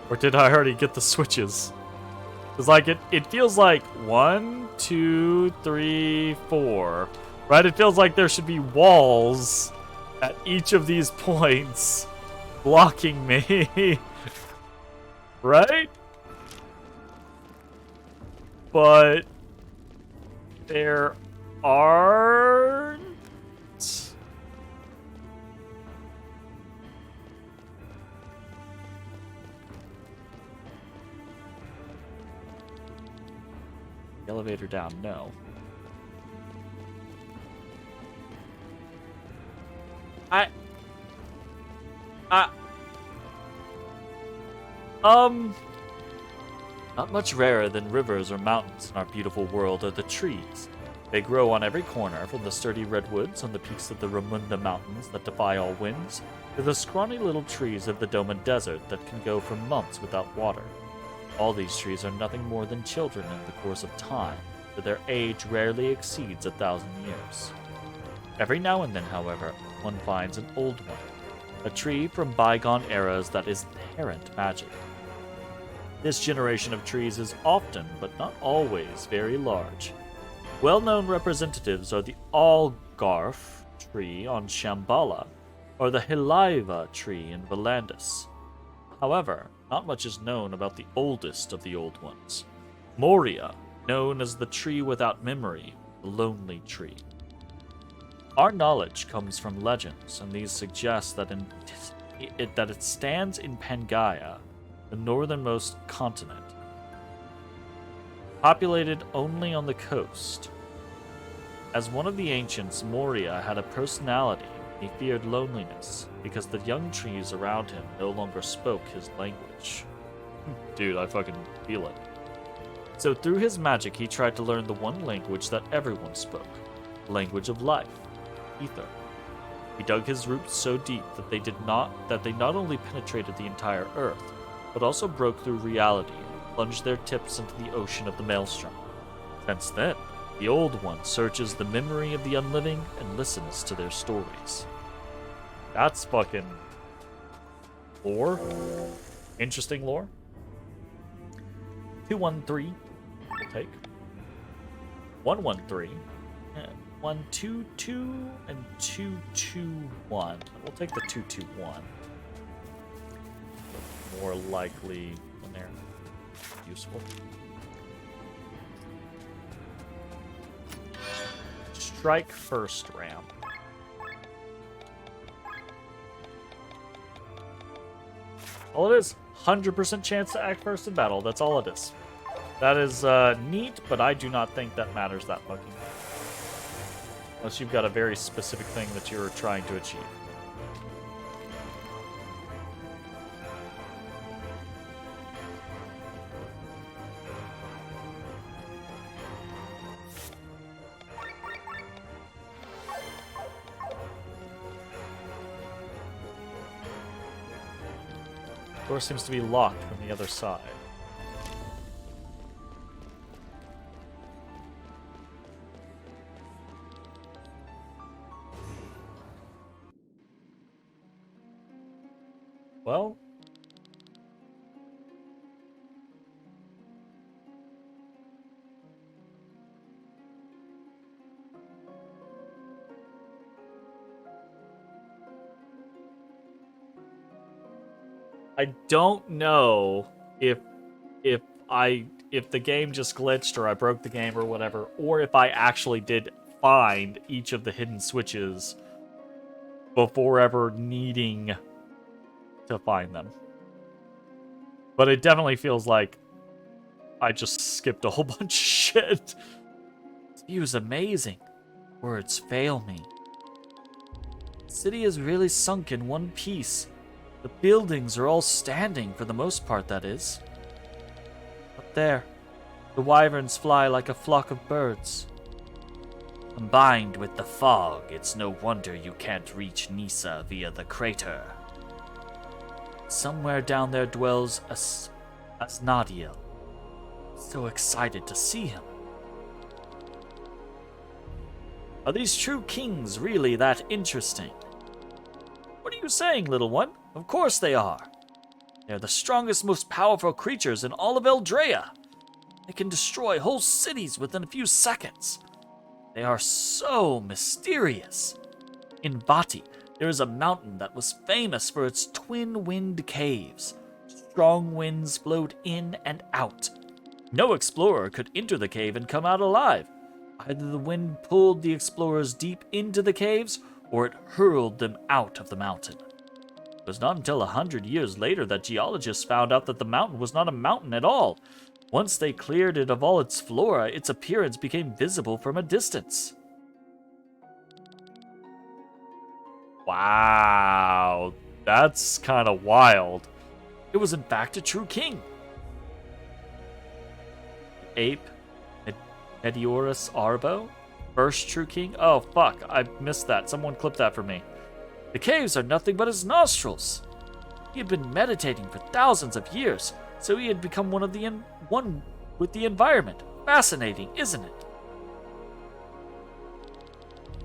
Or did I already get the switches? Because like it feels like 1, 2, 3, 4. Right? It feels like there should be walls at each of these points blocking me. Right? But there aren't. Elevator down, no. Not much rarer than rivers or mountains in our beautiful world are the trees. They grow on every corner, from the sturdy redwoods on the peaks of the Ramunda Mountains that defy all winds, to the scrawny little trees of the Doma Desert that can go for months without water. All these trees are nothing more than children in the course of time, for their age rarely exceeds 1,000 years. Every now and then, however, one finds an old one, a tree from bygone eras that is inherent magic. This generation of trees is often, but not always, very large. Well-known representatives are the Algarth tree on Shambhala, or the Hilaiva tree in Volandis. However, not much is known about the oldest of the old ones, Moria, known as the tree without memory, the lonely tree. Our knowledge comes from legends, and these suggest that it stands in Pangaea, the northernmost continent, populated only on the coast. As one of the ancients, Moria had a personality. He feared loneliness because the young trees around him no longer spoke his language. Dude, I fucking feel it. So through his magic, he tried to learn the one language that everyone spoke, the language of life, ether. He dug his roots so deep that they not only penetrated the entire earth, but also broke through reality and plunged their tips into the ocean of the maelstrom. Since then, the Old One searches the memory of the unliving and listens to their stories. That's fucking lore. Interesting lore. 213, we'll take. 113. 122 and 221. We'll take the 221. More likely when they're useful. Strike first ramp. All it is, 100% chance to act first in battle. That's all it is. That is neat, but I do not think that matters that fucking much. Unless you've got a very specific thing that you're trying to achieve. Door seems to be locked from the other side. Well, I don't know if the game just glitched or I broke the game or whatever, or if I actually did find each of the hidden switches before ever needing to find them. But it definitely feels like I just skipped a whole bunch of shit. This view is amazing. Words fail me. The city is really sunk in one piece. The buildings are all standing, for the most part, that is. Up there, the wyverns fly like a flock of birds. Combined with the fog, it's no wonder you can't reach Nisa via the crater. Somewhere down there dwells Asnadiel. So excited to see him. Are these true kings really that interesting? What are you saying, little one? Of course they are. They're the strongest, most powerful creatures in all of Eldrea. They can destroy whole cities within a few seconds. They are so mysterious. In Vati, there is a mountain that was famous for its twin-wind caves. Strong winds flowed in and out. No explorer could enter the cave and come out alive. Either the wind pulled the explorers deep into the caves, or it hurled them out of the mountain. It was not until 100 years later that geologists found out that the mountain was not a mountain at all. Once they cleared it of all its flora, its appearance became visible from a distance. Wow, that's kind of wild. It was in fact a true king. Ape, Mediorus Arbo, first true king. Oh fuck, I missed that. Someone clip that for me. The caves are nothing but his nostrils. He had been meditating for thousands of years, so he had become one with the environment. Fascinating, isn't it?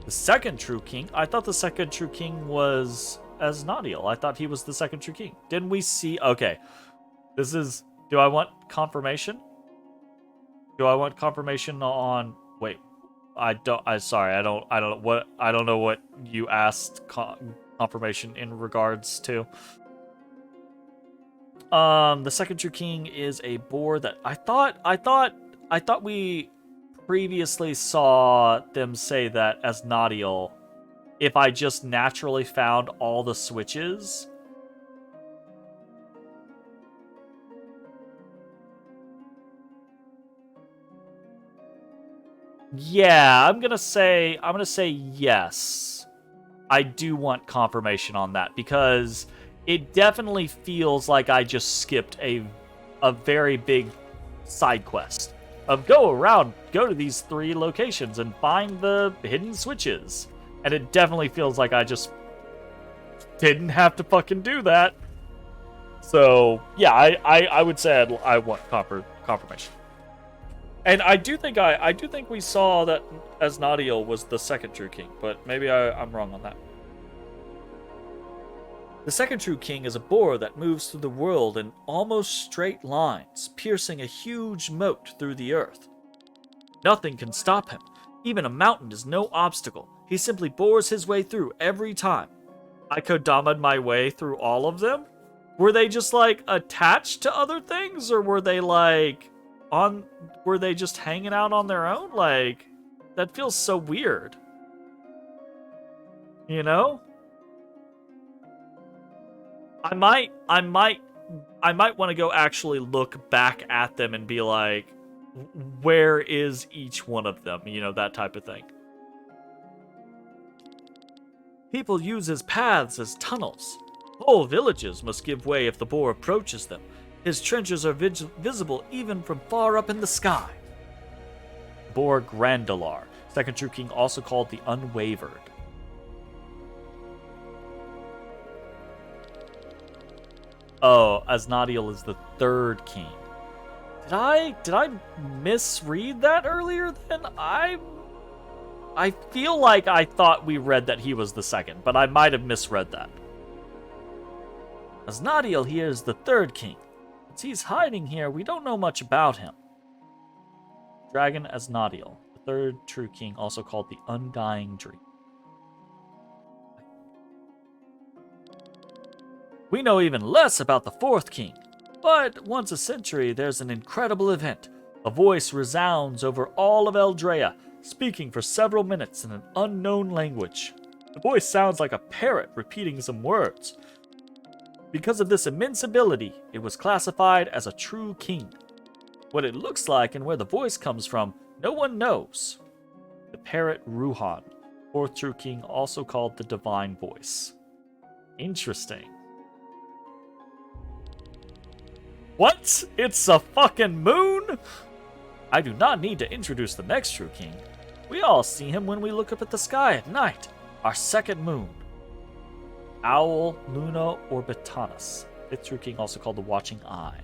The second true king? I thought the second true king was Asnadiel. I thought he was the second true king. Didn't we see? Okay. This is... Do I want confirmation? Do I want confirmation on... Wait. I don't... I don't know what you asked confirmation in regards to. The second true king is a boar that I thought we previously saw them say that as Asnadiel, if I just naturally found all the switches. Yeah, I'm gonna say yes. I do want confirmation on that because it definitely feels like I just skipped a very big side quest of go to these 3 locations and find the hidden switches. And it definitely feels like I just didn't have to fucking do that. So, yeah, I would say I want confirmation. And I do think we saw that Asnadiel was the second true king, but maybe I'm wrong on that. The second true king is a boar that moves through the world in almost straight lines, piercing a huge moat through the earth. Nothing can stop him. Even a mountain is no obstacle. He simply bores his way through every time. I Kodama'd my way through all of them? Were they just, like, attached to other things? Or were they, like, were they just hanging out on their own? Like, that feels so weird. You know? I might want to go actually look back at them and be like, where is each one of them? You know, that type of thing. People use his paths as tunnels. Whole villages must give way if the boar approaches them. His trenches are visible even from far up in the sky. Boar Grandalar, second true king, also called the Unwavered. Oh, Asnadiel is the third king. Did I misread that earlier then? I feel like I thought we read that he was the second, but I might have misread that. Asnadiel here is the third king. Since he's hiding here, we don't know much about him. Dragon Asnadiel, the third true king, also called the Undying Dream. We know even less about the fourth king, but once a century there's an incredible event. A voice resounds over all of Eldrea, speaking for several minutes in an unknown language. The voice sounds like a parrot repeating some words. Because of this immense ability, it was classified as a true king. What it looks like and where the voice comes from, no one knows. The parrot Ruhan, fourth true king, also called the Divine Voice. Interesting. What? It's a fucking moon? I do not need to introduce the next true king. We all see him when we look up at the sky at night. Our second moon. Owl Luna Orbitanus, fifth true king, also called the Watching Eye.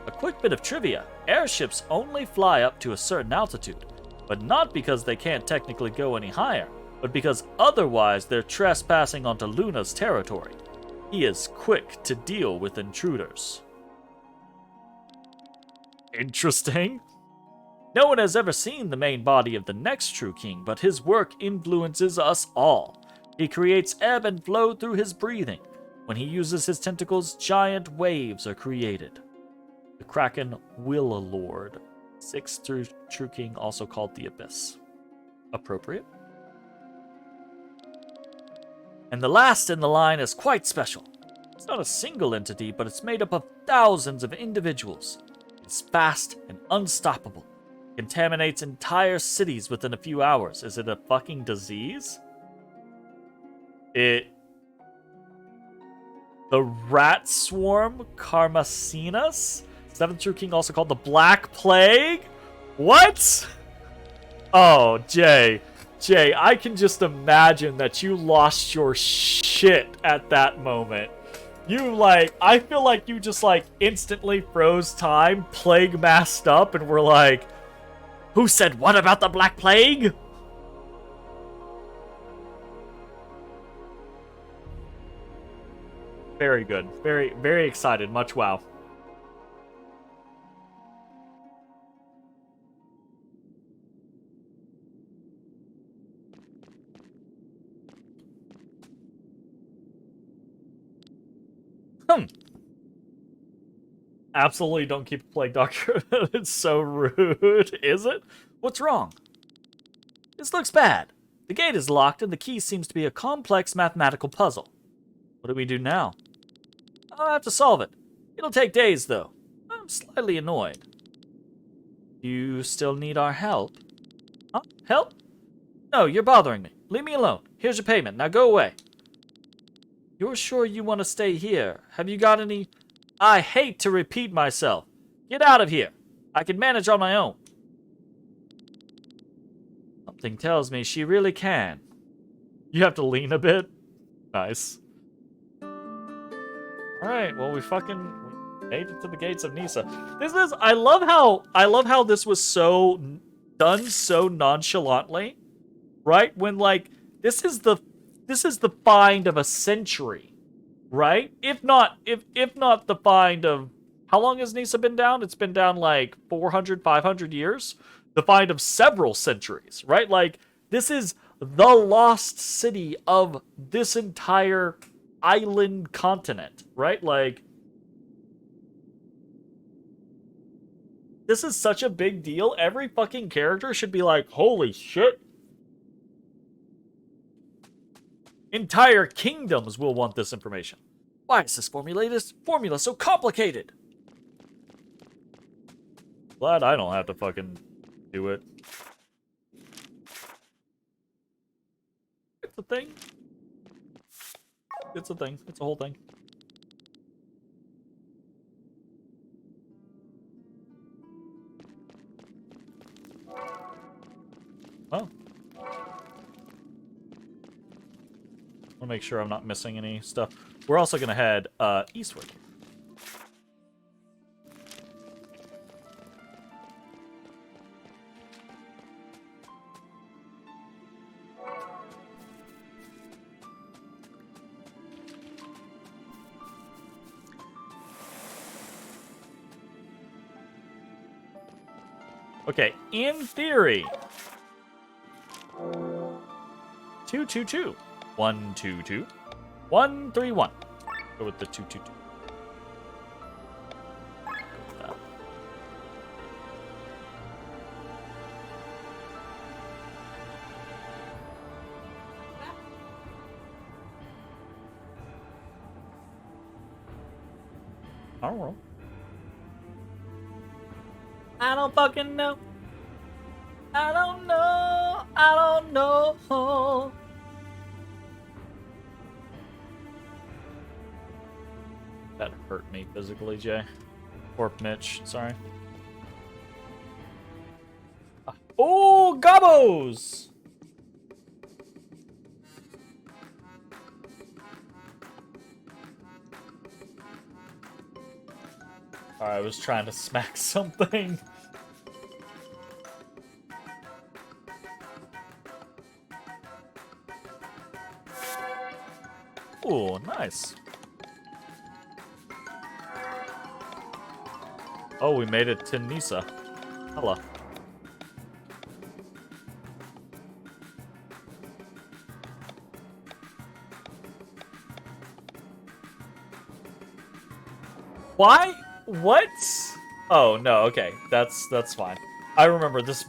A quick bit of trivia. Airships only fly up to a certain altitude, but not because they can't technically go any higher, but because otherwise they're trespassing onto Luna's territory. He is quick to deal with intruders. Interesting. No one has ever seen the main body of the next true king, but his work influences us all. He creates ebb and flow through his breathing. When he uses his tentacles, giant waves are created. The Kraken Willalord, sixth true king, also called the Abyss. Appropriate. And the last in the line is quite special. It's not a single entity, but it's made up of thousands of individuals. It's fast and unstoppable. Contaminates entire cities within a few hours. Is it a fucking disease? The rat swarm Karmasinus, seventh true king, also called the Black Plague? What? Oh, Jay, I can just imagine that you lost your shit at that moment. I feel like you just, instantly froze time, plague masked up, and were like, who said what about the Black Plague? Very good. Very, very excited. Much wow. Absolutely don't keep a plague doctor. It's so rude. Is it? What's wrong? This looks bad. The gate is locked and the key seems to be a complex mathematical puzzle. What do we do now? I'll have to solve it. It'll take days, though. I'm slightly annoyed. You still need our help? Huh? Help? No, you're bothering me. Leave me alone. Here's your payment. Now go away. You're sure you want to stay here? Have you got any... I hate to repeat myself. Get out of here. I can manage on my own. Something tells me she really can. You have to lean a bit? Nice. Alright, well we made it to the gates of Nisa. I love how this was done so nonchalantly. Right? When this is the find of a century. Right? If not the find of How long has Nisa been down? It's been down like 400, 500 years. Defined of several centuries, right? Like, this is the lost city of this entire island continent, right? Like, this is such a big deal. Every fucking character should be like, holy shit. Entire kingdoms will want this information. Why is this formula so complicated? Glad I don't have to fucking do it. It's a thing. It's a thing. It's a whole thing. Oh. I want to make sure I'm not missing any stuff. We're also going to head eastward. Okay, in theory. 222. 122. 131. Go with the 222. Go with that. I don't know. I don't fucking know. I don't know. I don't know. That hurt me physically, Jay. Or Mitch, sorry. Oh, gobos! Alright, I was trying to smack something. Ooh, nice. Oh, we made it to Nisa. Hello. Why? What? Oh, no, okay. That's fine. I remember this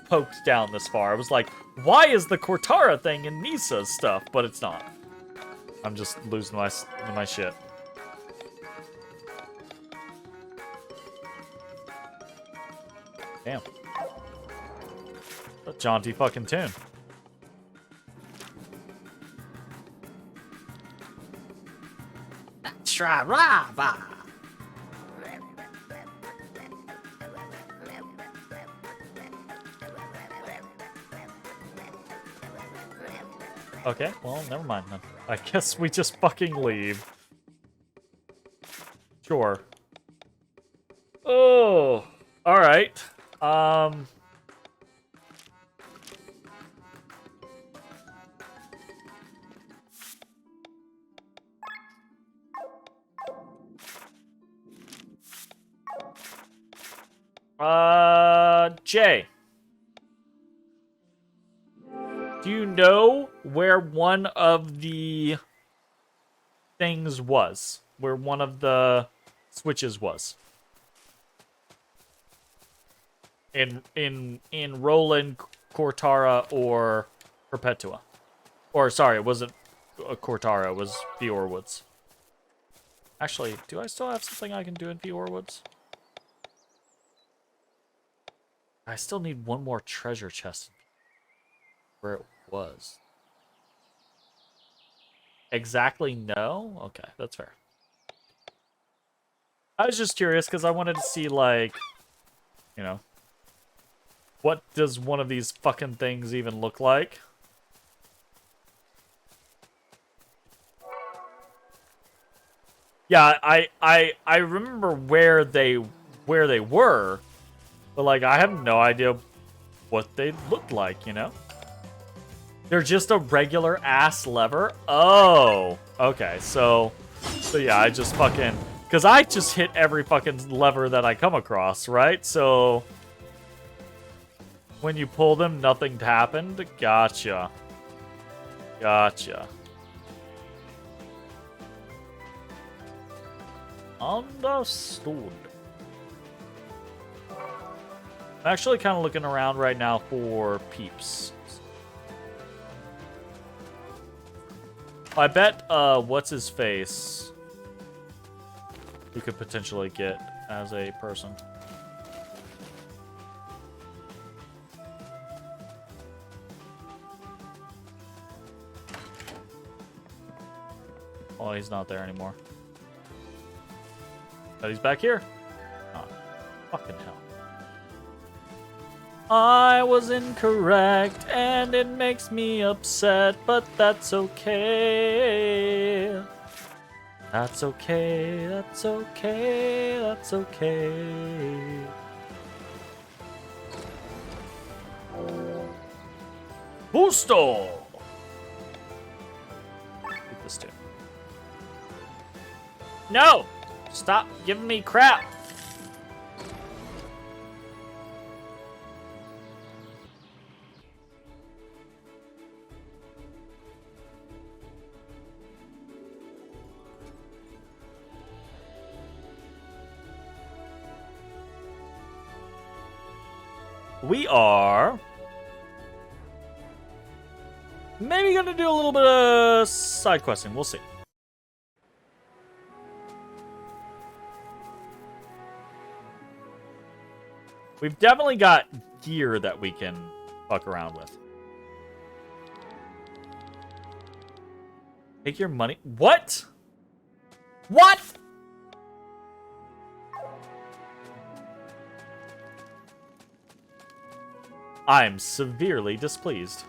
poked down this far. I was like, why is the Cortara thing in Nisa's stuff? But it's not. I'm just losing my shit. Damn. A jaunty fucking tune. Tra-ra-ba. Okay, well, never mind then. I guess we just fucking leave. Sure. Oh, alright. Jay. Do you know where one of the things was? Where one of the switches was? In Roland, Cortara, or Perpetua? Or, sorry, it wasn't Cortara, it was Fior Woods. Actually, do I still have something I can do in Fior Woods? I still need one more treasure chest. Where it was. Exactly no? Okay, that's fair. I was just curious because I wanted to see, like, you know, what does one of these fucking things even look like? Yeah, I remember where they were, but like I have no idea what they looked like, you know? They're just a regular ass lever? Oh, okay. So yeah, I just fucking Because I just hit every fucking lever that I come across, right? So when you pull them, nothing happened? Gotcha. Gotcha. Understood. I'm actually kind of looking around right now for peeps. I bet, what's his face? We could potentially get as a person. Oh, he's not there anymore. But he's back here. Oh, fucking hell. I was incorrect, and it makes me upset, but that's okay. That's okay, that's okay, that's okay. Boosto! Take this too. No! Stop giving me crap! We are maybe gonna do a little bit of side questing. We'll see. We've definitely got gear that we can fuck around with. Take your money. What? What? I'm severely displeased.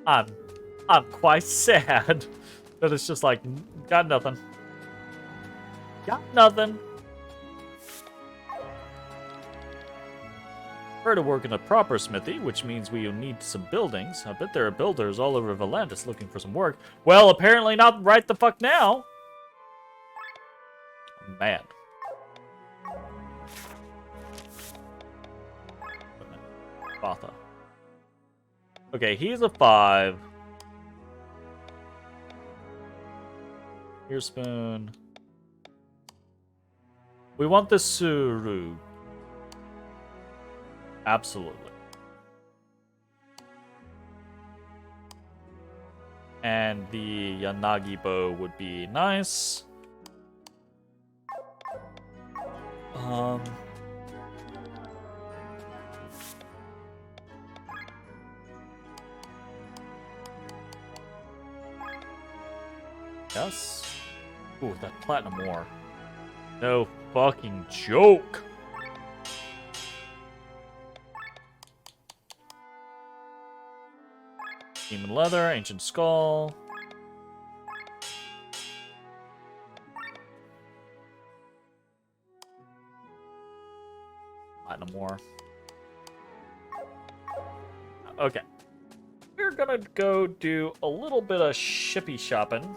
I'm quite sad that it's just like, got nothing. Got nothing. Prefer to work in a proper smithy, which means we need some buildings. I bet there are builders all over Valandis looking for some work. Well, apparently not right the fuck now. I'm mad. Batha. Okay, he's a 5. Here's spoon. We want the Suru. Absolutely. And the Yanagi bow would be nice. Yes. Ooh, that platinum ore. No fucking joke. Demon leather, ancient skull. Platinum ore. Okay. We're gonna go do a little bit of shippy shopping.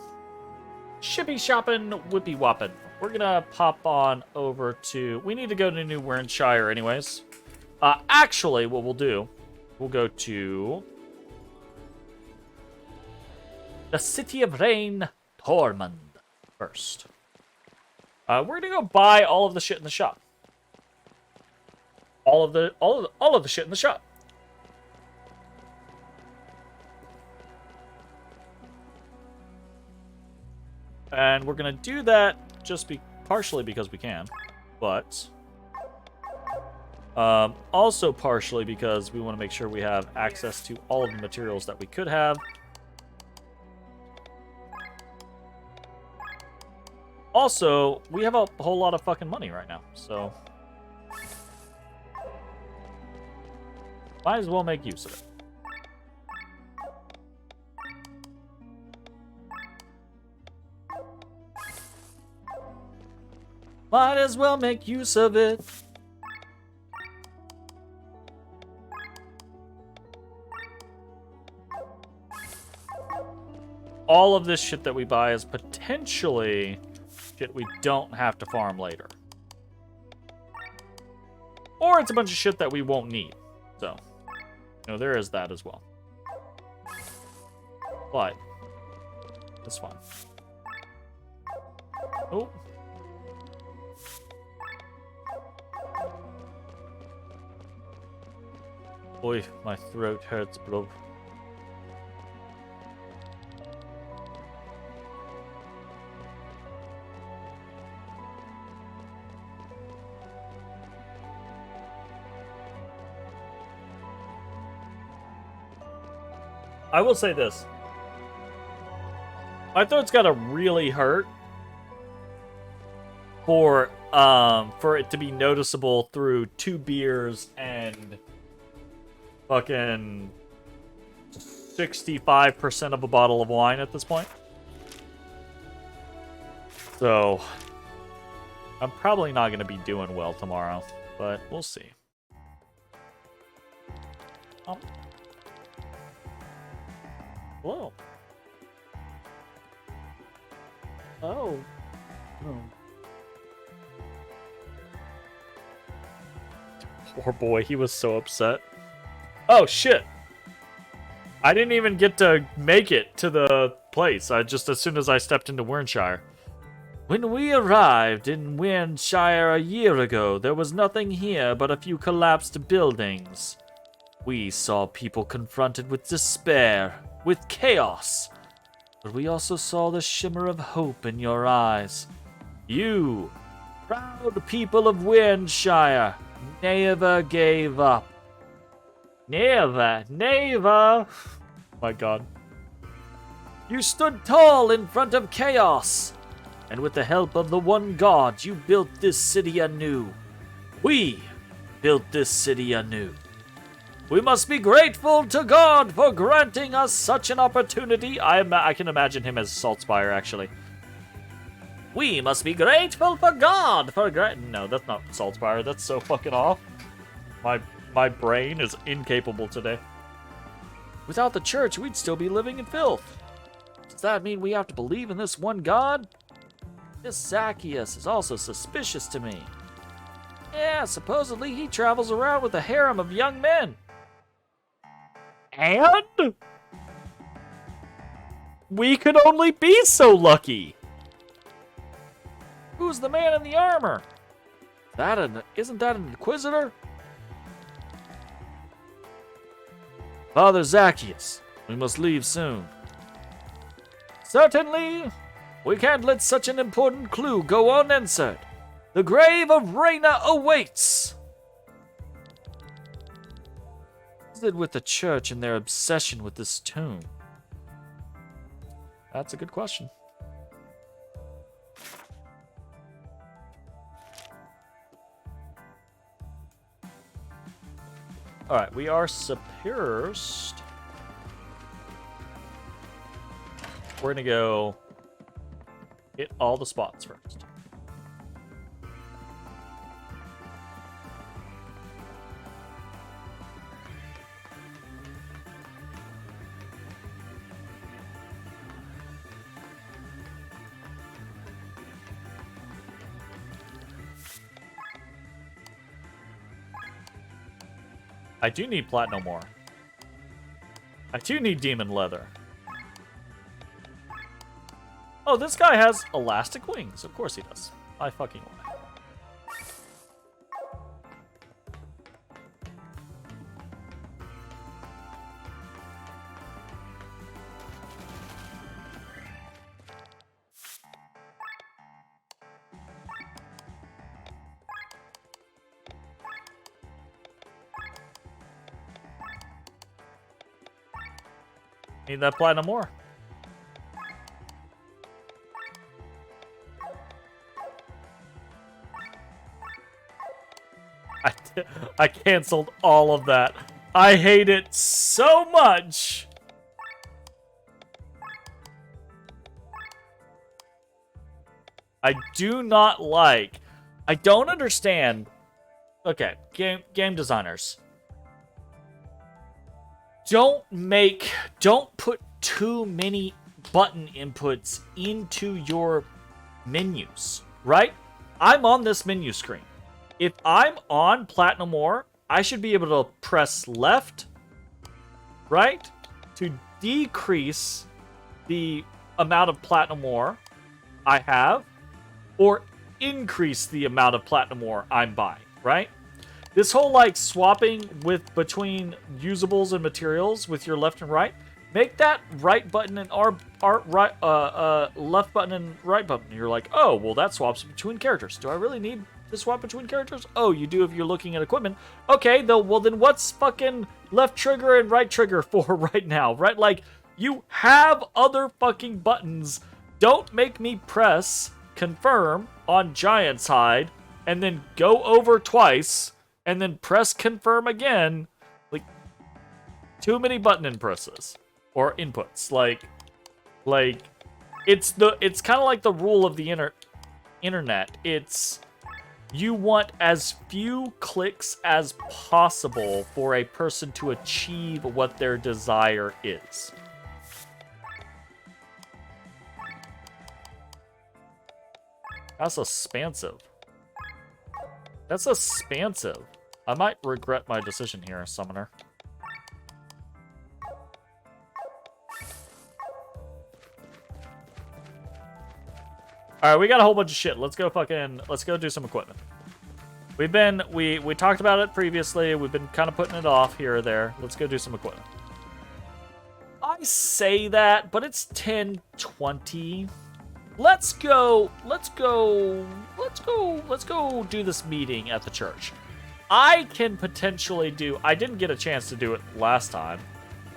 Shippy shopping, whippy whopping. We're gonna pop on over to... We need to go to New Wernshire anyways. Actually, what we'll do, we'll go to... the City of Rain, Tormund, first. We're gonna go buy all of the shit in the shop. All of the shit in the shop. And we're gonna do that just partially because we can, but also partially because we want to make sure we have access to all of the materials that we could have. Also, we have a whole lot of fucking money right now, so might as well make use of it. Might as well make use of it. all of this shit that we buy is potentially shit we don't have to farm later. Or it's a bunch of shit that we won't need. So, you know, there is that as well. But, it's fine. Oh. Boy, my throat hurts, bro. I will say this. My throat's gotta really hurt for it to be noticeable through 2 beers and fucking 65% of a bottle of wine at this point. So, I'm probably not gonna be doing well tomorrow, but we'll see. Hello. Oh. Poor boy, he was so upset. Oh, shit. I didn't even get to make it to the place. As soon as I stepped into Wernshire. When we arrived in Wernshire a year ago, there was nothing here but a few collapsed buildings. We saw people confronted with despair, with chaos. But we also saw the shimmer of hope in your eyes. You, proud people of Wernshire, never gave up. Never. My God. You stood tall in front of chaos. And with the help of the one God, you built this city anew. We built this city anew. We must be grateful to God for granting us such an opportunity. I can imagine him as Saltspire, actually. We must be grateful for God for No, that's not Saltspire. That's so fucking off. My brain is incapable today. Without the church, we'd still be living in filth. Does that mean we have to believe in this one God? This Zacchaeus is also suspicious to me. Yeah, supposedly he travels around with a harem of young men. And? We could only be so lucky. Who's the man in the armor? Isn't that an inquisitor? Father Zacchaeus, we must leave soon. Certainly. We can't let such an important clue go unanswered. The grave of Reyna awaits. What is it with the church and their obsession with this tomb? That's a good question. Alright, we are superiors. We're gonna go hit all the spots first. I do need platinum ore. I do need demon leather. Oh, this guy has elastic wings. Of course he does. I fucking lie. Need that platinum ore. I canceled all of that. I hate it so much. I do not like. I don't understand. Okay, game designers. Don't put too many button inputs into your menus, right? I'm on this menu screen. If I'm on Platinum Ore, I should be able to press left, right, to decrease the amount of Platinum Ore I have, or increase the amount of Platinum Ore I'm buying, right? This whole like swapping between usables and materials with your left and right, make that right button and left button and right button. You're like, oh, well that swaps between characters. Do I really need to swap between characters? Oh, you do if you're looking at equipment. Okay, though. Well then, what's fucking left trigger and right trigger for right now? Right? Like you have other fucking buttons. Don't make me press confirm on Giant's Hide and then go over twice and then press confirm again. Like, too many button inpresses or inputs. Like it's kind of like the rule of the internet. It's you want as few clicks as possible for a person to achieve what their desire is. That's expansive. That's expansive. I might regret my decision here, Summoner. Alright, we got a whole bunch of shit. Let's go do some equipment. We talked about it previously. We've been kind of putting it off here or there. Let's go do some equipment. I say that, but it's 10:20. Let's go do this meeting at the church. I can potentially I didn't get a chance to do it last time.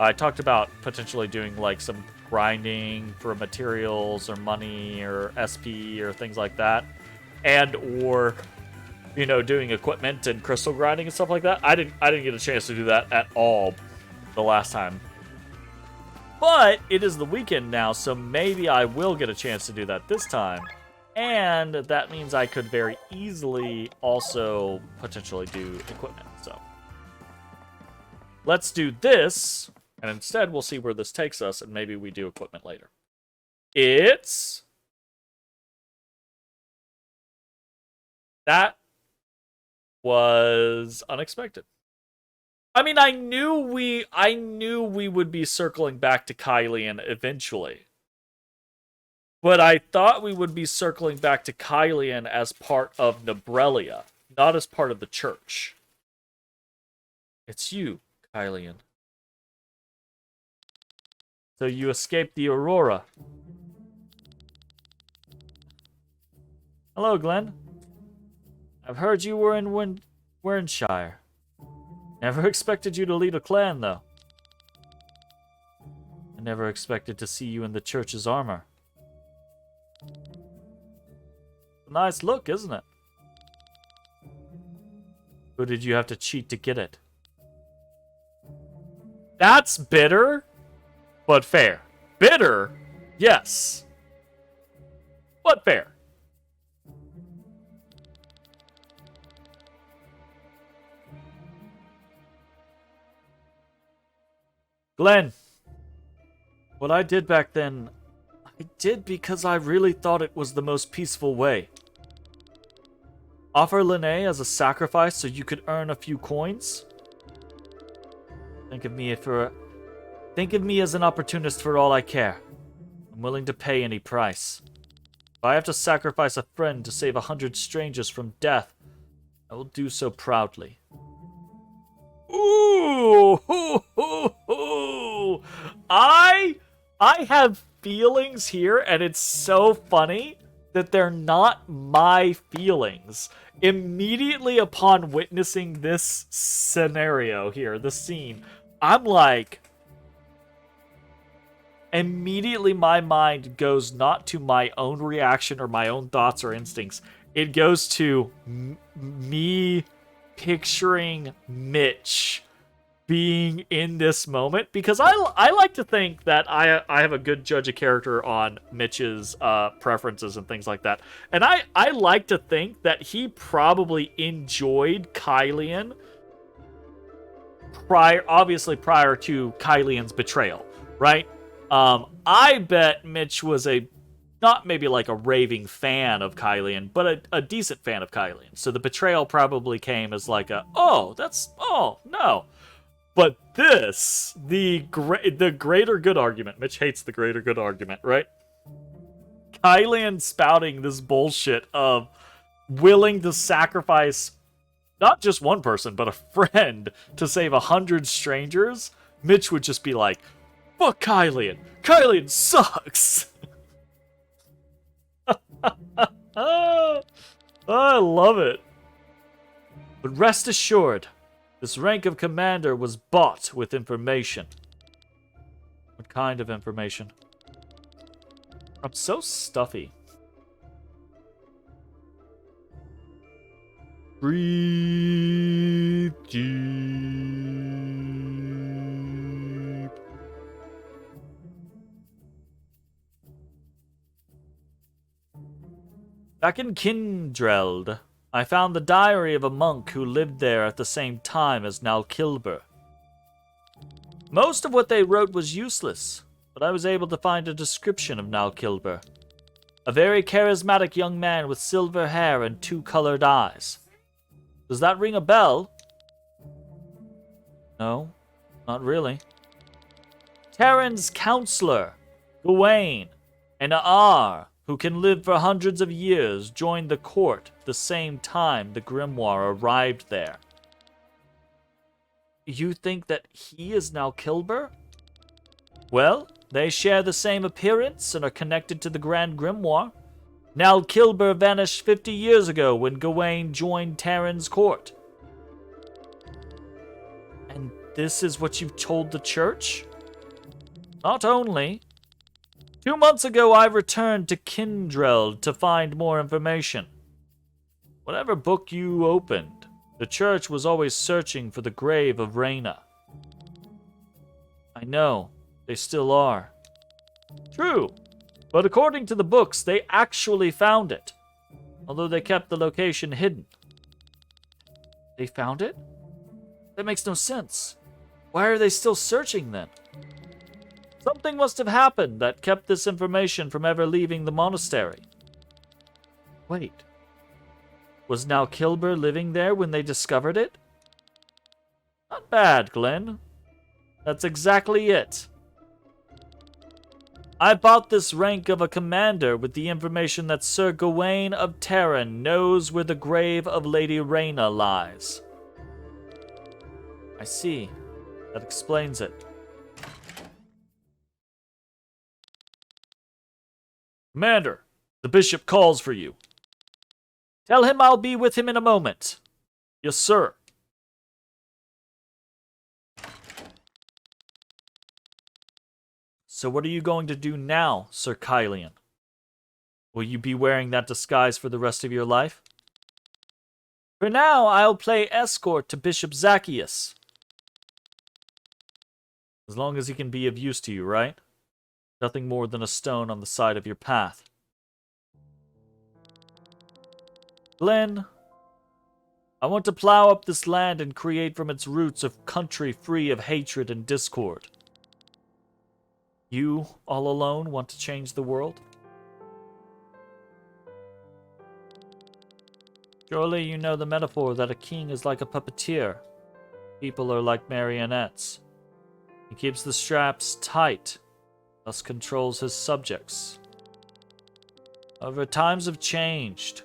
I talked about potentially doing like some grinding for materials or money or SP or things like that. Or doing equipment and crystal grinding and stuff like that. I didn't get a chance to do that at all the last time. But it is the weekend now, so maybe I will get a chance to do that this time. And that means I could very easily also potentially do equipment. So let's do this, and instead we'll see where this takes us, and maybe we do equipment later. That was unexpected. I mean, I knew we would be circling back to Kylian eventually. But I thought we would be circling back to Kylian as part of Nebrelia, not as part of the church. It's you, Kylian. So you escaped the Aurora. Hello, Glenn. I've heard you were in Wernshire. Never expected you to lead a clan, though. I never expected to see you in the church's armor. A nice look, isn't it? Who did you have to cheat to get it? That's bitter, but fair. Bitter, yes. But fair. Glenn, what I did back then, I did because I really thought it was the most peaceful way. Offer Linné as a sacrifice so you could earn a few coins? Think of me as an opportunist for all I care. I'm willing to pay any price. If I have to sacrifice a friend to save 100 strangers from death, I will do so proudly. Ooh, hoo, hoo, hoo. I have feelings here, and it's so funny that they're not my feelings. Immediately upon witnessing this scenario here, this scene, I'm like, immediately my mind goes not to my own reaction or my own thoughts or instincts. It goes to me picturing Mitch being in this moment, because I like to think that I have a good judge of character on Mitch's preferences and things like that, and I like to think that he probably enjoyed Kylian prior to Kylian's betrayal, right? I bet Mitch was not maybe like a raving fan of Kylian, but a decent fan of Kylian. So the betrayal probably came as like oh no. But this, the greater good argument. Mitch hates the greater good argument, right? Kylian spouting this bullshit of willing to sacrifice not just one person, but a friend to save 100 strangers. Mitch would just be like, fuck Kylian. Kylian sucks. Oh, I love it. But rest assured, this rank of commander was bought with information. What kind of information? I'm so stuffy. Breathe deep. Back in Kindreld, I found the diary of a monk who lived there at the same time as Nalkilber. Most of what they wrote was useless, but I was able to find a description of Nalkilber. A very charismatic young man with silver hair and 2 colored eyes. Does that ring a bell? No, not really. Terran's counselor, Gawain, and Aar, who can live for hundreds of years, joined the court the same time the grimoire arrived there. You think that he is Nalkilber? Well, they share the same appearance and are connected to the Grand Grimoire. Nalkilber vanished 50 years ago when Gawain joined Terran's court. And this is what you've told the church? Not only. 2 months ago, I returned to Kindreld to find more information. Whatever book you opened, the church was always searching for the grave of Reyna. I know, they still are. True, but according to the books, they actually found it, although they kept the location hidden. They found it? That makes no sense. Why are they still searching then? Something must have happened that kept this information from ever leaving the monastery. Wait. Was Nalkilber living there when they discovered it? Not bad, Glenn. That's exactly it. I bought this rank of a commander with the information that Sir Gawain of Terran knows where the grave of Lady Reyna lies. I see. That explains it. Commander, the bishop calls for you. Tell him I'll be with him in a moment. Yes, sir. So what are you going to do now, Sir Kylian? Will you be wearing that disguise for the rest of your life? For now, I'll play escort to Bishop Zacchaeus. As long as he can be of use to you, right? Nothing more than a stone on the side of your path. Glenn, I want to plow up this land and create from its roots a country free of hatred and discord. You, all alone, want to change the world? Surely you know the metaphor that a king is like a puppeteer. People are like marionettes. He keeps the straps tight, thus controls his subjects. However, times have changed.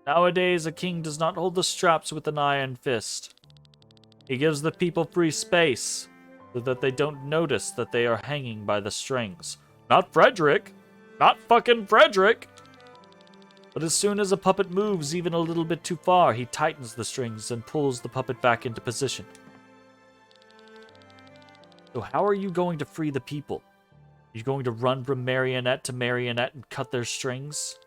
Nowadays, a king does not hold the straps with an iron fist. He gives the people free space, so that they don't notice that they are hanging by the strings. Not Frederick! Not fucking Frederick! But as soon as a puppet moves even a little bit too far, he tightens the strings and pulls the puppet back into position. So how are you going to free the people? Are you going to run from marionette to marionette and cut their strings?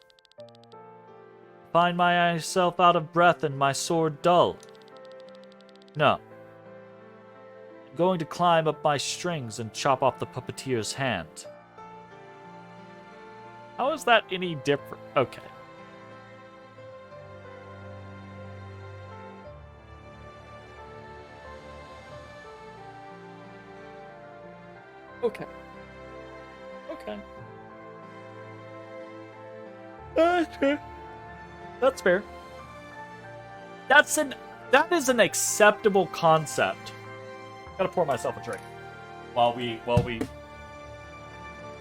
Find myself out of breath and my sword dull. No. I'm going to climb up my strings and chop off the puppeteer's hand. How is that any different? Okay. Okay. Okay. That's fair. That is an acceptable concept. Gotta pour myself a drink while we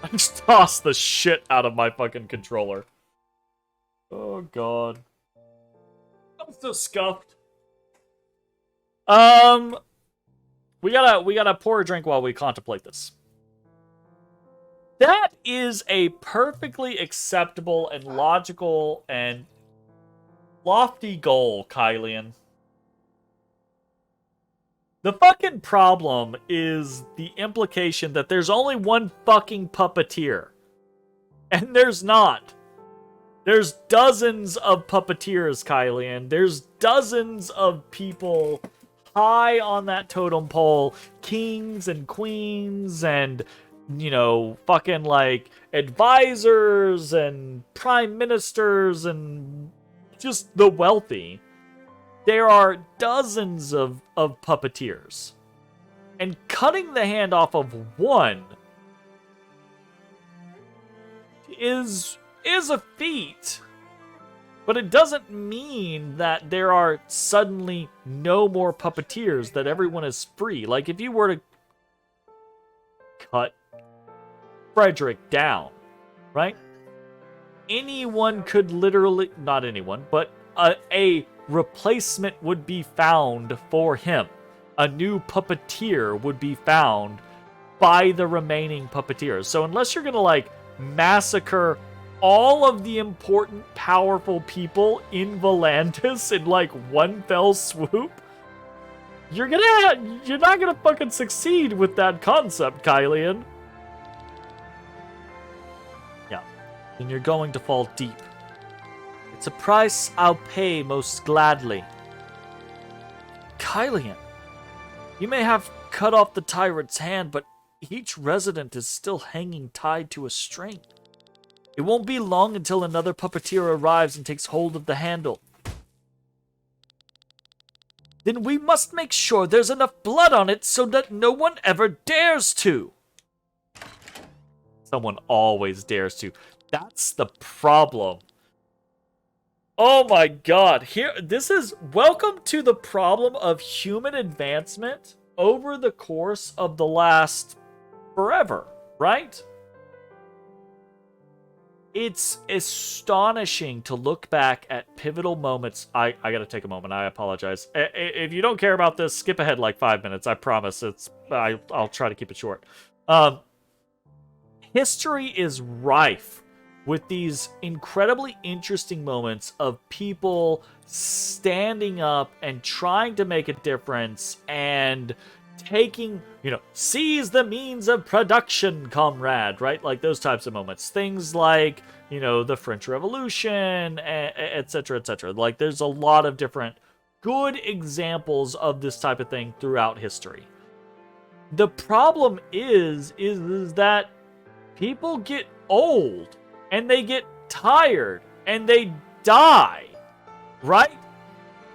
I just tossed the shit out of my fucking controller. Oh god. I'm so scuffed. We gotta pour a drink while we contemplate this. That is a perfectly acceptable and logical and lofty goal, Kylian. The fucking problem is the implication that there's only one fucking puppeteer. And there's not. There's dozens of puppeteers, Kylian. There's dozens of people high on that totem pole. Kings and queens and, you know, fucking like advisors and prime ministers and just the wealthy. There are dozens of puppeteers. And cutting the hand off of one is a feat. But it doesn't mean that there are suddenly no more puppeteers, that everyone is free. Like, if you were to cut Frederick down, right? Anyone could literally, not anyone, but a replacement would be found for him. A new puppeteer would be found by the remaining puppeteers. So unless you're gonna like massacre all of the important, powerful people in Volantis in like one fell swoop, you're not gonna fucking succeed with that concept, Kylian. Yeah. Then you're going to fall deep. It's a price I'll pay most gladly. Kylian, you may have cut off the tyrant's hand, but each resident is still hanging tied to a string. It won't be long until another puppeteer arrives and takes hold of the handle. Then we must make sure there's enough blood on it so that no one ever dares to. Someone always dares to. That's the problem. Oh my god. This is welcome to the problem of human advancement over the course of the last forever, right? It's astonishing to look back at pivotal moments. I gotta take a moment. I apologize. If you don't care about this, skip ahead like 5 minutes. I promise. I'll try to keep it short. History is rife with these incredibly interesting moments of people standing up and trying to make a difference and taking, seize the means of production, comrade, right? Like those types of moments. Things like, the French Revolution, etc., etc. Like there's a lot of different good examples of this type of thing throughout history. The problem is that people get old and they get tired and they die, right?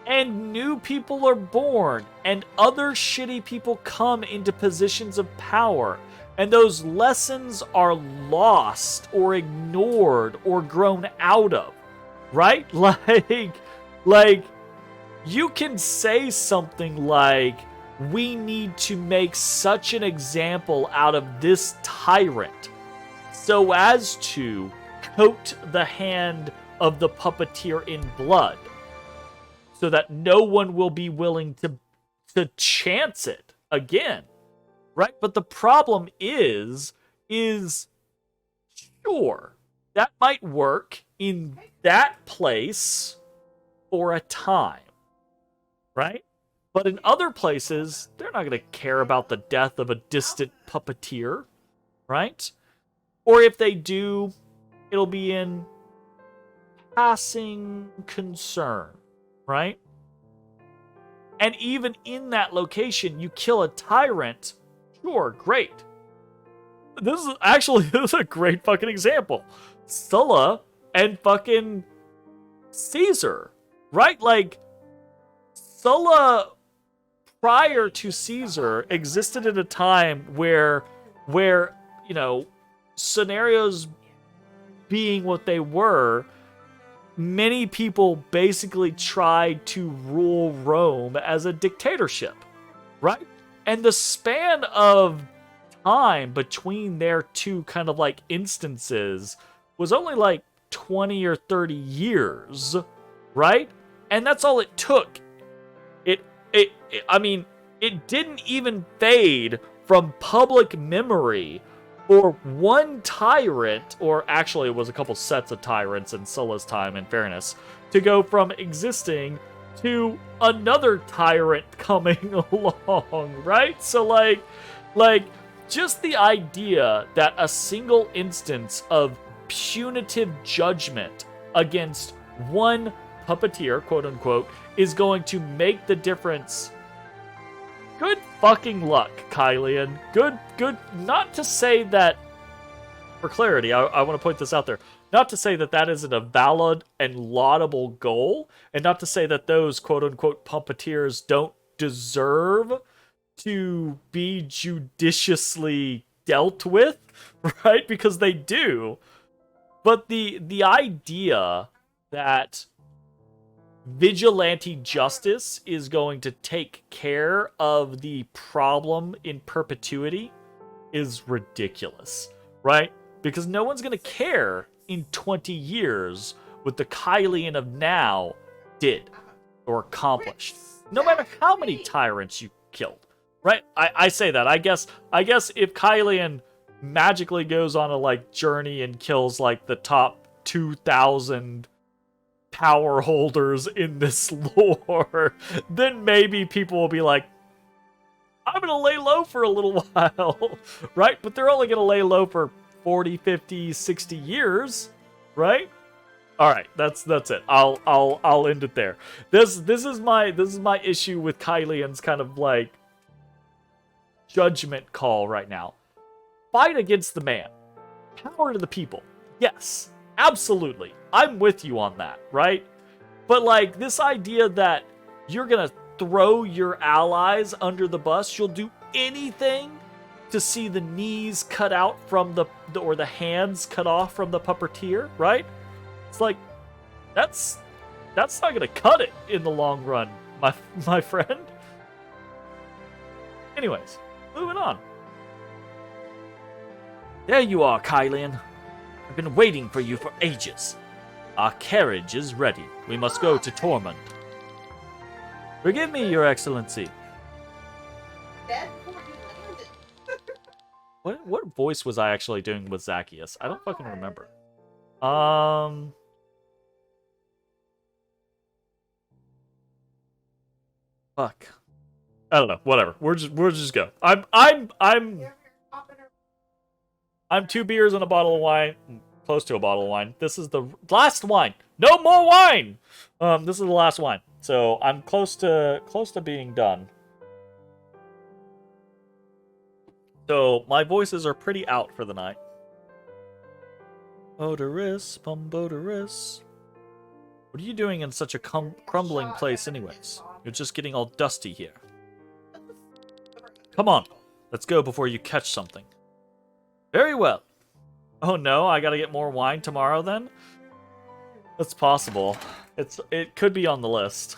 And new people are born, and other shitty people come into positions of power, and those lessons are lost or ignored or grown out of, right? Like you can say something like, we need to make such an example out of this tyrant so as to coat the hand of the puppeteer in blood, so that no one will be willing to chance it again, right? But the problem is sure, that might work in that place for a time, right? But in other places, they're not going to care about the death of a distant puppeteer, right? Or if they do, it'll be in passing concern, right? And even in that location, you kill a tyrant, sure, great. This is a great fucking example. Sulla and fucking Caesar, right? Like, Sulla, prior to Caesar, existed at a time where scenarios being what they were, many people basically tried to rule Rome as a dictatorship, right? And the span of time between their two kind of like instances was only like 20 or 30 years, right? And that's all it took. I mean, it didn't even fade from public memory for one tyrant, or actually it was a couple sets of tyrants in Sulla's time, in fairness, to go from existing to another tyrant coming along, right? So like just the idea that a single instance of punitive judgment against one puppeteer, quote unquote, is going to make the difference. Good fucking luck, Kylian. Good. Not to say that, for clarity, I want to point this out there. Not to say that that isn't a valid and laudable goal, and not to say that those quote-unquote puppeteers don't deserve to be judiciously dealt with, right? Because they do. But the idea that vigilante justice is going to take care of the problem in perpetuity is ridiculous, right? Because no one's going to care in 20 years what the Kylian of now did or accomplished, no matter how many tyrants you killed, right? I say that. I guess if Kylian magically goes on a like journey and kills like the top 2,000 power holders in this lore, then maybe people will be like, I'm gonna lay low for a little while, right? But they're only gonna lay low for 40, 50, 60 years, right? All right, that's it. I'll end it there. This is my issue with Kylian's kind of like judgment call right now. Fight against the man. Power to the people. Yes, absolutely. I'm with you on that, right? But like this idea that you're gonna throw your allies under the bus, you'll do anything to see the knees cut out from or the hands cut off from the puppeteer, right? It's like that's not gonna cut it in the long run, my friend. Anyways, moving on. There you are, Kylian. I've been waiting for you for ages. Our carriage is ready. We must go to Tormund. Forgive me, Your Excellency. Dead before he landed. What voice was I actually doing with Zacchaeus? I don't fucking remember. Fuck. I don't know. Whatever. We're just go. I'm 2 beers and a bottle of wine. Close to a bottle of wine. This is the last wine. No more wine. This is the last wine. So I'm close to being done. So my voices are pretty out for the night. Odorous, Bombodorous. What are you doing in such a crumbling place anyways? You're just getting all dusty here. Come on, let's go before you catch something. Very well. Oh no, I gotta get more wine tomorrow then? That's possible. It could be on the list.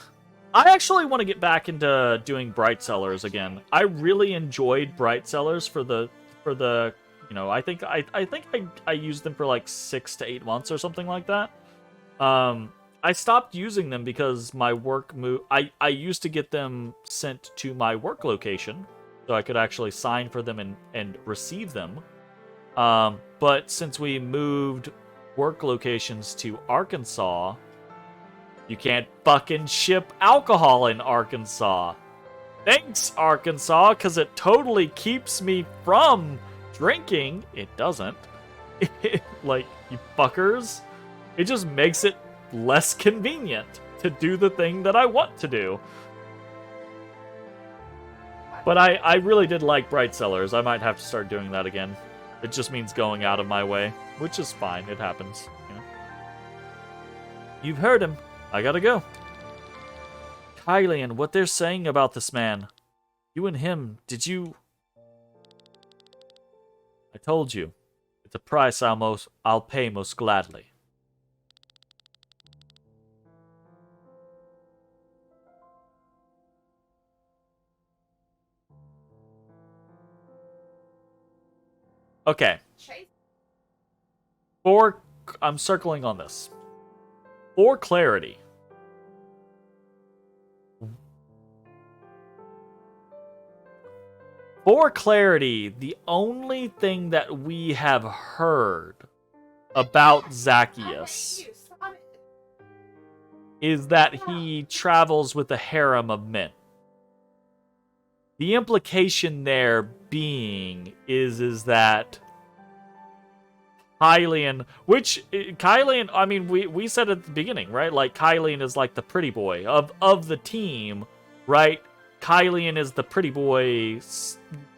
I actually want to get back into doing Bright Cellars again. I really enjoyed Bright Cellars for the I think I used them for like 6 to 8 months or something like that. I stopped using them because my work I used to get them sent to my work location so I could actually sign for them and receive them. But since we moved work locations to Arkansas, you can't fucking ship alcohol in Arkansas. Thanks, Arkansas, because it totally keeps me from drinking. It doesn't. Like, you fuckers. It just makes it less convenient to do the thing that I want to do. But I really did like Bright Cellars. I might have to start doing that again. It just means going out of my way, which is fine. It happens. You know? You've heard him. I gotta go. Kylian, what they're saying about this man. You and him, did you... I told you. It's a price I'll pay most gladly. Okay. Chase. I'm circling on this. For clarity. For clarity, the only thing that we have heard about Zacchaeus is that he travels with a harem of men. The implication there being is that Kylian, I mean, we said at the beginning, right? Like, Kylian is like the pretty boy of the team, right? Kylian is the pretty boy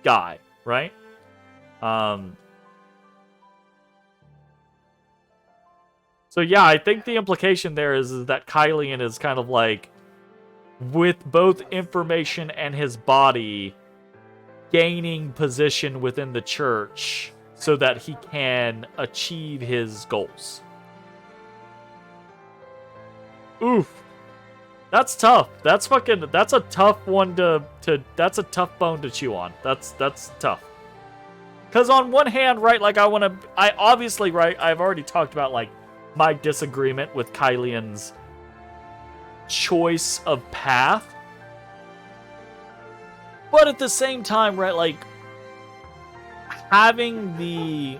guy, right? So yeah, I think the implication there is that Kylian is kind of like, with both information and his body, gaining position within the church so that he can achieve his goals. Oof. That's tough. That's a tough one that's a tough bone to chew on. That's tough. Cause on one hand, right, like I obviously, right, I've already talked about like my disagreement with Kylian's choice of path. But at the same time, right, like having the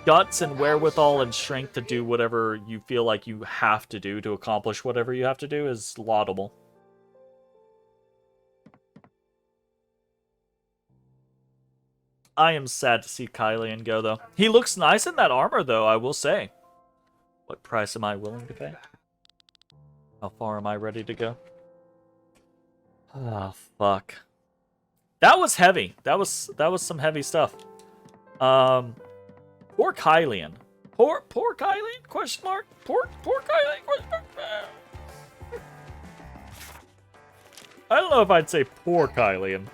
guts and wherewithal and strength to do whatever you feel like you have to do to accomplish whatever you have to do is laudable. I am sad to see Kylian go, though. He looks nice in that armor, though, I will say. What price am I willing to pay? How far am I ready to go? Oh, fuck. That was heavy. That was some heavy stuff. Poor Kylian. Poor Kylian? Question mark. Poor Kylian? Question mark. I don't know if I'd say poor Kylian.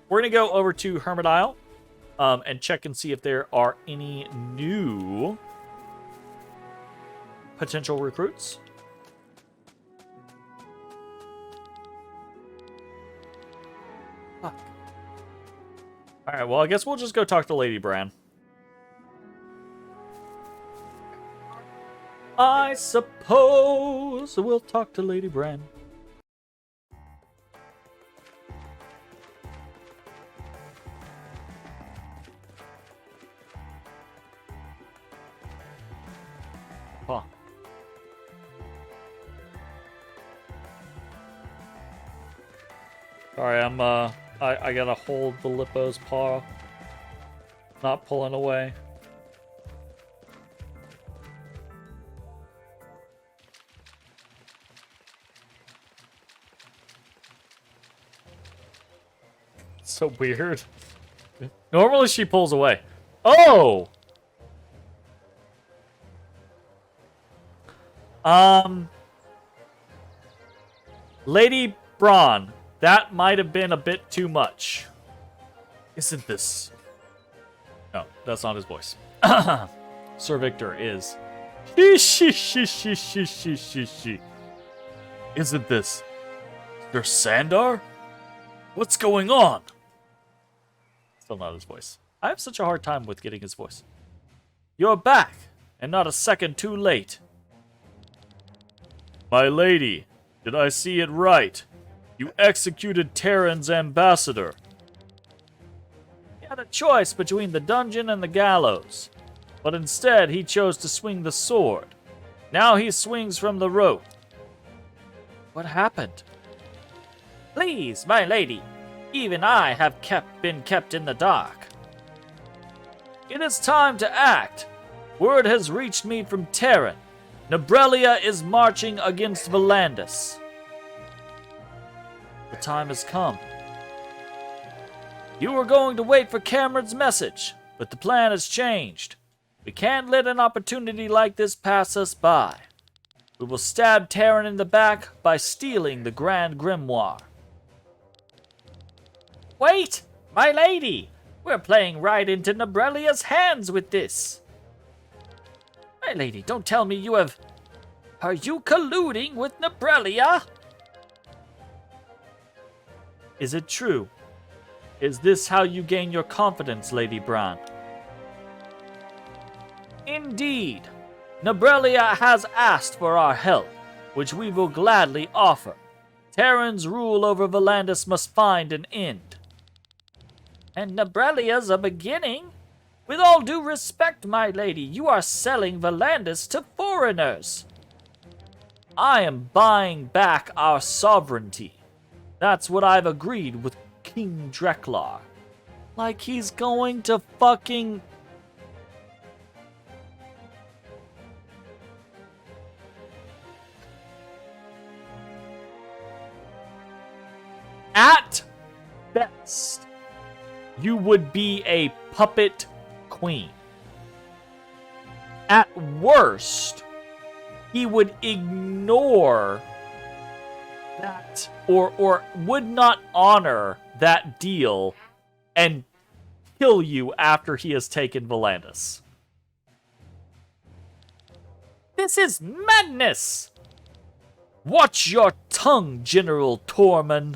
We're gonna go over to Hermit Isle, and check and see if there are any new potential recruits. Fuck. Alright, well, I guess we'll just go talk to Lady Bran. I suppose we'll talk to Lady Bran. Huh. Sorry, I gotta hold the Lippo's paw. Not pulling away. So weird. Normally she pulls away. Oh! Lady Braun, that might have been a bit too much. Isn't this? No, that's not his voice. Sir Victor is. Isn't this Sir Sandar? What's going on? Still not his voice. I have such a hard time with getting his voice. You're back, and not a second too late. My lady, did I see it right? You executed Terran's ambassador. He had a choice between the dungeon and the gallows, but instead he chose to swing the sword. Now he swings from the rope. What happened? Please, my lady, even I have been kept in the dark. It is time to act. Word has reached me from Terran. Nebrelia is marching against Volandis. The time has come. You were going to wait for Cameron's message, but the plan has changed. We can't let an opportunity like this pass us by. We will stab Terran in the back by stealing the Grand Grimoire. Wait! My lady, we're playing right into Nebrelia's hands with this. My lady, don't tell me you have... Are you colluding with Nebrelia? Is it true? Is this how you gain your confidence, Lady Bran? Indeed. Nebrelia has asked for our help, which we will gladly offer. Terran's rule over Volandis must find an end. And Nebrelia's a beginning? With all due respect, my lady, you are selling Volandis to foreigners. I am buying back our sovereignty. That's what I've agreed with King Dreklar. Like he's going to fucking... At best, you would be a puppet queen. At worst, he would ignore that or would not honor that deal and kill you after he has taken Volandis. This is madness! Watch your tongue, General Tormund.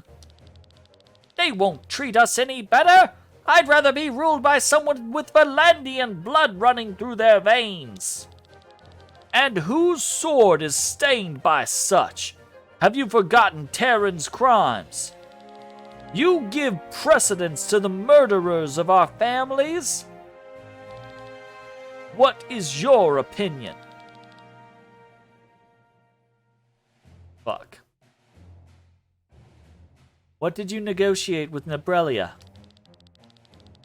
They won't treat us any better. I'd rather be ruled by someone with Valandian blood running through their veins. And whose sword is stained by such? Have you forgotten Terran's crimes? You give precedence to the murderers of our families? What is your opinion? Fuck. What did you negotiate with Nebrelia?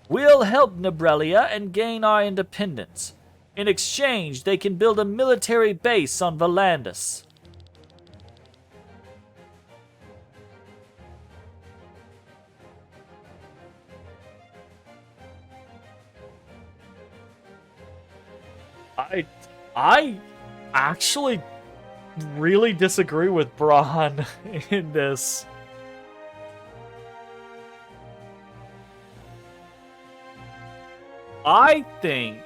We'll help Nebrelia and gain our independence. In exchange, they can build a military base on Volandis. I actually really disagree with Bronn in this. I think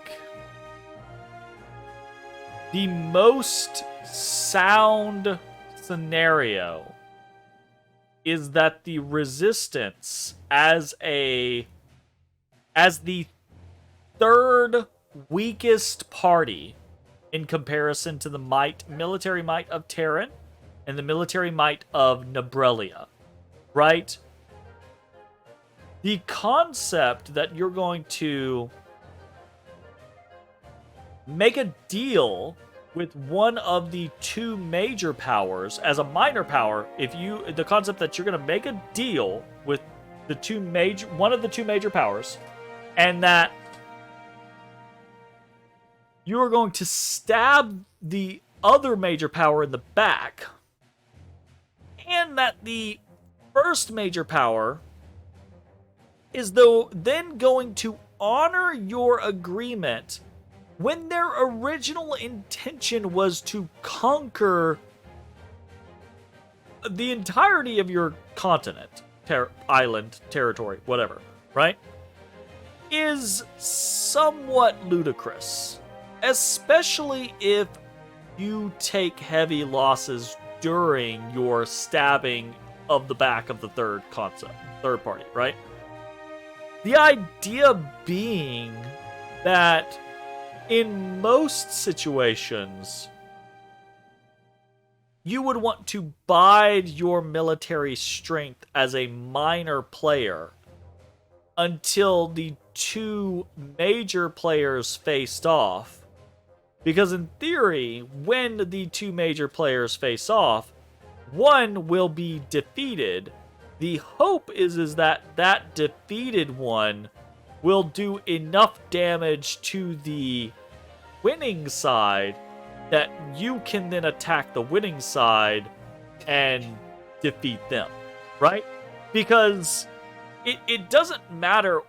the most sound scenario is that the Resistance, as the third weakest party in comparison to the military might of Terran and the military might of Nebrelia, right? The concept that you're going to make a deal with one of the two major powers as a minor power, the concept that you're going to make a deal with one of the two major powers, and that you are going to stab the other major power in the back, and that the first major power is then going to honor your agreement when their original intention was to conquer the entirety of your continent, island, territory, whatever, right? Is somewhat ludicrous. Especially if you take heavy losses during your stabbing of the back of the third party, right? The idea being that in most situations, you would want to bide your military strength as a minor player until the two major players faced off. Because in theory, when the two major players face off, one will be defeated. The hope is that defeated one will do enough damage to the winning side that you can then attack the winning side and defeat them, right? Because it doesn't matter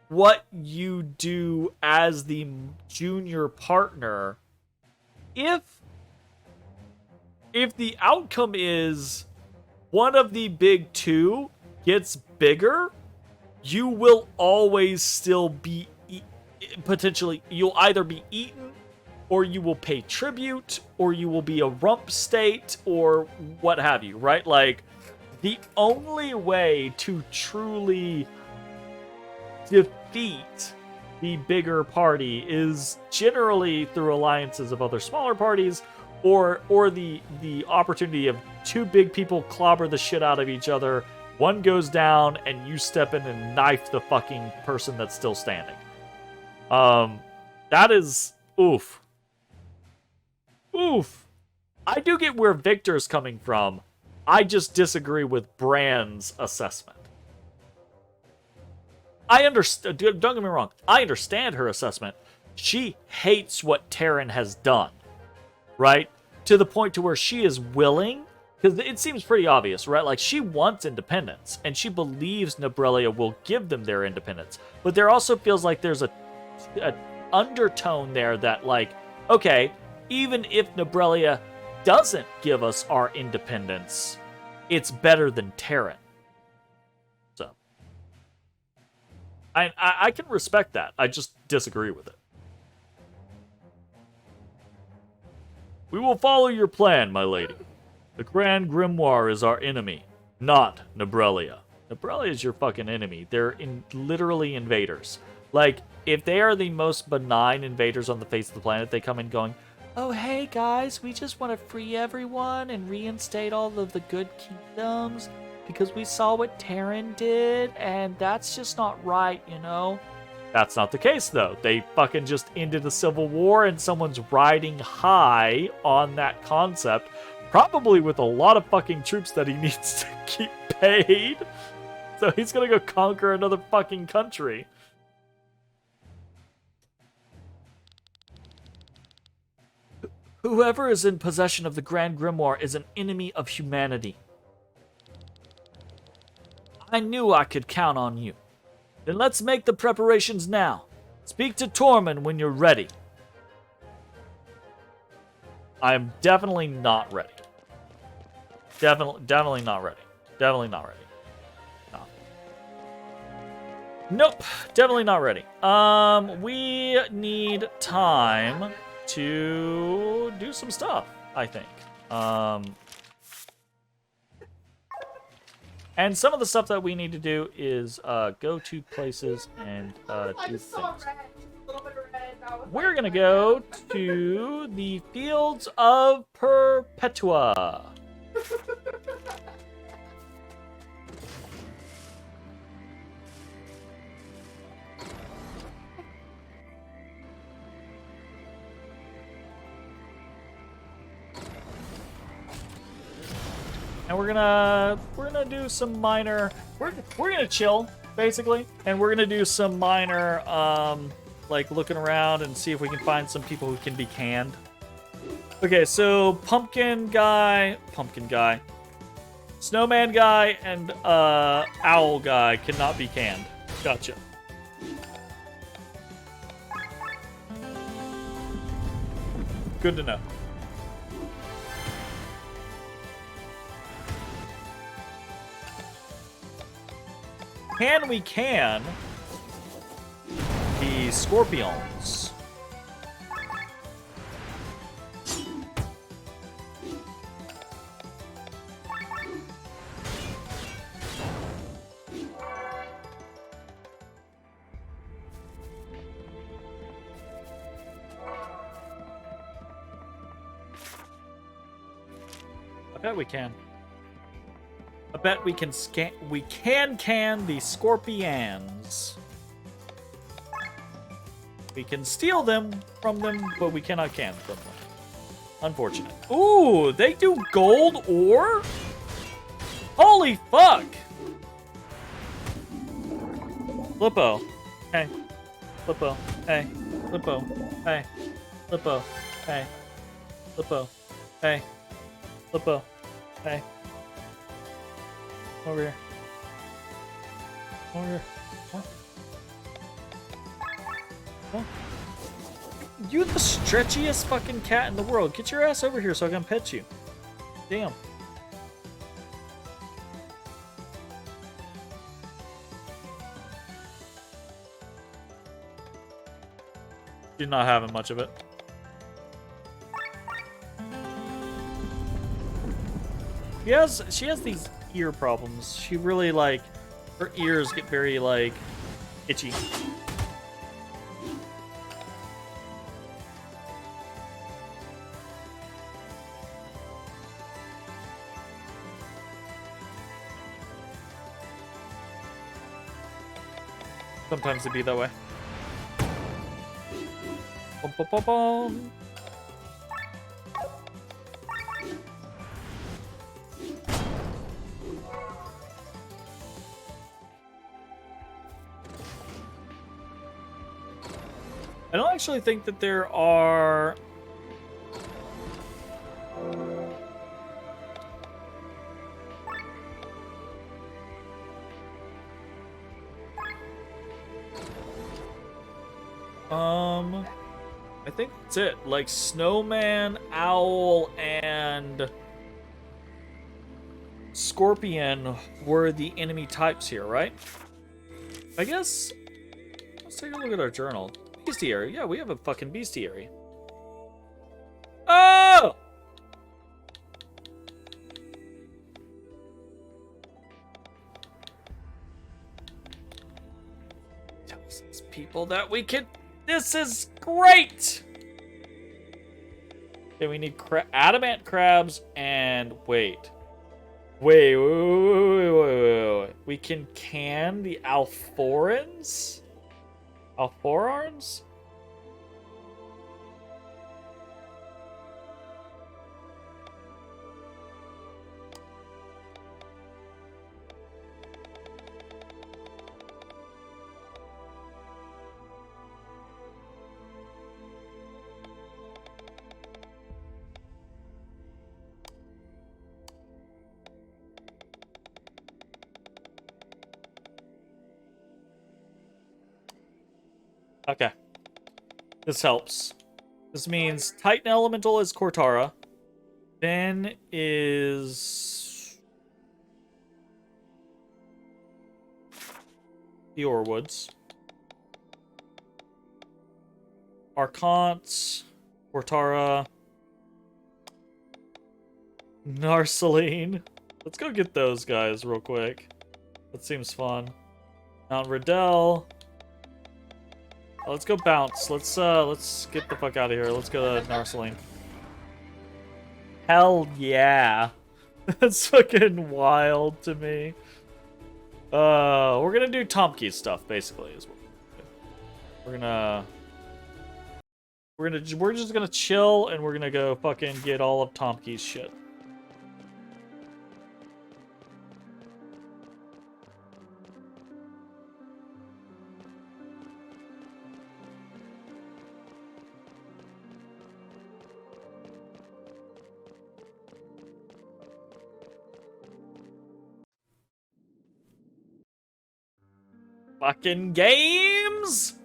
what you do as the junior partner if the outcome is one of the big two gets bigger, you will always still be potentially, you'll either be eaten, or you will pay tribute, or you will be a rump state, or what have you, right? Like, the only way to truly defeat the bigger party is generally through alliances of other smaller parties, or the opportunity of two big people clobber the shit out of each other. One goes down, and you step in and knife the fucking person that's still standing. That is oof. Oof. I do get where Victor's coming from. I just disagree with Bran's assessment. I understand. Don't get me wrong. I understand her assessment. She hates what Terran has done, right? To the point to where she is willing, because it seems pretty obvious, right? Like, she wants independence, and she believes Nibrelia will give them their independence. But there also feels like there's a undertone there that, like, okay, even if Nibrelia doesn't give us our independence, it's better than Terran. So, I can respect that. I just disagree with it. We will follow your plan, my lady. The Grand Grimoire is our enemy, not Nibrelia. Nibrelia is your fucking enemy. They're literally invaders. Like, if they are the most benign invaders on the face of the planet, they come in going, oh, hey, guys, we just want to free everyone and reinstate all of the good kingdoms because we saw what Terran did, and that's just not right, you know? That's not the case, though. They fucking just ended a civil war, and someone's riding high on that concept, probably with a lot of fucking troops that he needs to keep paid. So he's gonna go conquer another fucking country. Whoever is in possession of the Grand Grimoire is an enemy of humanity. I knew I could count on you. Then let's make the preparations now. Speak to Tormund when you're ready. I'm definitely not ready. Definitely not ready. Definitely not ready. No. Nope. Definitely not ready. We need time to do some stuff, I think. And some of the stuff that we need to do is go to places and do things. We're gonna go to the Fields of Perpetua. And we're gonna do some minor. We're gonna chill basically, and we're gonna do some minor like looking around and see if we can find some people who can be canned. Okay, so pumpkin guy, snowman guy, and owl guy cannot be canned. Gotcha. Good to know. Can we can the scorpions? I bet we can. I bet we can can the scorpions. We can steal them from them, but we cannot can from them. Unfortunate. Ooh, they do gold ore? Holy fuck! Flippo. Hey. Flippo. Hey. Flippo. Hey. Flippo. Hey. Flippo. Hey. Flippo. Hey. Over here. Over here. What? What? You're the stretchiest fucking cat in the world. Get your ass over here so I can pet you. Damn. She's not having much of it. She has these ear problems. She really like her ears get very like itchy. Sometimes it be that way. Bum, bum, bum, bum. I don't actually think that there are... I think that's it. Like, snowman, owl, and scorpion were the enemy types here, right? I guess... Let's take a look at our journal. Bestiary. Yeah, we have a fucking bestiary. Oh! Tells these people that we can... This is great! Okay, we need adamant crabs and... Wait. Wait. We can the alphorans? Alphorans? Okay. This helps. This means Titan Elemental is Cortara. Then is... the Orwoods. Archont, Cortara, Narceline. Let's go get those guys real quick. That seems fun. Mount Riddell. Let's go bounce. Let's get the fuck out of here. Let's go to Narceline. Hell yeah. That's fucking wild to me. We're gonna do Tomkey's stuff, basically, as well. We're just gonna chill, and we're gonna go fucking get all of Tomkey's shit. Fucking games!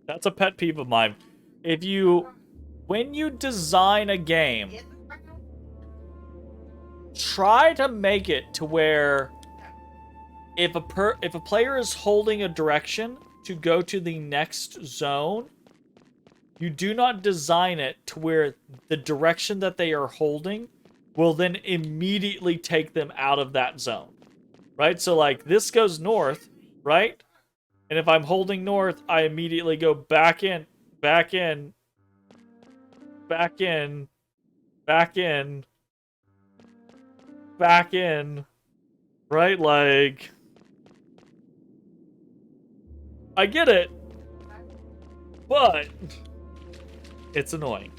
That's a pet peeve of mine. When you design a game, try to make it to where if a player is holding a direction to go to the next zone, you do not design it to where the direction that they are holding will then immediately take them out of that zone. Right? So, like, this goes north, right? And if I'm holding north, I immediately go back in, back in, back in, back in, back in, right? Like, I get it, but it's annoying.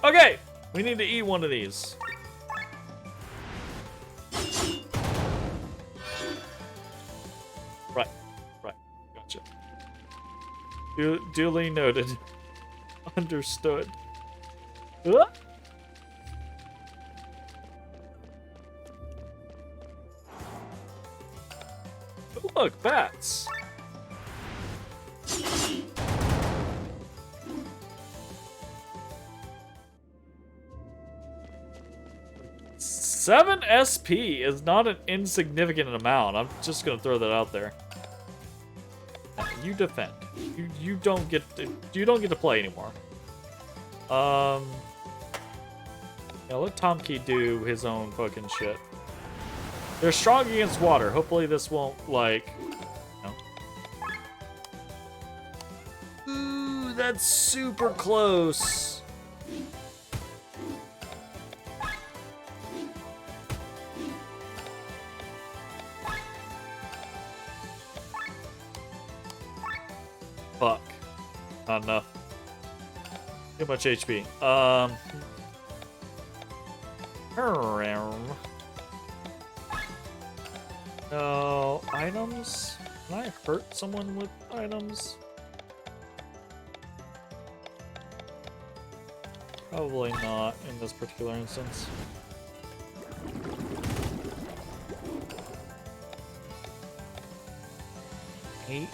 Okay, we need to eat one of these. Gotcha. Duly noted. Understood. Oh, look, bats. 7 SP is not an insignificant amount. I'm just gonna throw that out there. You defend. You don't get to play anymore. Yeah, let Tomkey do his own fucking shit. They're strong against water. Hopefully this won't, like... No. Ooh, that's super close. Fuck. Not enough. Too much HP. No, items? Can I hurt someone with items? Probably not in this particular instance. Eight.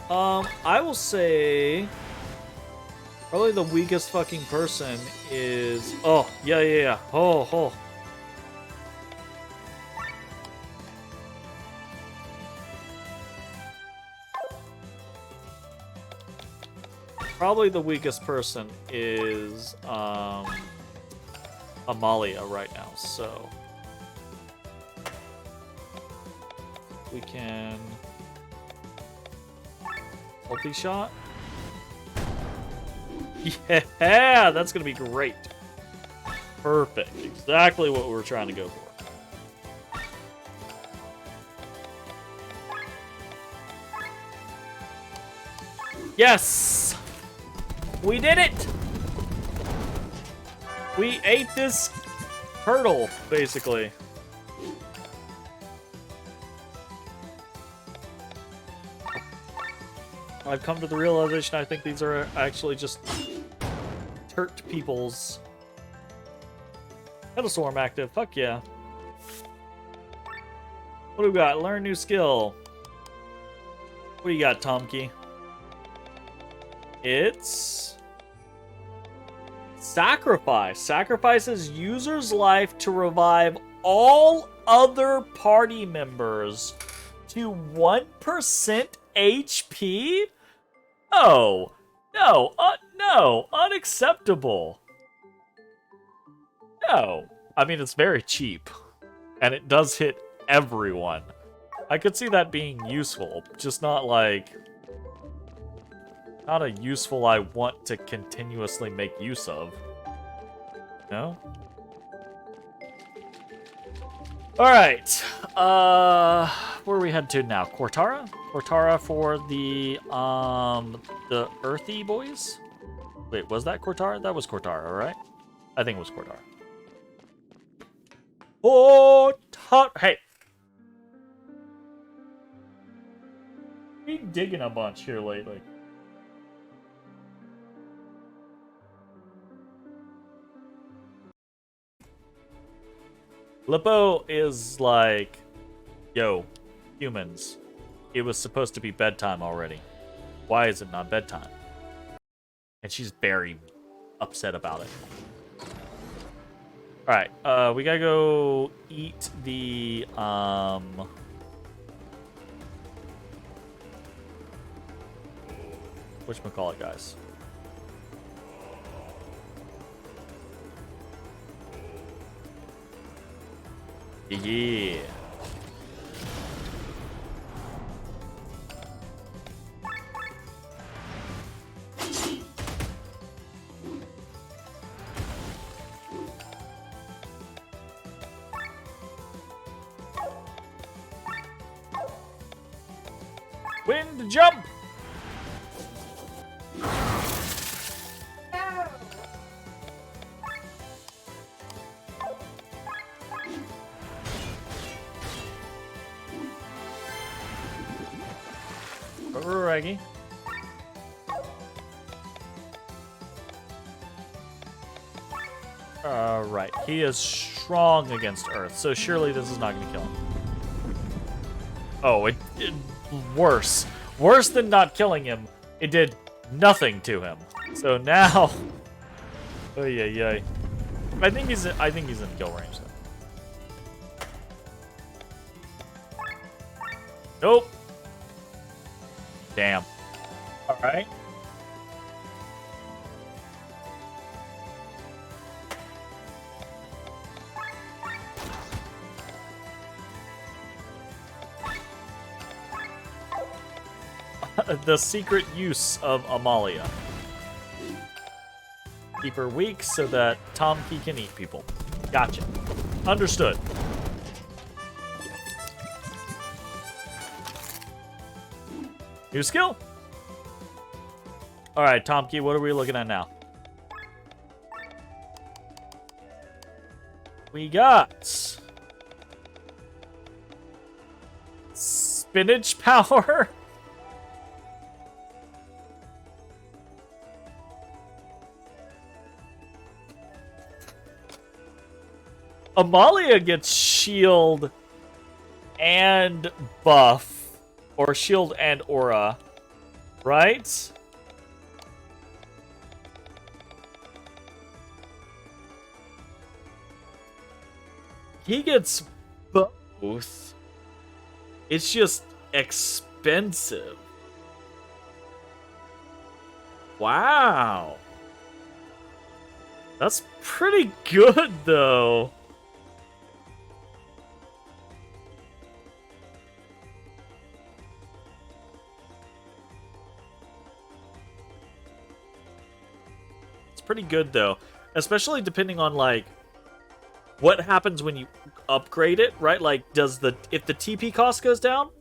I will say probably the weakest fucking person is... Oh, yeah. Oh. Probably the weakest person is, Amalia right now, so... We can... Multi-shot? Yeah, that's gonna be great. Perfect. Exactly what we were trying to go for. Yes! We did it! We ate this turtle, basically. I've come to the realization I think these are actually just Turt peoples. Pedastorm active, fuck yeah. What do we got? Learn new skill. What do you got, Tomkey? It's... Sacrifice. Sacrifices user's life to revive all other party members to 1% HP? Oh, no, unacceptable. No. I mean, it's very cheap, and it does hit everyone. I could see that being useful, just not like... Not a useful I want to continuously make use of. No? Alright. Where are we headed to now? Cortara? Cortara for the Earthy boys? Wait, was that Cortara? That was Cortara, right? I think it was Cortara. Hey! Been digging a bunch here lately. Lippo is like, yo, humans, it was supposed to be bedtime already. Why is it not bedtime? And she's very upset about it. Alright, we gotta go eat the, whatchamacallit, guys? Yeah. Wind jump! Reggie. Right. He is strong against Earth, so surely this is not going to kill him. Oh, it worse. Worse than not killing him, it did nothing to him. So now... Oh yeah. I think he's in kill range though. Nope. Damn. All right. The secret use of Amalia. Keep her weak so that Tomki can eat people. Gotcha. Understood. New skill. All right, Tomki, what are we looking at now? We got spinach power. Amalia gets shield and buff, or shield and aura, right? He gets both. It's just expensive. Wow. That's pretty good, though. Pretty good though, especially depending on like what happens when you upgrade it, right? Like if the TP cost goes down,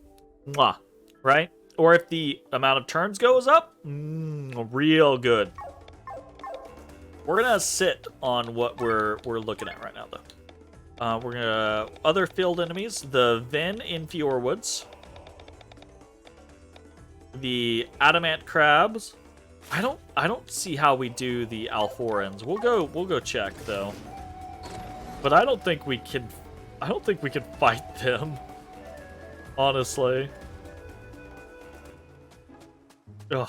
mwah, right? Or if the amount of turns goes up, real good. We're gonna sit on what we're looking at right now though. We're gonna other field enemies, the Ven in Fjordwoods, the Adamant crabs. I don't see how we do the Alforans. We'll go check though. But I don't think we can fight them. Honestly. Ugh.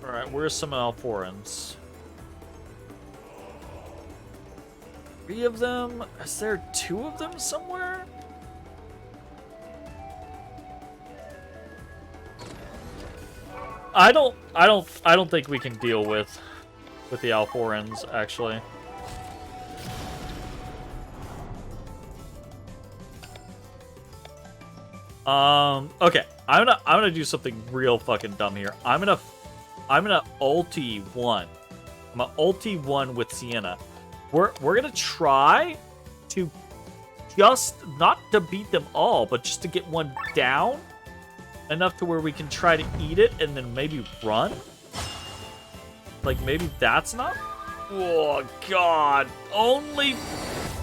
Alright, where's some Alforans? 3 of them? Is there 2 of them somewhere? I don't think we can deal with the Alforans, actually. Okay. I'm gonna do something real fucking dumb here. I'm gonna ulti 1. I'm gonna ulti 1 with Sienna. We're gonna try to just not to beat them all, but just to get one down enough to where we can try to eat it and then maybe run. Like maybe that's not. Oh god! Only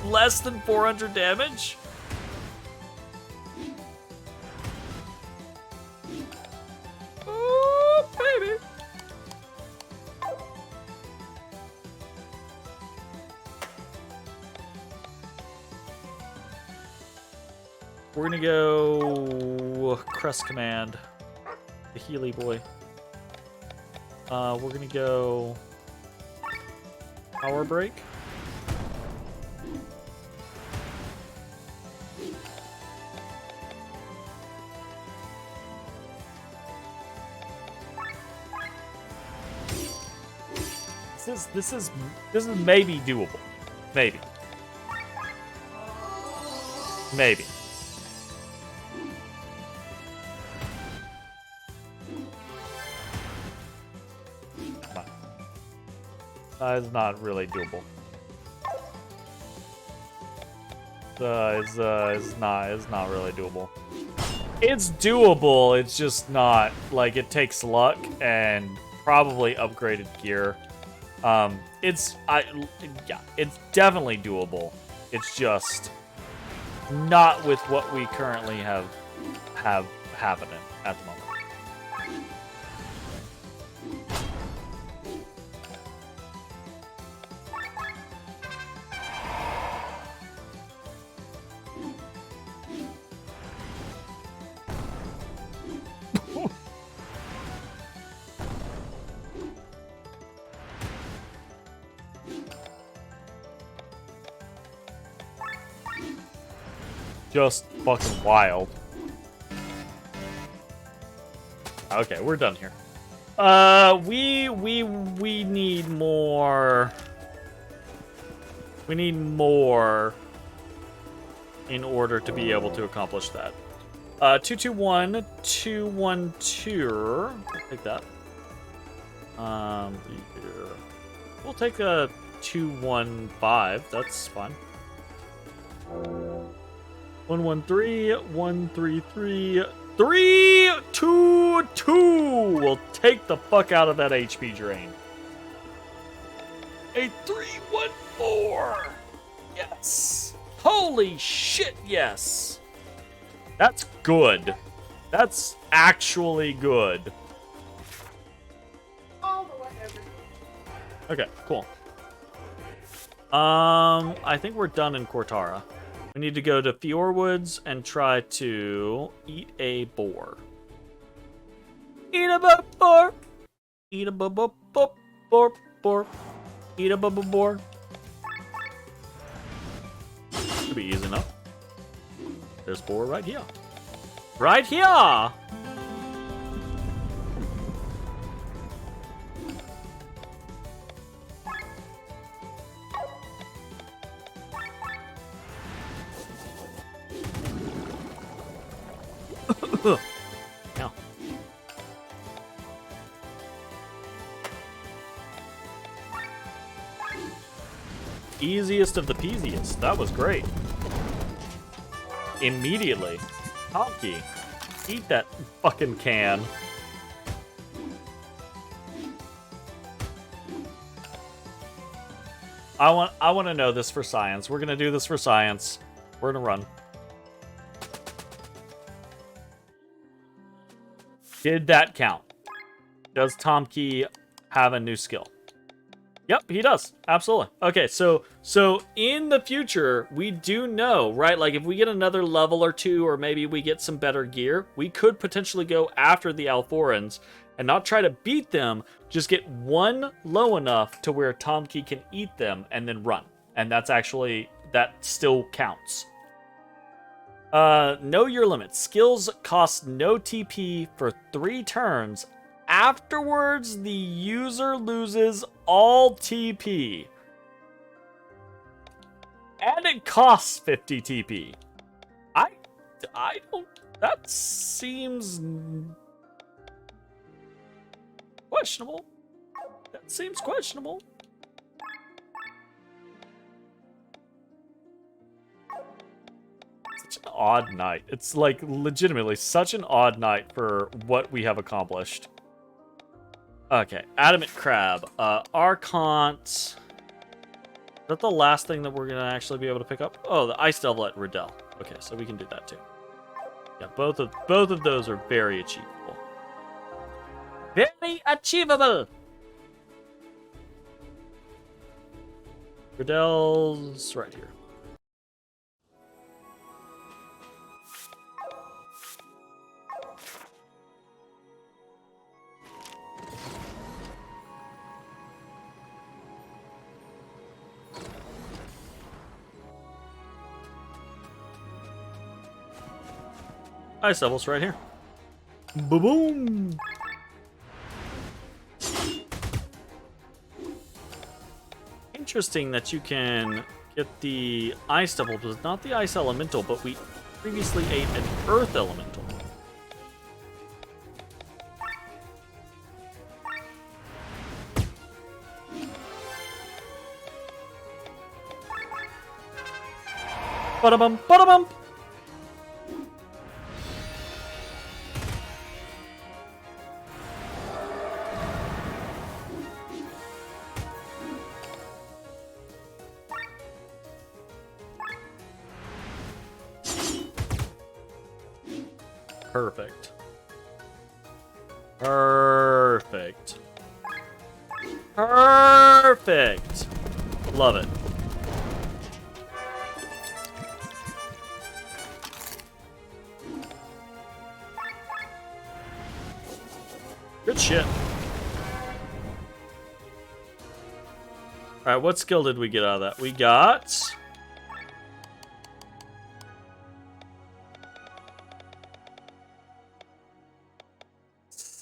less than 400 damage. Oh baby! We're gonna go Crest Command, the Healy boy. We're gonna go Power Break. This is maybe doable. Maybe. It's not really doable. It's not really doable. It's doable, it's just not, like, it takes luck and probably upgraded gear. It's definitely doable. It's just not with what we currently have happening at the moment. just fucking wild. Okay, we're done here. We need more. We need more in order to be able to accomplish that. 221, 212. Take that. We'll take a 215. That's fine. 113, 133, 322. We'll take the fuck out of that HP drain. A 314. Yes. Holy shit, yes. That's good. That's actually good. All the way over. Okay, cool. I think we're done in Cortara. We need to go to Fjordwoods and try to eat a boar. Eat a boar. Eat a boar. Eat a boar. Should be easy enough. There's boar right here. Right here! Now. Easiest of the peasiest. That was great. Immediately. Honky. Eat that fucking can. I want to know this for science. We're gonna do this for science. We're gonna run. Did that count? Does Tomkey have a new skill? Yep, he does. Absolutely. Okay, so in the future, we do know, right? Like, if we get another level or two, or maybe we get some better gear, we could potentially go after the Alforans and not try to beat them, just get one low enough to where Tomkey can eat them and then run. And that's actually, that still counts. Know your limits. Skills cost no TP for 3 turns. Afterwards, the user loses all TP. And it costs 50 TP. I don't... That seems... questionable. That seems questionable. Such an odd night. It's like legitimately such an odd night for what we have accomplished. Okay, Adamant Crab. Archont. Is that the last thing that we're going to actually be able to pick up? Oh, the Ice Devil at Riddell. Okay, so we can do that too. Yeah, both of those are very achievable. Very achievable! Riddell's right here. Ice Devil's right here. Boom! Interesting that you can get the Ice Devil, but not the Ice Elemental, but we previously ate an Earth Elemental. Ba-da-bum, ba-da-bum! Perfect. Perfect. Perfect. Love it. Good shit. Alright, what skill did we get out of that? We got...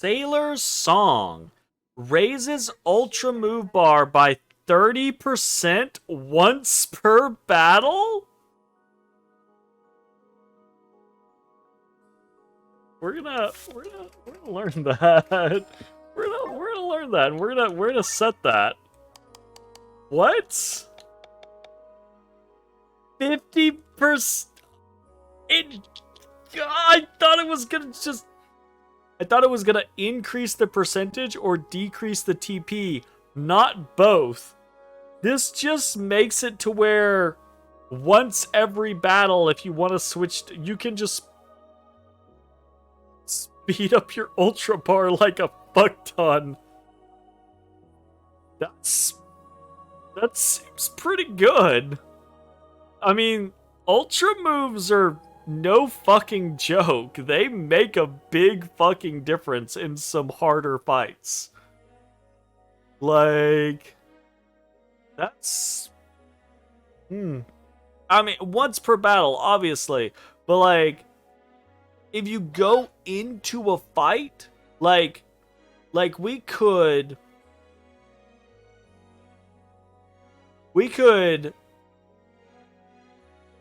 Sailor's Song raises Ultra Move Bar by 30% once per battle? We're gonna learn that. We're gonna learn that, and we're gonna set that. What? 50%? I thought it was gonna just. I thought it was gonna increase the percentage or decrease the TP, not both. This just makes it to where once every battle, if you want to switch, you can just speed up your Ultra Bar like a fuck ton. That seems pretty good. I mean, Ultra moves are no fucking joke. They make a big fucking difference in some harder fights. Like, that's... I mean, once per battle, obviously. But, like, if you go into a fight, like we could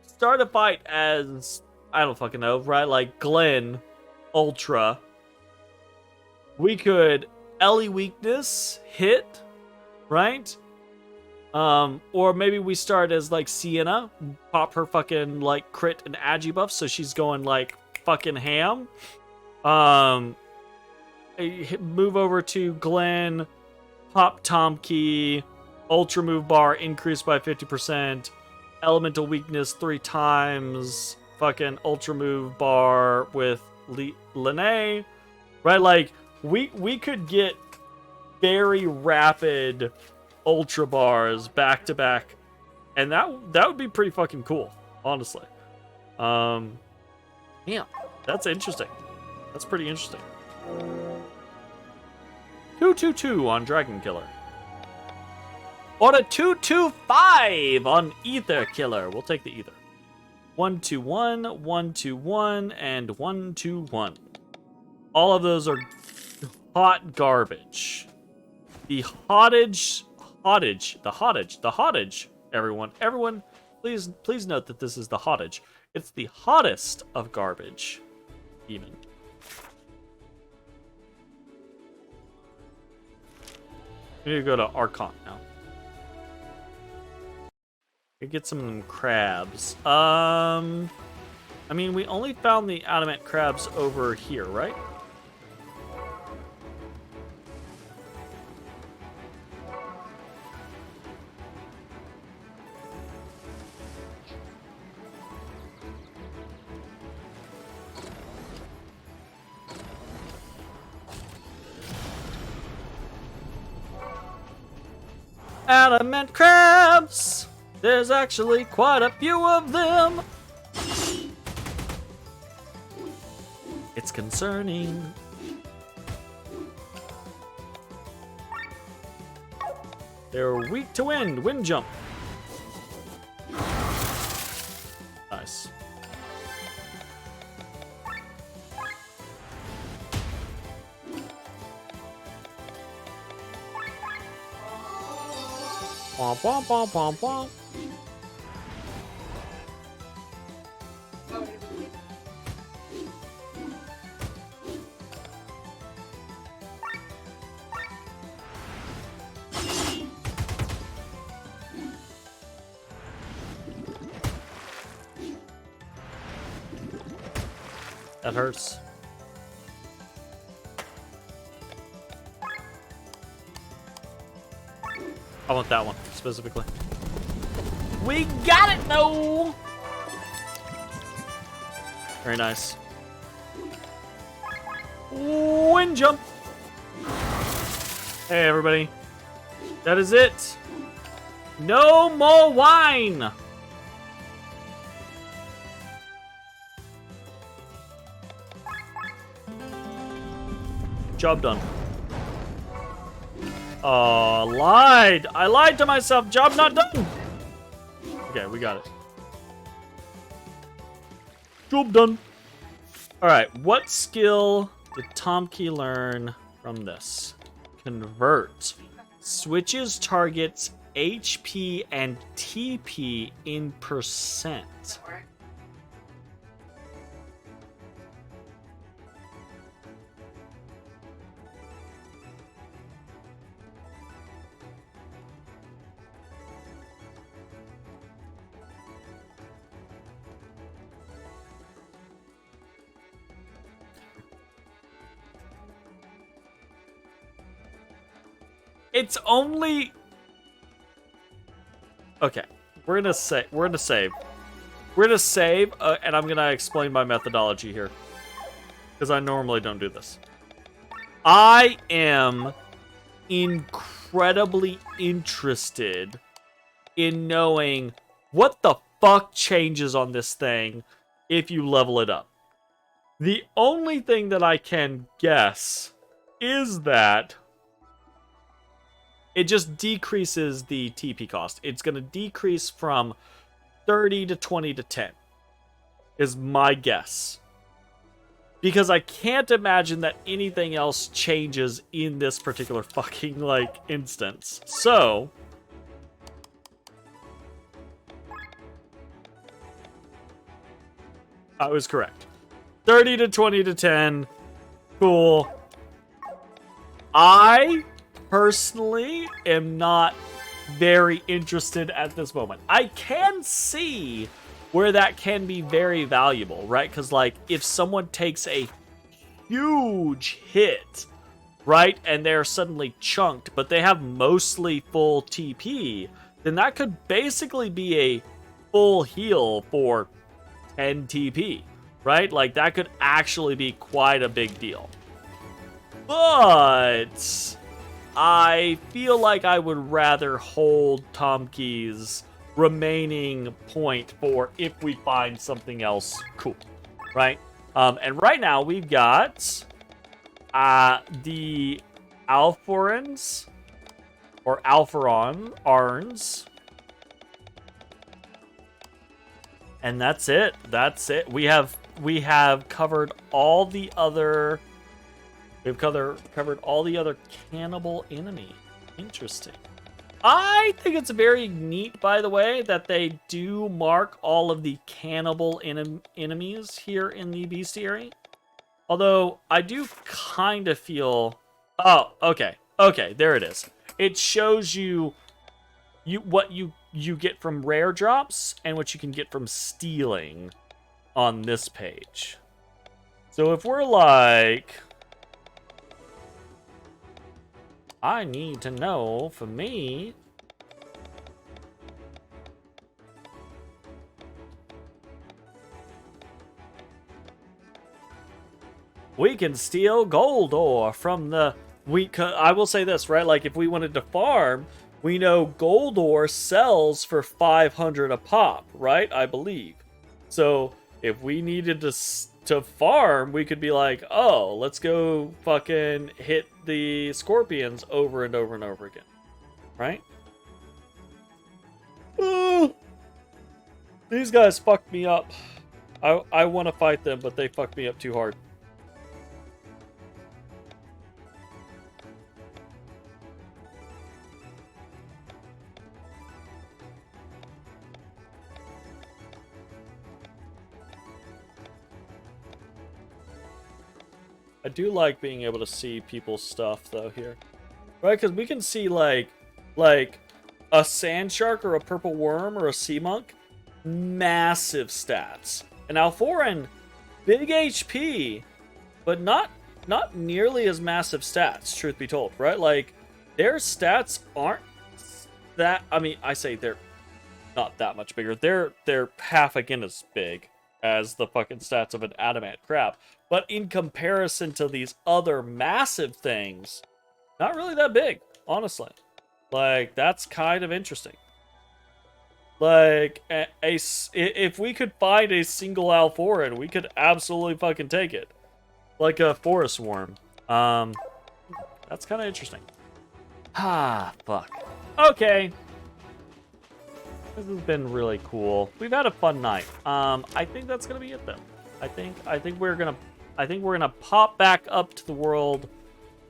start a fight as, I don't fucking know, right? Like Glenn, Ultra. We could Ellie weakness, hit, right? Or maybe we start as like Sienna, pop her fucking like crit and agi buff, so she's going like fucking ham. Move over to Glenn, pop Tom Key, Ultra Move Bar increased by 50%, Elemental Weakness 3 times, fucking Ultra Move Bar with Lene, right? Like, we could get very rapid Ultra Bars back to back, and that would be pretty fucking cool, honestly. Yeah, that's interesting. That's pretty interesting. 222 on Dragon Killer. Or a 225 on Ether Killer. We'll take the Ether. 121, 121, and 121. All of those are hot garbage. The hottage, everyone, please note that this is the hottage. It's the hottest of garbage, even. We need to go to Archon now. We get some crabs. I mean, we only found the adamant crabs over here, right? Adamant crabs! There's actually quite a few of them! It's concerning. They're weak to wind. Wind jump. Nice. Womp womp womp womp womp. That hurts. I want that one, specifically. We got it, though! Very nice. Wind jump! Hey, everybody. That is it. No more wine! Job done. Oh, lied! I lied to myself! Job not done! Okay, we got it. Job done. Alright, what skill did Tomkey learn from this? Convert. Switches targets HP and TP in percent. It's only... Okay, we're gonna save, and I'm gonna explain my methodology here, because I normally don't do this. I am incredibly interested in knowing what the fuck changes on this thing if you level it up. The only thing that I can guess is that it just decreases the TP cost. It's going to decrease from 30 to 20 to 10, is my guess. Because I can't imagine that anything else changes in this particular fucking, like, instance. So I was correct. 30 to 20 to 10. Cool. I personally am not very interested at this moment. I can see where that can be very valuable, right? Because, like, if someone takes a huge hit, right, and they're suddenly chunked, but they have mostly full TP, then that could basically be a full heal for 10 TP, right? Like, that could actually be quite a big deal. But I feel like I would rather hold Tomkey's remaining point for if we find something else cool, right? And right now we've got the Alphorans or Arns, and that's it. That's it. We have covered all the other. We've covered all the other cannibal enemy. Interesting. I think it's very neat, by the way, that they do mark all of the cannibal enemies here in the bestiary. Although, I do kind of feel... Oh, okay. Okay, there it is. It shows you what you get from rare drops and what you can get from stealing on this page. So if we're like... I need to know, for me... We can steal gold ore from the... I will say this, right? Like, if we wanted to farm, we know gold ore sells for 500 a pop, right? I believe. So, if we needed to farm, we could be like, oh, let's go fucking hit the scorpions over and over and over again, right? These guys fucked me up. I want to fight them, but they fucked me up too hard. I do like being able to see people's stuff, though, here. Right? Because we can see, like a sand shark or a purple worm or a sea monk. Massive stats. An Alphoran, big HP, but not nearly as massive stats, truth be told, right? Like, their stats aren't that... I mean, I say they're not that much bigger. They're half again as big as the fucking stats of an adamant crab. But in comparison to these other massive things, not really that big, honestly. Like, that's kind of interesting. Like, if we could find a single Alphoran, we could absolutely fucking take it. Like a forest worm. That's kind of interesting. Ah, fuck. Okay. This has been really cool. We've had a fun night. I think that's gonna be it, though. I think we're gonna I think we're gonna pop back up to the world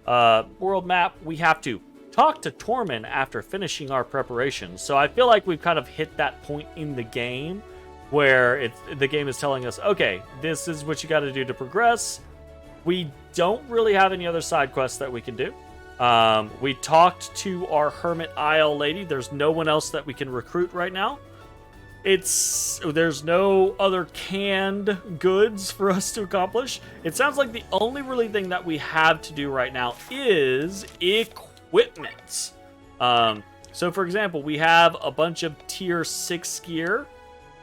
map. We have to talk to Tormund after finishing our preparations. So I feel like we've kind of hit that point in the game where the game is telling us, okay, this is what you got to do to progress. We don't really have any other side quests that we can do. We talked to our Hermit Isle lady. There's no one else that we can recruit right now. There's no other canned goods for us to accomplish. It sounds like the only really thing that we have to do right now is equipment. So for example, we have a bunch of tier 6 gear,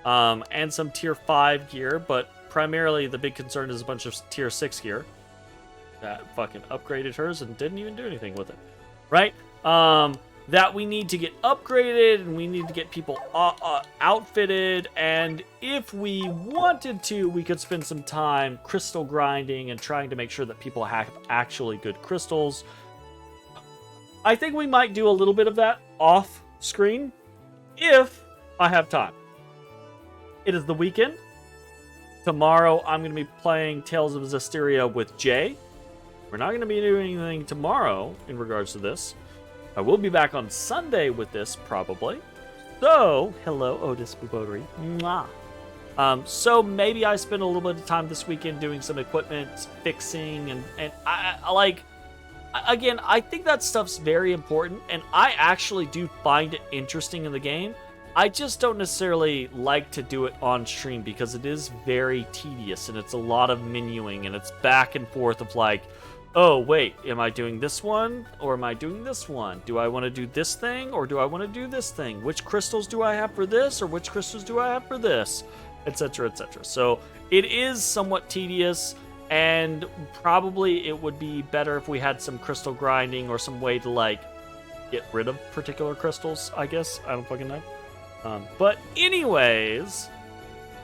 and some tier 5 gear, but primarily the big concern is a bunch of tier 6 gear. That fucking upgraded hers and didn't even do anything with it. Right? That we need to get upgraded, and we need to get people outfitted, and if we wanted to, we could spend some time crystal grinding and trying to make sure that people have actually good crystals. I think we might do a little bit of that off screen if I have time. It is the weekend. Tomorrow I'm going to be playing Tales of Zestiria with Jay. We're not going to be doing anything tomorrow in regards to this. I will be back on Sunday with this, probably. So, hello, Otis Bubodri. Mwah. So maybe I spend a little bit of time this weekend doing some equipment fixing, and I like, again, I think that stuff's very important, and I actually do find it interesting in the game. I just don't necessarily like to do it on stream because it is very tedious, and it's a lot of menuing, and it's back and forth of like, oh, wait, am I doing this one, or am I doing this one? Do I want to do this thing, or do I want to do this thing? Which crystals do I have for this, or which crystals do I have for this? Etc., etc. So it is somewhat tedious, and probably it would be better if we had some crystal grinding or some way to, like, get rid of particular crystals, I guess. I don't fucking know. But anyways,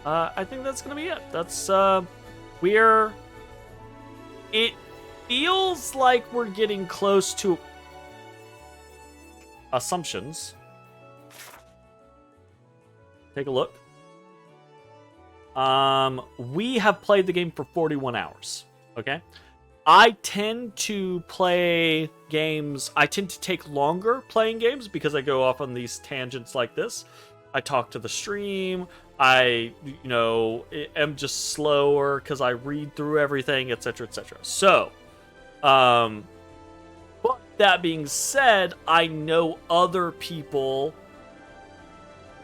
I think that's going to be it. That's, it feels like we're getting close to assumptions. Take a look. We have played the game for 41 hours. Okay? I tend to play games, I tend to take longer playing games because I go off on these tangents like this. I talk to the stream, I, am just slower because I read through everything, etc., etc. So, but that being said, I know other people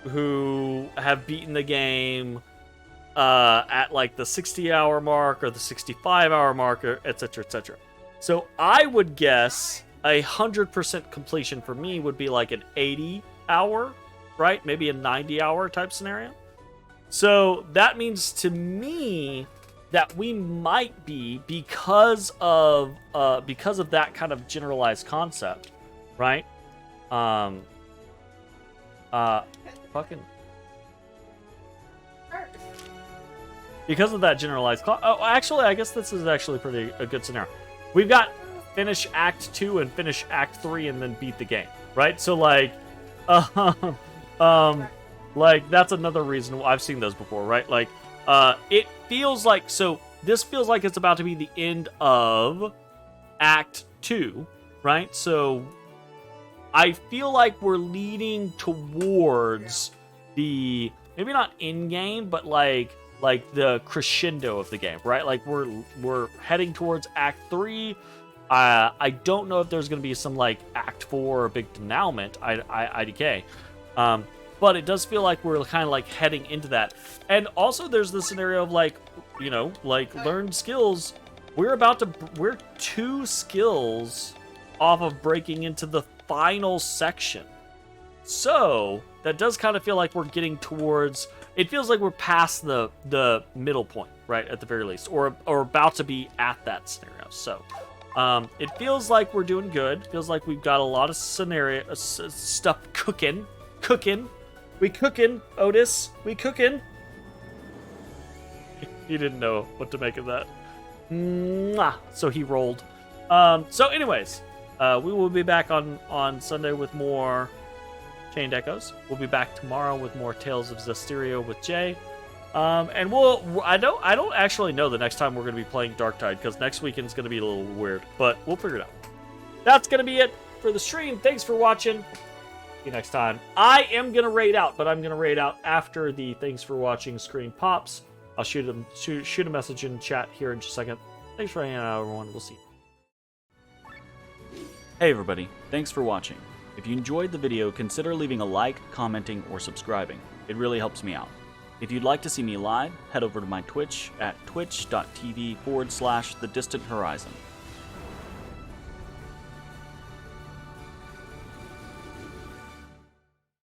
who have beaten the game at like the 60-hour mark or the 65-hour mark, etc., etc. So I would guess 100% completion for me would be like an 80-hour, right? Maybe a 90-hour type scenario. So that means to me that we might be, because of that kind of generalized concept, right? Because of that generalized actually, I guess this is actually a good scenario. We've got finish Act 2 and finish Act 3 and then beat the game, right? So like, like that's another reason I've seen those before, right? Like, it feels like, so this feels like it's about to be the end of Act 2, right? So I feel like we're leading towards the, maybe not in-game, but like the crescendo of the game, right? Like we're heading towards Act 3. I don't know if there's going to be some like Act 4 or big denouement, IDK. But it does feel like we're kind of like heading into that. And also there's the scenario of like, like learned skills. We're 2 skills off of breaking into the final section. So that does kind of feel like we're getting towards, it feels like we're past the middle point, right? At the very least, or about to be at that scenario. So it feels like we're doing good. Feels like we've got a lot of stuff cooking. We cooking, Otis. We cooking. He didn't know what to make of that. Mwah. So he rolled. So anyways, we will be back on Sunday with more Chained Echoes. We'll be back tomorrow with more Tales of Zestiria with Jay. And I don't actually know the next time we're going to be playing Darktide, because next weekend's going to be a little weird, but we'll figure it out. That's going to be it for the stream. Thanks for watching. See you next time. I am going to raid out, but I'm going to raid out after the thanks for watching screen pops. I'll shoot a message in chat here in just a second. Thanks for hanging out, everyone. We'll see you. Hey everybody, thanks for watching. If you enjoyed the video, consider leaving a like, commenting, or subscribing. It really helps me out. If you'd like to see me live, head over to my Twitch at twitch.tv/thedistanthorizon.